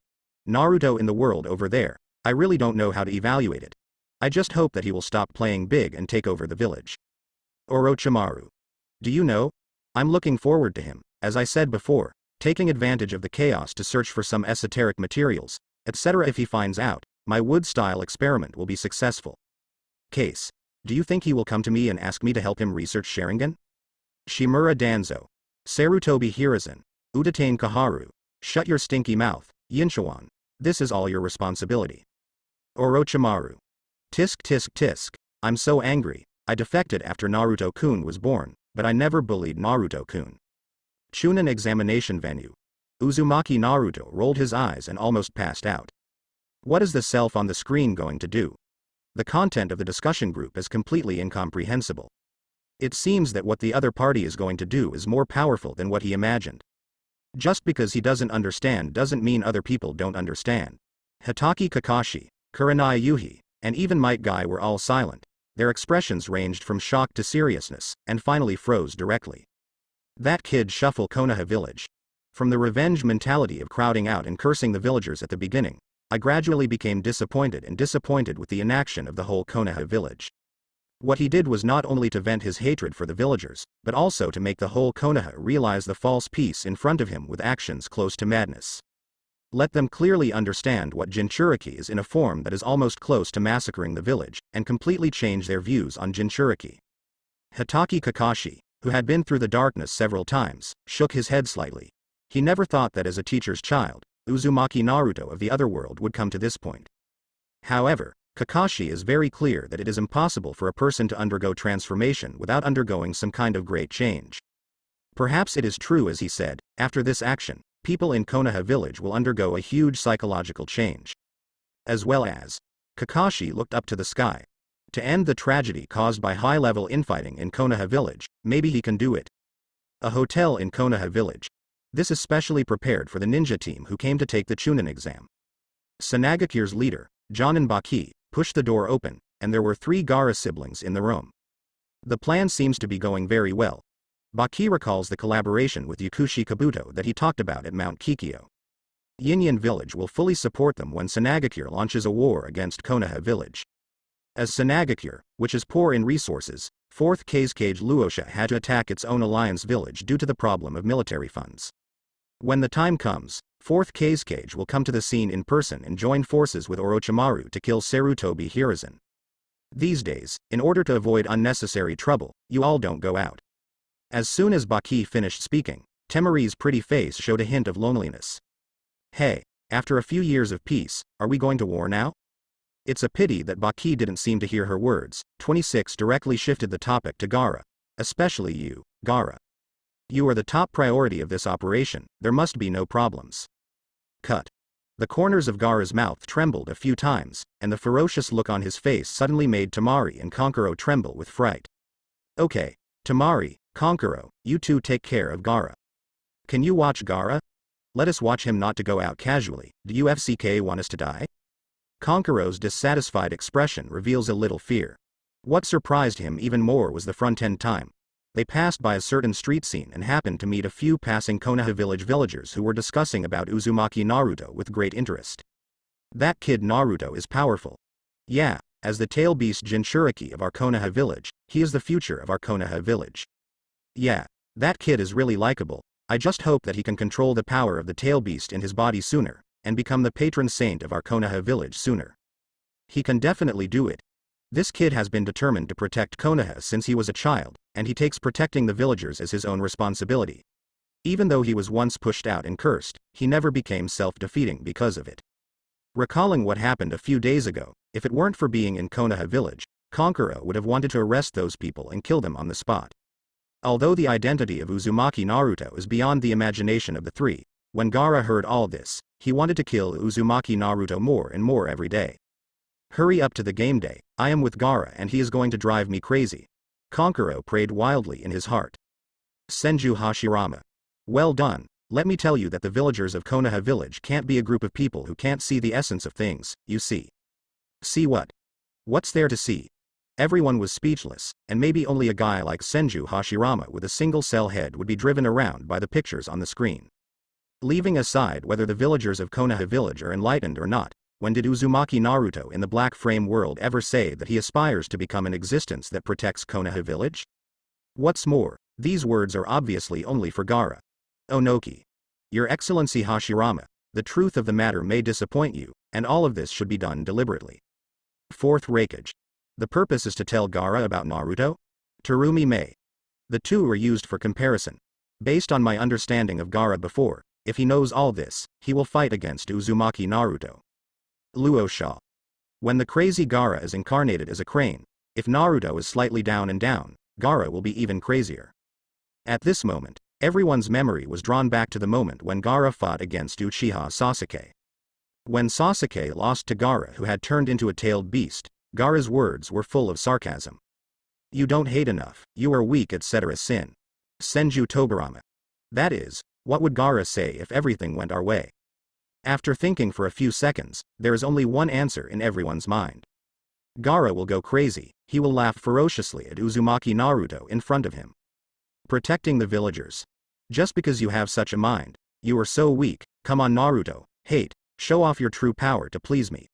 Naruto in the world over there, I really don't know how to evaluate it. I just hope that he will stop playing big and take over the village. Orochimaru. Do you know? I'm looking forward to him, as I said before, taking advantage of the chaos to search for some esoteric materials, etc. If he finds out, my wood-style experiment will be successful. Case. Do you think he will come to me and ask me to help him research Sharingan? Shimura Danzo. Sarutobi Hiruzen. Udatain Kaharu. Shut your stinky mouth, Yinshawan. This is all your responsibility. Orochimaru. Tisk tisk tisk. I'm so angry. I defected after Naruto-kun was born, but I never bullied Naruto-kun. Chunin examination venue. Uzumaki Naruto rolled his eyes and almost passed out. What is the self on the screen going to do? The content of the discussion group is completely incomprehensible. It seems that what the other party is going to do is more powerful than what he imagined. Just because he doesn't understand doesn't mean other people don't understand. Hitaki Kakashi, Kurenai Yuhi, and even Might Guy were all silent. Their expressions ranged from shock to seriousness, and finally froze directly. That kid shuffle Konoha village. From the revenge mentality of crowding out and cursing the villagers at the beginning, I gradually became disappointed with the inaction of the whole Konoha village. What he did was not only to vent his hatred for the villagers, but also to make the whole Konoha realize the false peace in front of him with actions close to madness. Let them clearly understand what Jinchuriki is in a form that is almost close to massacring the village, and completely change their views on Jinchuriki. Hitaki Kakashi, who had been through the darkness several times, shook his head slightly. He never thought that as a teacher's child, Uzumaki Naruto of the other world would come to this point. However, Kakashi is very clear that it is impossible for a person to undergo transformation without undergoing some kind of great change. Perhaps it is true as he said, after this action, people in Konoha village will undergo a huge psychological change. As well as, Kakashi looked up to the sky. To end the tragedy caused by high-level infighting in Konoha village, maybe he can do it. A hotel in Konoha village. This is specially prepared for the ninja team who came to take the Chunin exam. Sanagakure's leader, Jonin Baki, pushed the door open, and there were 3 Gaara siblings in the room. The plan seems to be going very well. Baki recalls the collaboration with Yakushi Kabuto that he talked about at Mount Kikyo. Yinyan village will fully support them when Sanagakure launches a war against Konoha village. As Sanagakure, which is poor in resources, 4th Kazekage Luosha had to attack its own alliance village due to the problem of military funds. When the time comes, 4th Kazekage will come to the scene in person and join forces with Orochimaru to kill Sarutobi Hiruzen. These days, in order to avoid unnecessary trouble, you all don't go out. As soon as Baki finished speaking, Temari's pretty face showed a hint of loneliness. Hey, after a few years of peace, are we going to war now? It's a pity that Baki didn't seem to hear her words. 26 directly shifted the topic to Gaara. Especially you, Gaara. You are the top priority of this operation, there must be no problems. Cut. The corners of Gaara's mouth trembled a few times, and the ferocious look on his face suddenly made Temari and Kankuro tremble with fright. Okay, Temari, Kankuro, you two take care of Gaara. Can you watch Gaara? Let us watch him not to go out casually. Do you FCK want us to die? Konkuro's dissatisfied expression reveals a little fear. What surprised him even more was the front-end time. They passed by a certain street scene and happened to meet a few passing Konoha village villagers who were discussing about Uzumaki Naruto with great interest. That kid Naruto is powerful. Yeah, as the tail beast Jinchuriki of our Konoha village, he is the future of our Konoha village. Yeah, that kid is really likable. I just hope that he can control the power of the tail beast in his body sooner, and become the patron saint of our Konoha village sooner. He can definitely do it. This kid has been determined to protect Konoha since he was a child, and he takes protecting the villagers as his own responsibility. Even though he was once pushed out and cursed, he never became self-defeating because of it. Recalling what happened a few days ago, if it weren't for being in Konoha village, Konkuro would have wanted to arrest those people and kill them on the spot. Although the identity of Uzumaki Naruto is beyond the imagination of the three, when Gaara heard all this, he wanted to kill Uzumaki Naruto more and more every day. Hurry up to the game day, I am with Gaara and he is going to drive me crazy. Konkuro prayed wildly in his heart. Senju Hashirama. Well done. Let me tell you that the villagers of Konoha village can't be a group of people who can't see the essence of things, you see. See what? What's there to see? Everyone was speechless, and maybe only a guy like Senju Hashirama with a single-cell head would be driven around by the pictures on the screen. Leaving aside whether the villagers of Konoha village are enlightened or not, when did Uzumaki Naruto in the Black Frame world ever say that he aspires to become an existence that protects Konoha village? What's more, these words are obviously only for Gaara. Onoki. Your Excellency Hashirama, the truth of the matter may disappoint you, and all of this should be done deliberately. Fourth Raikage. The purpose is to tell Gaara about Naruto? Terumi Mei. The two are used for comparison. Based on my understanding of Gaara before, if he knows all this, he will fight against Uzumaki Naruto. Luosha. When the crazy Gaara is incarnated as a crane, if Naruto is slightly down and down, Gaara will be even crazier. At this moment, everyone's memory was drawn back to the moment when Gaara fought against Uchiha Sasuke. When Sasuke lost to Gaara who had turned into a tailed beast, Gaara's words were full of sarcasm. You don't hate enough, you are weak etc. Sin. Senju Tobirama. That is, what would Gaara say if everything went our way? After thinking for a few seconds, there is only one answer in everyone's mind. Gaara will go crazy, he will laugh ferociously at Uzumaki Naruto in front of him. Protecting the villagers. Just because you have such a mind, you are so weak, come on Naruto, hate, show off your true power to please me.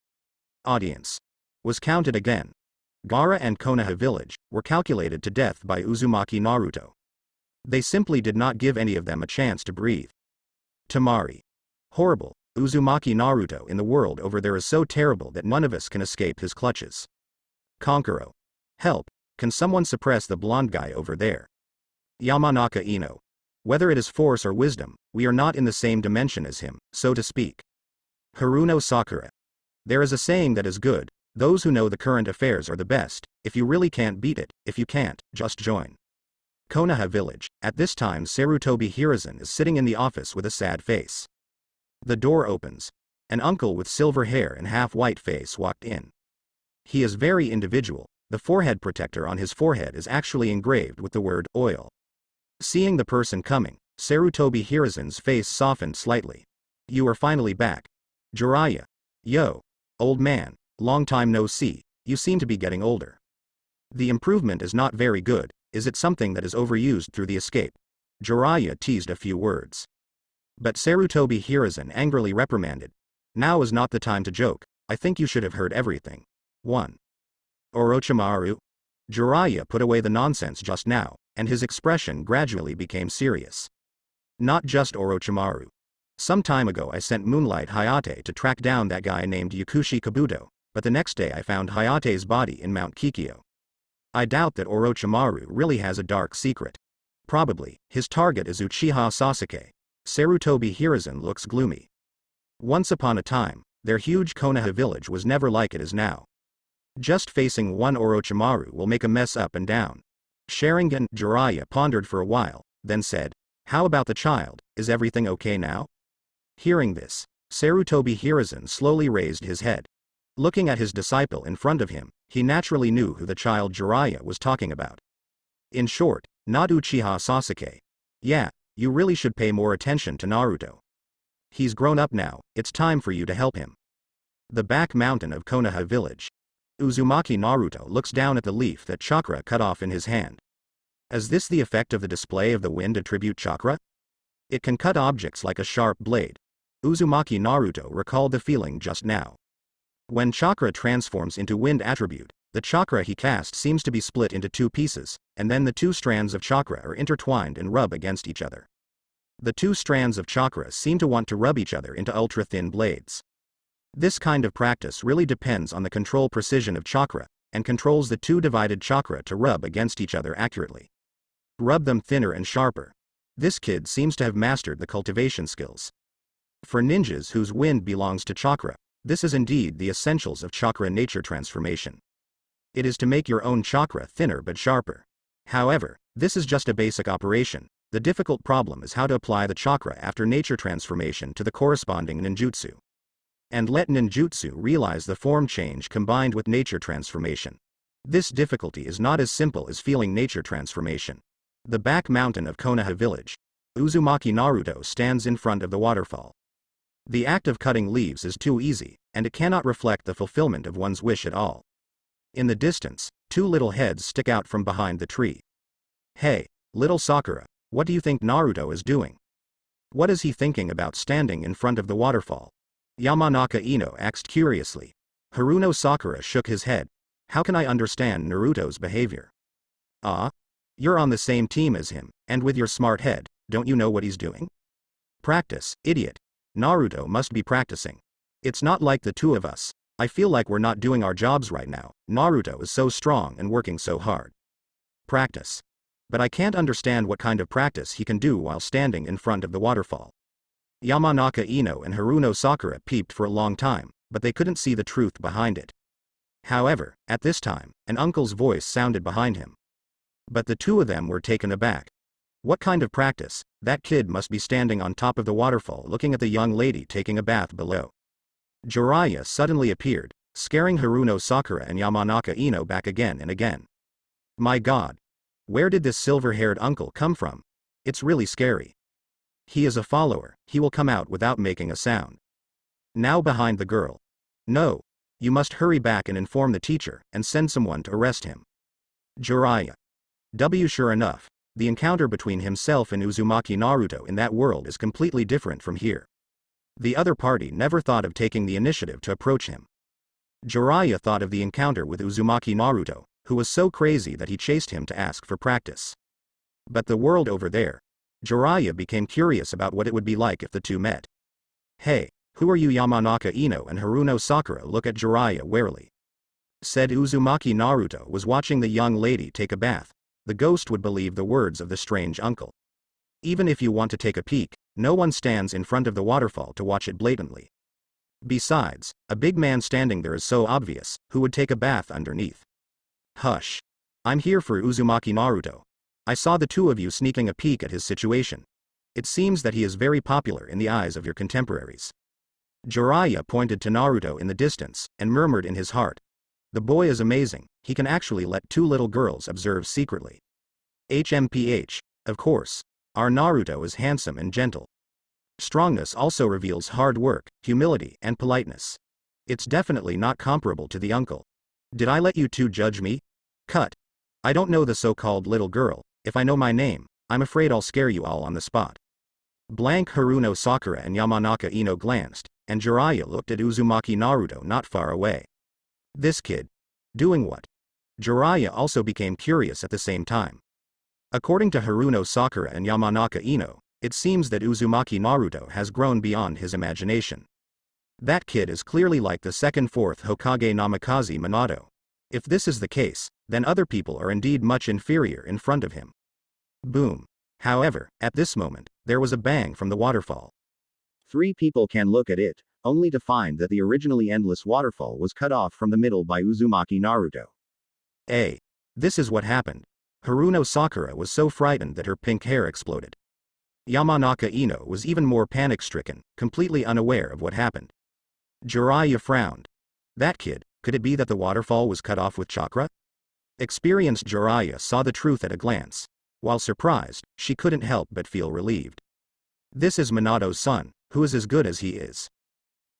Audience. Was counted again. Gaara and Konoha village were calculated to death by Uzumaki Naruto. They simply did not give any of them a chance to breathe. Tamari. Horrible. Uzumaki Naruto in the world over there is so terrible that none of us can escape his clutches. Konkuro. Help, can someone suppress the blonde guy over there? Yamanaka Ino. Whether it is force or wisdom, we are not in the same dimension as him, so to speak. Haruno Sakura. There is a saying that is good, those who know the current affairs are the best, if you really can't beat it, if you can't, just join. Konoha village, at this time Sarutobi Hiruzen is sitting in the office with a sad face. The door opens. An uncle with silver hair and half-white face walked in. He is very individual, the forehead protector on his forehead is actually engraved with the word oil. Seeing the person coming, Sarutobi Hiruzen's face softened slightly. You are finally back. Jiraiya. Yo. Old man, long time no see, you seem to be getting older. The improvement is not very good, is it something that is overused through the escape? Jiraiya teased a few words. But Sarutobi Hiruzen angrily reprimanded. Now is not the time to joke, I think you should have heard everything. 1. Orochimaru. Jiraiya put away the nonsense just now, and his expression gradually became serious. Not just Orochimaru. Some time ago I sent Moonlight Hayate to track down that guy named Yakushi Kabuto, but the next day I found Hayate's body in Mount Kikyo. I doubt that Orochimaru really has a dark secret. Probably, his target is Uchiha Sasuke. Sarutobi Hiruzen looks gloomy. Once upon a time, their huge Konoha village was never like it is now. Just facing one Orochimaru will make a mess up and down. Sharingan. Jiraiya pondered for a while, then said, how about the child, is everything okay now? Hearing this, Sarutobi Hiruzen slowly raised his head. Looking at his disciple in front of him, he naturally knew who the child Jiraiya was talking about. In short, not Uchiha Sasuke. Yeah, You really should pay more attention to Naruto. He's grown up now, it's time for you to help him. The back mountain of Konoha village. Uzumaki Naruto looks down at the leaf that chakra cut off in his hand. Is this the effect of the display of the wind attribute chakra? It can cut objects like a sharp blade. Uzumaki Naruto recalled the feeling just now. When chakra transforms into wind attribute, the chakra he cast seems to be split into two pieces, and then the two strands of chakra are intertwined and rub against each other. The two strands of chakra seem to want to rub each other into ultra-thin blades. This kind of practice really depends on the control precision of chakra, and controls the two divided chakra to rub against each other accurately. Rub them thinner and sharper. This kid seems to have mastered the cultivation skills. For ninjas whose wind belongs to chakra, this is indeed the essentials of chakra nature transformation. It is to make your own chakra thinner but sharper. However, this is just a basic operation. The difficult problem is how to apply the chakra after nature transformation to the corresponding ninjutsu. And let ninjutsu realize the form change combined with nature transformation. This difficulty is not as simple as feeling nature transformation. The back mountain of Konoha village. Uzumaki Naruto stands in front of the waterfall. The act of cutting leaves is too easy, and it cannot reflect the fulfillment of one's wish at all. In the distance, two little heads stick out from behind the tree. Hey, little Sakura, what do you think Naruto is doing? What is he thinking about standing in front of the waterfall? Yamanaka Ino asked curiously. Haruno Sakura shook his head. How can I understand Naruto's behavior? Ah? You're on the same team as him, and with your smart head, don't you know what he's doing? Practice, idiot. Naruto must be practicing. It's not like the two of us. I feel like we're not doing our jobs right now. Naruto is so strong and working so hard. Practice. But I can't understand what kind of practice he can do while standing in front of the waterfall. Yamanaka Ino and Haruno Sakura peeped for a long time, but they couldn't see the truth behind it. However, at this time, an uncle's voice sounded behind him. But the two of them were taken aback. What kind of practice? That kid must be standing on top of the waterfall looking at the young lady taking a bath below. Jiraiya suddenly appeared, scaring Haruno Sakura and Yamanaka Ino back again and again. My god. Where did this silver-haired uncle come from? It's really scary. He is a follower, he will come out without making a sound. Now behind the girl. No. You must hurry back and inform the teacher, and send someone to arrest him. Jiraiya. Sure enough, the encounter between himself and Uzumaki Naruto in that world is completely different from here. The other party never thought of taking the initiative to approach him. Jiraiya thought of the encounter with Uzumaki Naruto, who was so crazy that he chased him to ask for practice. But the world over there. Jiraiya became curious about what it would be like if the two met. Hey, who are you? Yamanaka Ino and Haruno Sakura look at Jiraiya warily. Said Uzumaki Naruto was watching the young lady take a bath. The ghost would believe the words of the strange uncle. Even if you want to take a peek, no one stands in front of the waterfall to watch it blatantly. Besides, a big man standing there is so obvious, who would take a bath underneath? Hush. I'm here for Uzumaki Naruto. I saw the two of you sneaking a peek at his situation. It seems that he is very popular in the eyes of your contemporaries. Jiraiya pointed to Naruto in the distance, and murmured in his heart. The boy is amazing, he can actually let two little girls observe secretly. HMPH, of course. Our Naruto is handsome and gentle. Strongness also reveals hard work, humility, and politeness. It's definitely not comparable to the uncle. Did I let you two judge me? Cut. I don't know the so-called little girl. If I know my name, I'm afraid I'll scare you all on the spot. Blank Haruno Sakura and Yamanaka Ino glanced, and Jiraiya looked at Uzumaki Naruto not far away. This kid. Doing what? Jiraiya also became curious at the same time. According to Haruno Sakura and Yamanaka Ino, it seems that Uzumaki Naruto has grown beyond his imagination. That kid is clearly like the fourth Hokage Namikaze Minato. If this is the case, then other people are indeed much inferior in front of him. Boom. However, at this moment, there was a bang from the waterfall. 3 people can look at it, only to find that the originally endless waterfall was cut off from the middle by Uzumaki Naruto. This is what happened. Haruno Sakura was so frightened that her pink hair exploded. Yamanaka Ino was even more panic-stricken, completely unaware of what happened. Jiraiya frowned. That kid, could it be that the waterfall was cut off with chakra? Experienced Jiraiya saw the truth at a glance. While surprised, she couldn't help but feel relieved. This is Minato's son, who is as good as he is.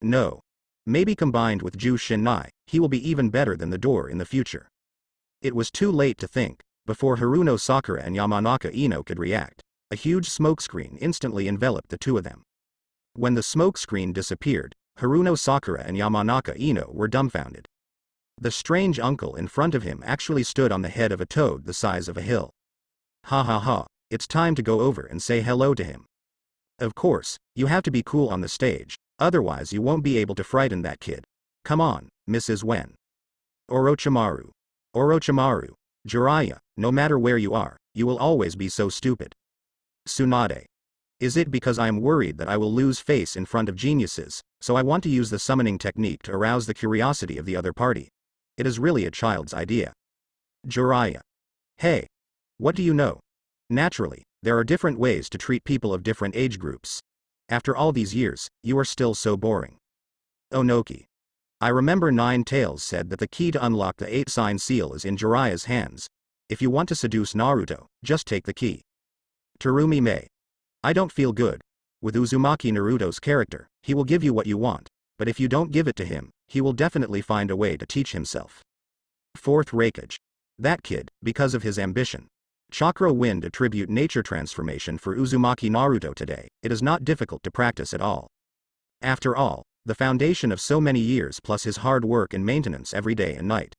No. Maybe combined with Jushinai, he will be even better than the door in the future. It was too late to think. Before Haruno Sakura and Yamanaka Ino could react, a huge smokescreen instantly enveloped the two of them. When the smokescreen disappeared, Haruno Sakura and Yamanaka Ino were dumbfounded. The strange uncle in front of him actually stood on the head of a toad the size of a hill. Ha ha ha, it's time to go over and say hello to him. Of course, you have to be cool on the stage, otherwise you won't be able to frighten that kid. Come on, Mrs. Wen. Orochimaru. Orochimaru. Jiraiya, no matter where you are, you will always be so stupid. Tsunade. Is it because I am worried that I will lose face in front of geniuses, so I want to use the summoning technique to arouse the curiosity of the other party? It is really a child's idea. Jiraiya. Hey. What do you know? Naturally, there are different ways to treat people of different age groups. After all these years, you are still so boring. Onoki. I remember Nine Tails said that the key to unlock the 8-sign seal is in Jiraiya's hands. If you want to seduce Naruto, just take the key. Terumi Mei. I don't feel good. With Uzumaki Naruto's character, he will give you what you want, but if you don't give it to him, he will definitely find a way to teach himself. Fourth Raikage. That kid, because of his ambition. Chakra Wind attribute nature transformation for Uzumaki Naruto today. It is not difficult to practice at all. After all, the foundation of so many years plus his hard work and maintenance every day and night.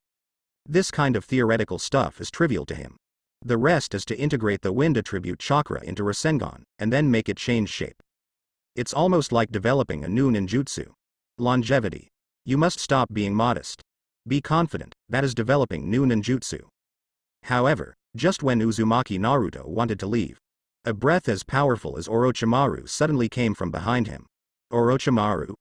This kind of theoretical stuff is trivial to him. The rest is to integrate the wind attribute chakra into Rasengan, and then make it change shape. It's almost like developing a new ninjutsu. Longevity. You must stop being modest. Be confident, that is developing new ninjutsu. However, just when Uzumaki Naruto wanted to leave, a breath as powerful as Orochimaru suddenly came from behind him. Orochimaru?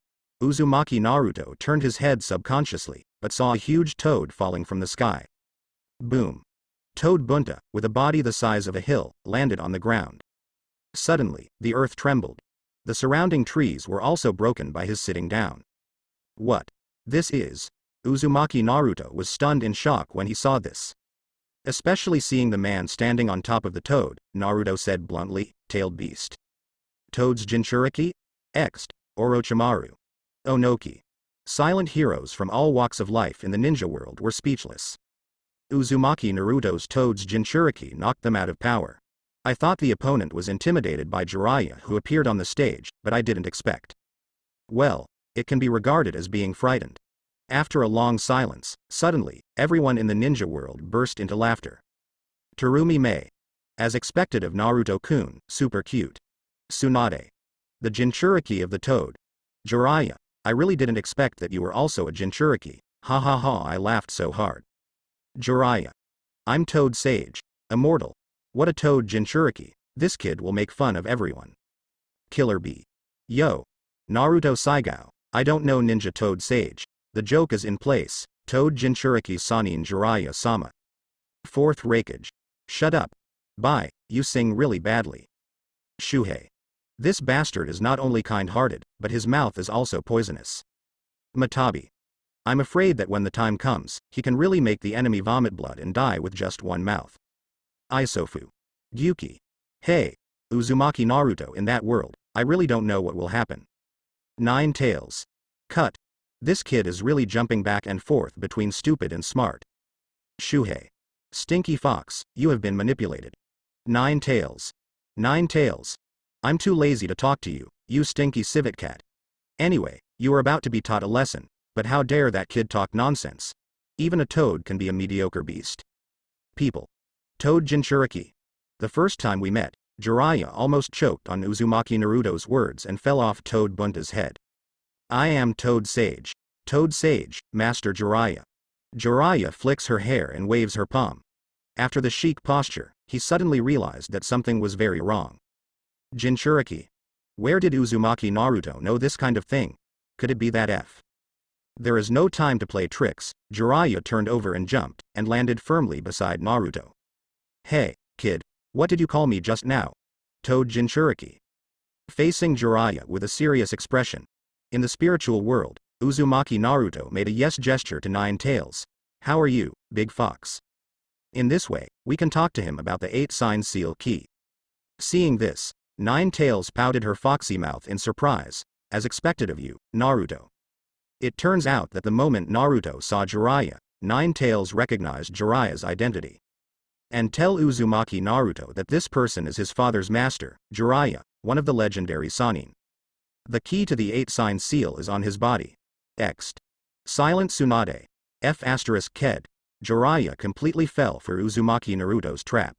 Uzumaki Naruto turned his head subconsciously, but saw a huge toad falling from the sky. Boom. Toad Bunta, with a body the size of a hill, landed on the ground. Suddenly, the earth trembled. The surrounding trees were also broken by his sitting down. What? This is? Uzumaki Naruto was stunned in shock when he saw this. Especially seeing the man standing on top of the toad, Naruto said bluntly, tailed beast. Toad's Jinchuriki? Ext, Orochimaru. Onoki. Silent heroes from all walks of life in the ninja world were speechless. Uzumaki Naruto's Toad's Jinchuriki knocked them out of power. I thought the opponent was intimidated by Jiraiya who appeared on the stage, but I didn't expect. Well, it can be regarded as being frightened. After a long silence, suddenly, everyone in the ninja world burst into laughter. Terumi Mei. As expected of Naruto-kun, super cute. Tsunade. The Jinchuriki of the Toad. Jiraiya. I really didn't expect that you were also a Jinchuriki. Ha ha ha, I laughed so hard. Jiraiya. I'm Toad Sage. Immortal. What a Toad Jinchuriki. This kid will make fun of everyone. Killer Bee. Yo. Naruto Saigao. I don't know Ninja Toad Sage. The joke is in place. Toad Jinchuriki Sanin Jiraiya Sama. Fourth Raikage. Shut up. Bye, you sing really badly. Shuhei. This bastard is not only kind-hearted, but his mouth is also poisonous. Matabi. I'm afraid that when the time comes, he can really make the enemy vomit blood and die with just one mouth. Isofu. Gyuki. Hey, Uzumaki Naruto in that world, I really don't know what will happen. Nine Tails. Cut. This kid is really jumping back and forth between stupid and smart. Shuhei. Stinky Fox, you have been manipulated. Nine Tails. Nine Tails. I'm too lazy to talk to you, you stinky civet cat. Anyway, you are about to be taught a lesson, but how dare that kid talk nonsense? Even a toad can be a mediocre beast. People. Toad Jinchuriki. The first time we met, Jiraiya almost choked on Uzumaki Naruto's words and fell off Toad Bunta's head. I am Toad Sage. Toad Sage, Master Jiraiya. Jiraiya flicks her hair and waves her palm. After the chic posture, he suddenly realized that something was very wrong. Jinchuriki. Where did Uzumaki Naruto know this kind of thing? Could it be that F? There is no time to play tricks. Jiraiya turned over and jumped, and landed firmly beside Naruto. Hey, kid, what did you call me just now? Toad Jinchuriki. Facing Jiraiya with a serious expression. In the spiritual world, Uzumaki Naruto made a yes gesture to Nine Tails. How are you, Big Fox? In this way, we can talk to him about the 8-sign seal key. Seeing this, Nine Tails pouted her foxy mouth in surprise, as expected of you, Naruto. It turns out that the moment Naruto saw Jiraiya, Nine Tails recognized Jiraiya's identity. And tell Uzumaki Naruto that this person is his father's master, Jiraiya, one of the legendary Sannin. The key to the 8-sign seal is on his body. Ext. Silent Tsunade. F***ked. Jiraiya completely fell for Uzumaki Naruto's trap.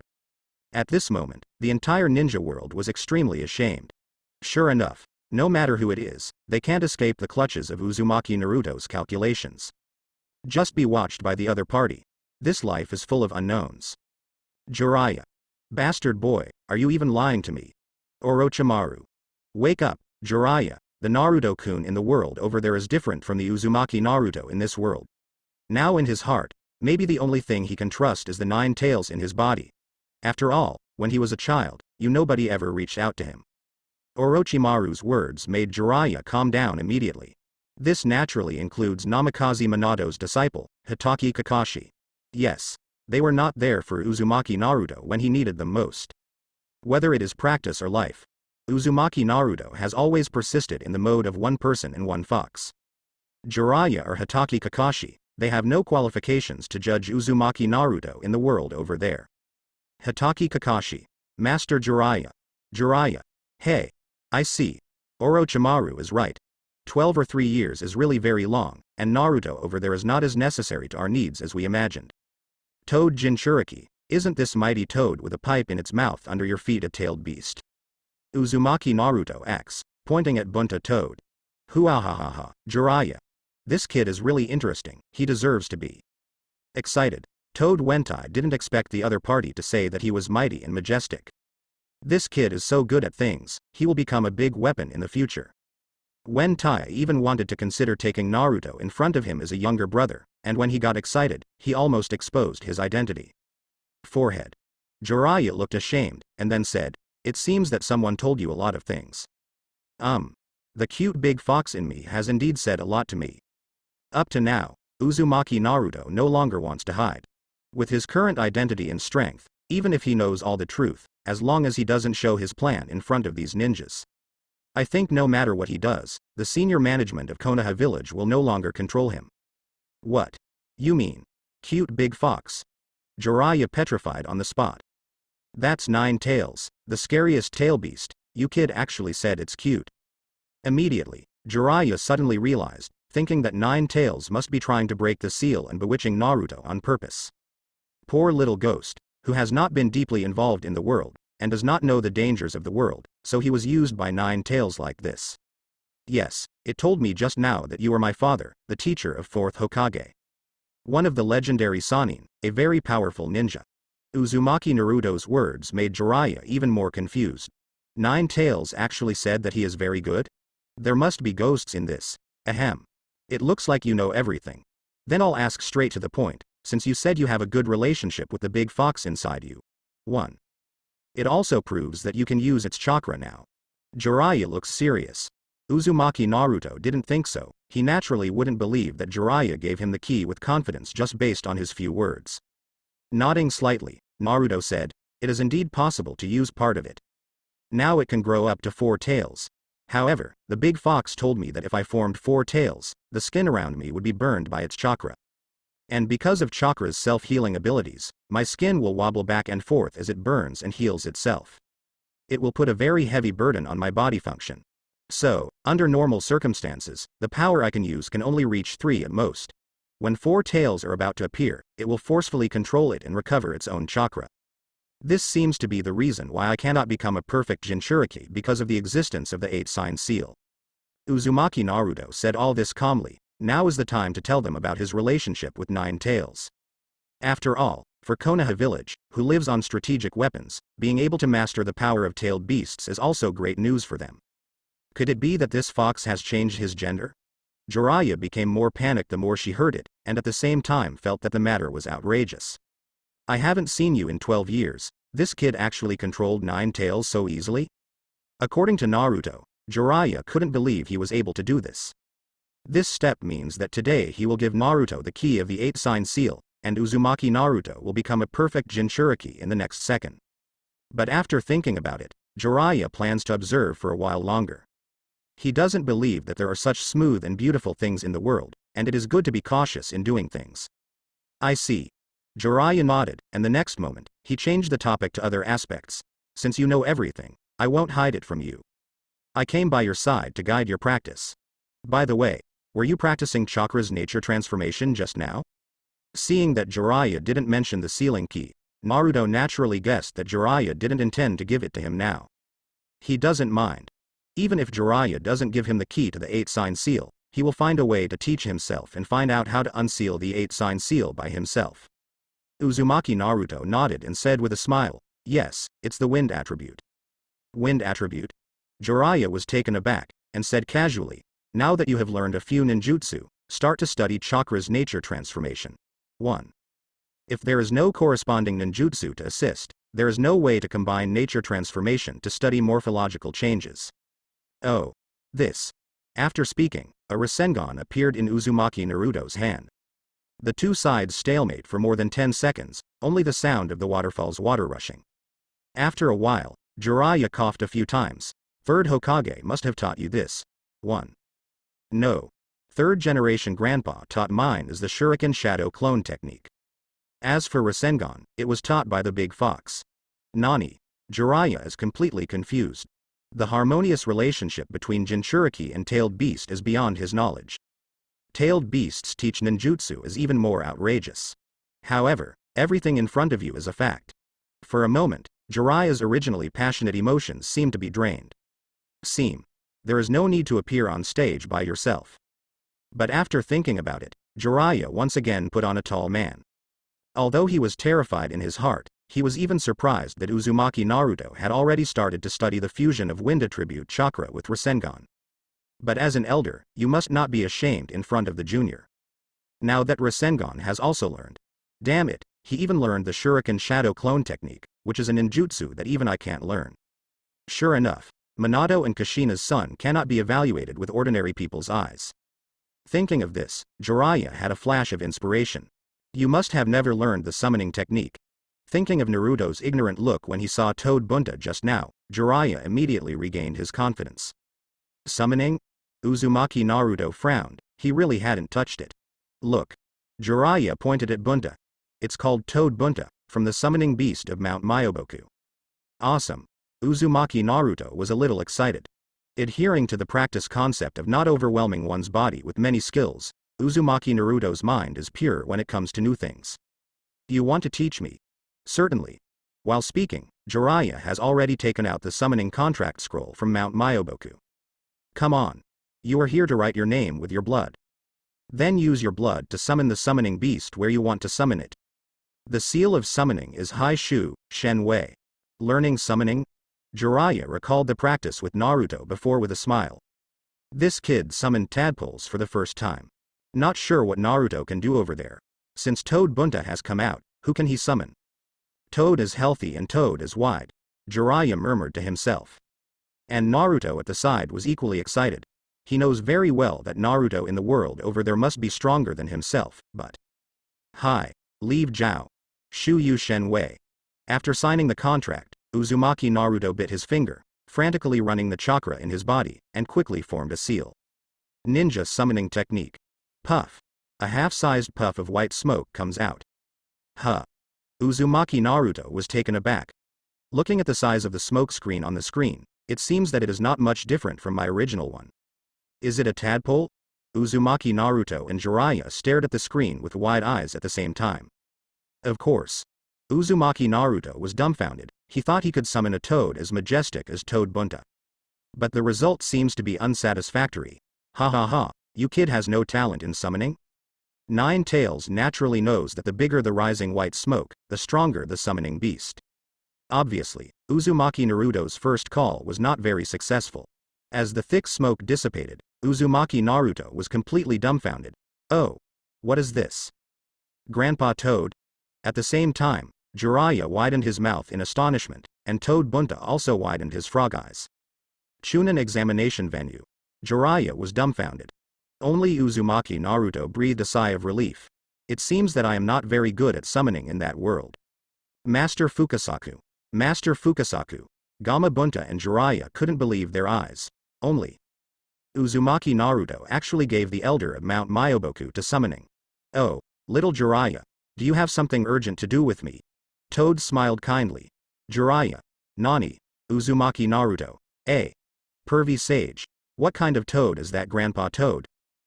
At this moment, the entire ninja world was extremely ashamed. Sure enough, no matter who it is, they can't escape the clutches of Uzumaki Naruto's calculations. Just be watched by the other party. This life is full of unknowns. Jiraiya. Bastard boy, are you even lying to me? Orochimaru. Wake up, Jiraiya, the Naruto-kun in the world over there is different from the Uzumaki Naruto in this world. Now in his heart, maybe the only thing he can trust is the 9 tails in his body. After all, when he was a child, nobody ever reached out to him. Orochimaru's words made Jiraiya calm down immediately. This naturally includes Namikaze Minado's disciple, Hitaki Kakashi. Yes. They were not there for Uzumaki Naruto when he needed them most. Whether it is practice or life, Uzumaki Naruto has always persisted in the mode of one person and one fox. Jiraiya or Hitaki Kakashi, they have no qualifications to judge Uzumaki Naruto in the world over there. Hitaki Kakashi. Master Jiraiya. Jiraiya. Hey. I see. Orochimaru is right. 12 or 3 years is really very long, and Naruto over there is not as necessary to our needs as we imagined. Toad Jinchuriki, isn't this mighty toad with a pipe in its mouth under your feet a tailed beast? Uzumaki Naruto X, pointing at Bunta Toad. Huahahaha, Jiraiya. This kid is really interesting, he deserves to be excited. Toad Wentai didn't expect the other party to say that he was mighty and majestic. This kid is so good at things, he will become a big weapon in the future. Wentai even wanted to consider taking Naruto in front of him as a younger brother, and when he got excited, he almost exposed his identity. Forehead. Jiraiya looked ashamed, and then said, "It seems that someone told you a lot of things." The cute big fox in me has indeed said a lot to me. Up to now, Uzumaki Naruto no longer wants to hide. With his current identity and strength, even if he knows all the truth, as long as he doesn't show his plan in front of these ninjas. I think no matter what he does, the senior management of Konoha village will no longer control him. What? You mean? Cute big fox? Jiraiya petrified on the spot. That's 9 tails, the scariest tail beast, you kid actually said it's cute. Immediately, Jiraiya suddenly realized, thinking that 9 tails must be trying to break the seal and bewitching Naruto on purpose. Poor little ghost, who has not been deeply involved in the world, and does not know the dangers of the world, so he was used by 9 tails like this. Yes, it told me just now that you are my father, the teacher of 4th Hokage. One of the legendary Sannin, a very powerful ninja. Uzumaki Naruto's words made Jiraiya even more confused. 9 tails actually said that he is very good? There must be ghosts in this. Ahem. It looks like you know everything. Then I'll ask straight to the point, since you said you have a good relationship with the big fox inside you. 1. It also proves that you can use its chakra now. Jiraiya looks serious. Uzumaki Naruto didn't think so, he naturally wouldn't believe that Jiraiya gave him the key with confidence just based on his few words. Nodding slightly, Naruto said, "It is indeed possible to use part of it. Now it can grow up to 4 tails. However, the big fox told me that if I formed 4 tails, the skin around me would be burned by its chakra. And because of chakra's self-healing abilities, my skin will wobble back and forth as it burns and heals itself. It will put a very heavy burden on my body function. So, under normal circumstances, the power I can use can only reach 3 at most. When 4 tails are about to appear, it will forcefully control it and recover its own chakra. This seems to be the reason why I cannot become a perfect Jinchuriki because of the existence of the 8-sign seal." Uzumaki Naruto said all this calmly. Now is the time to tell them about his relationship with 9 tails. After all, for Konoha village, who lives on strategic weapons, being able to master the power of tailed beasts is also great news for them. Could it be that this fox has changed his gender? Jiraiya became more panicked the more she heard it, and at the same time felt that the matter was outrageous. I haven't seen you in 12 years, this kid actually controlled 9 tails so easily? According to Naruto, Jiraiya couldn't believe he was able to do this. This step means that today he will give Naruto the key of the 8-sign seal, and Uzumaki Naruto will become a perfect Jinchuriki in the next second. But after thinking about it, Jiraiya plans to observe for a while longer. He doesn't believe that there are such smooth and beautiful things in the world, and it is good to be cautious in doing things. I see. Jiraiya nodded, and the next moment, he changed the topic to other aspects. Since you know everything, I won't hide it from you. I came by your side to guide your practice. By the way, were you practicing chakra's nature transformation just now? Seeing that Jiraiya didn't mention the sealing key, Naruto naturally guessed that Jiraiya didn't intend to give it to him now. He doesn't mind. Even if Jiraiya doesn't give him the key to the 8-sign seal, he will find a way to teach himself and find out how to unseal the 8-sign seal by himself. Uzumaki Naruto nodded and said with a smile, yes, it's the wind attribute. Wind attribute? Jiraiya was taken aback, and said casually, now that you have learned a few ninjutsu, start to study chakra's nature transformation. 1. If there is no corresponding ninjutsu to assist, there is no way to combine nature transformation to study morphological changes. Oh. This. After speaking, a Rasengan appeared in Uzumaki Naruto's hand. The two sides stalemate for more than 10 seconds, only the sound of the waterfall's water rushing. After a while, Jiraiya coughed a few times. Third Hokage must have taught you this. 1. No. Third generation grandpa taught mine is the Shuriken Shadow Clone technique. As for Rasengan, it was taught by the big fox. Nani? Jiraiya is completely confused. The harmonious relationship between Jinchuriki and Tailed Beast is beyond his knowledge. Tailed Beasts teach ninjutsu is even more outrageous. However, everything in front of you is a fact. For a moment, Jiraiya's originally passionate emotions seem to be drained. There is no need to appear on stage by yourself. But after thinking about it, Jiraiya once again put on a tall man. Although he was terrified in his heart, he was even surprised that Uzumaki Naruto had already started to study the fusion of wind attribute chakra with Rasengan. But as an elder, you must not be ashamed in front of the junior. Now that Rasengan has also learned. Damn it, he even learned the Shuriken Shadow Clone technique, which is a ninjutsu that even I can't learn. Sure enough, Minato and Kushina's son cannot be evaluated with ordinary people's eyes. Thinking of this, Jiraiya had a flash of inspiration. You must have never learned the summoning technique. Thinking of Naruto's ignorant look when he saw Toad Bunta just now, Jiraiya immediately regained his confidence. Summoning? Uzumaki Naruto frowned, he really hadn't touched it. Look. Jiraiya pointed at Bunta. It's called Toad Bunta, from the summoning beast of Mount Myoboku. Awesome. Uzumaki Naruto was a little excited. Adhering to the practice concept of not overwhelming one's body with many skills, Uzumaki Naruto's mind is pure when it comes to new things. You want to teach me? Certainly. While speaking, Jiraiya has already taken out the summoning contract scroll from Mount Myoboku. Come on. You are here to write your name with your blood. Then use your blood to summon the summoning beast where you want to summon it. The seal of summoning is Hai Shu, Shen Wei. Learning summoning? Jiraiya recalled the practice with Naruto before with a smile. This kid summoned tadpoles for the first time. Not sure what Naruto can do over there. Since Toad Bunta has come out, who can he summon? Toad is healthy and Toad is wide. Jiraiya murmured to himself. And Naruto at the side was equally excited. He knows very well that Naruto in the world over there must be stronger than himself, but... Hi. Leave Zhao. Shu Yu Shen Wei. After signing the contract, Uzumaki Naruto bit his finger, frantically running the chakra in his body, and quickly formed a seal. Ninja summoning technique. Puff. A half-sized puff of white smoke comes out. Huh. Uzumaki Naruto was taken aback. Looking at the size of the smoke screen on the screen, it seems that it is not much different from my original one. Is it a tadpole? Uzumaki Naruto and Jiraiya stared at the screen with wide eyes at the same time. Of course. Uzumaki Naruto was dumbfounded, he thought he could summon a toad as majestic as Toad Bunta. But the result seems to be unsatisfactory. Ha ha ha, you kid has no talent in summoning? Nine Tails naturally knows that the bigger the rising white smoke, the stronger the summoning beast. Obviously, Uzumaki Naruto's first call was not very successful. As the thick smoke dissipated, Uzumaki Naruto was completely dumbfounded. Oh. What is this? Grandpa Toad? At the same time, Jiraiya widened his mouth in astonishment, and Toad Bunta also widened his frog eyes. Chunin examination venue. Jiraiya was dumbfounded. Only Uzumaki Naruto breathed a sigh of relief. It seems that I am not very good at summoning in that world. Master Fukasaku. Master Fukasaku. Gamabunta and Jiraiya couldn't believe their eyes. Only Uzumaki Naruto actually gave the elder of Mount Myoboku to summoning. Oh, little Jiraiya. Do you have something urgent to do with me? Toad smiled kindly. Jiraiya. Nani? Uzumaki Naruto. Pervy sage. What kind of toad is that, Grandpa Toad?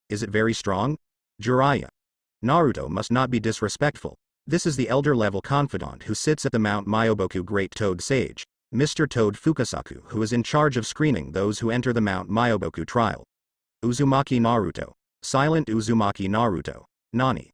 Is it very strong? Jiraiya. Naruto must not be disrespectful. This is the elder-level confidant who sits at the Mount Myoboku Great Toad Sage, Mr. Toad Fukasaku, who is in charge of screening those who enter the Mount Myoboku trial. Uzumaki Naruto. Silent Uzumaki Naruto. Nani?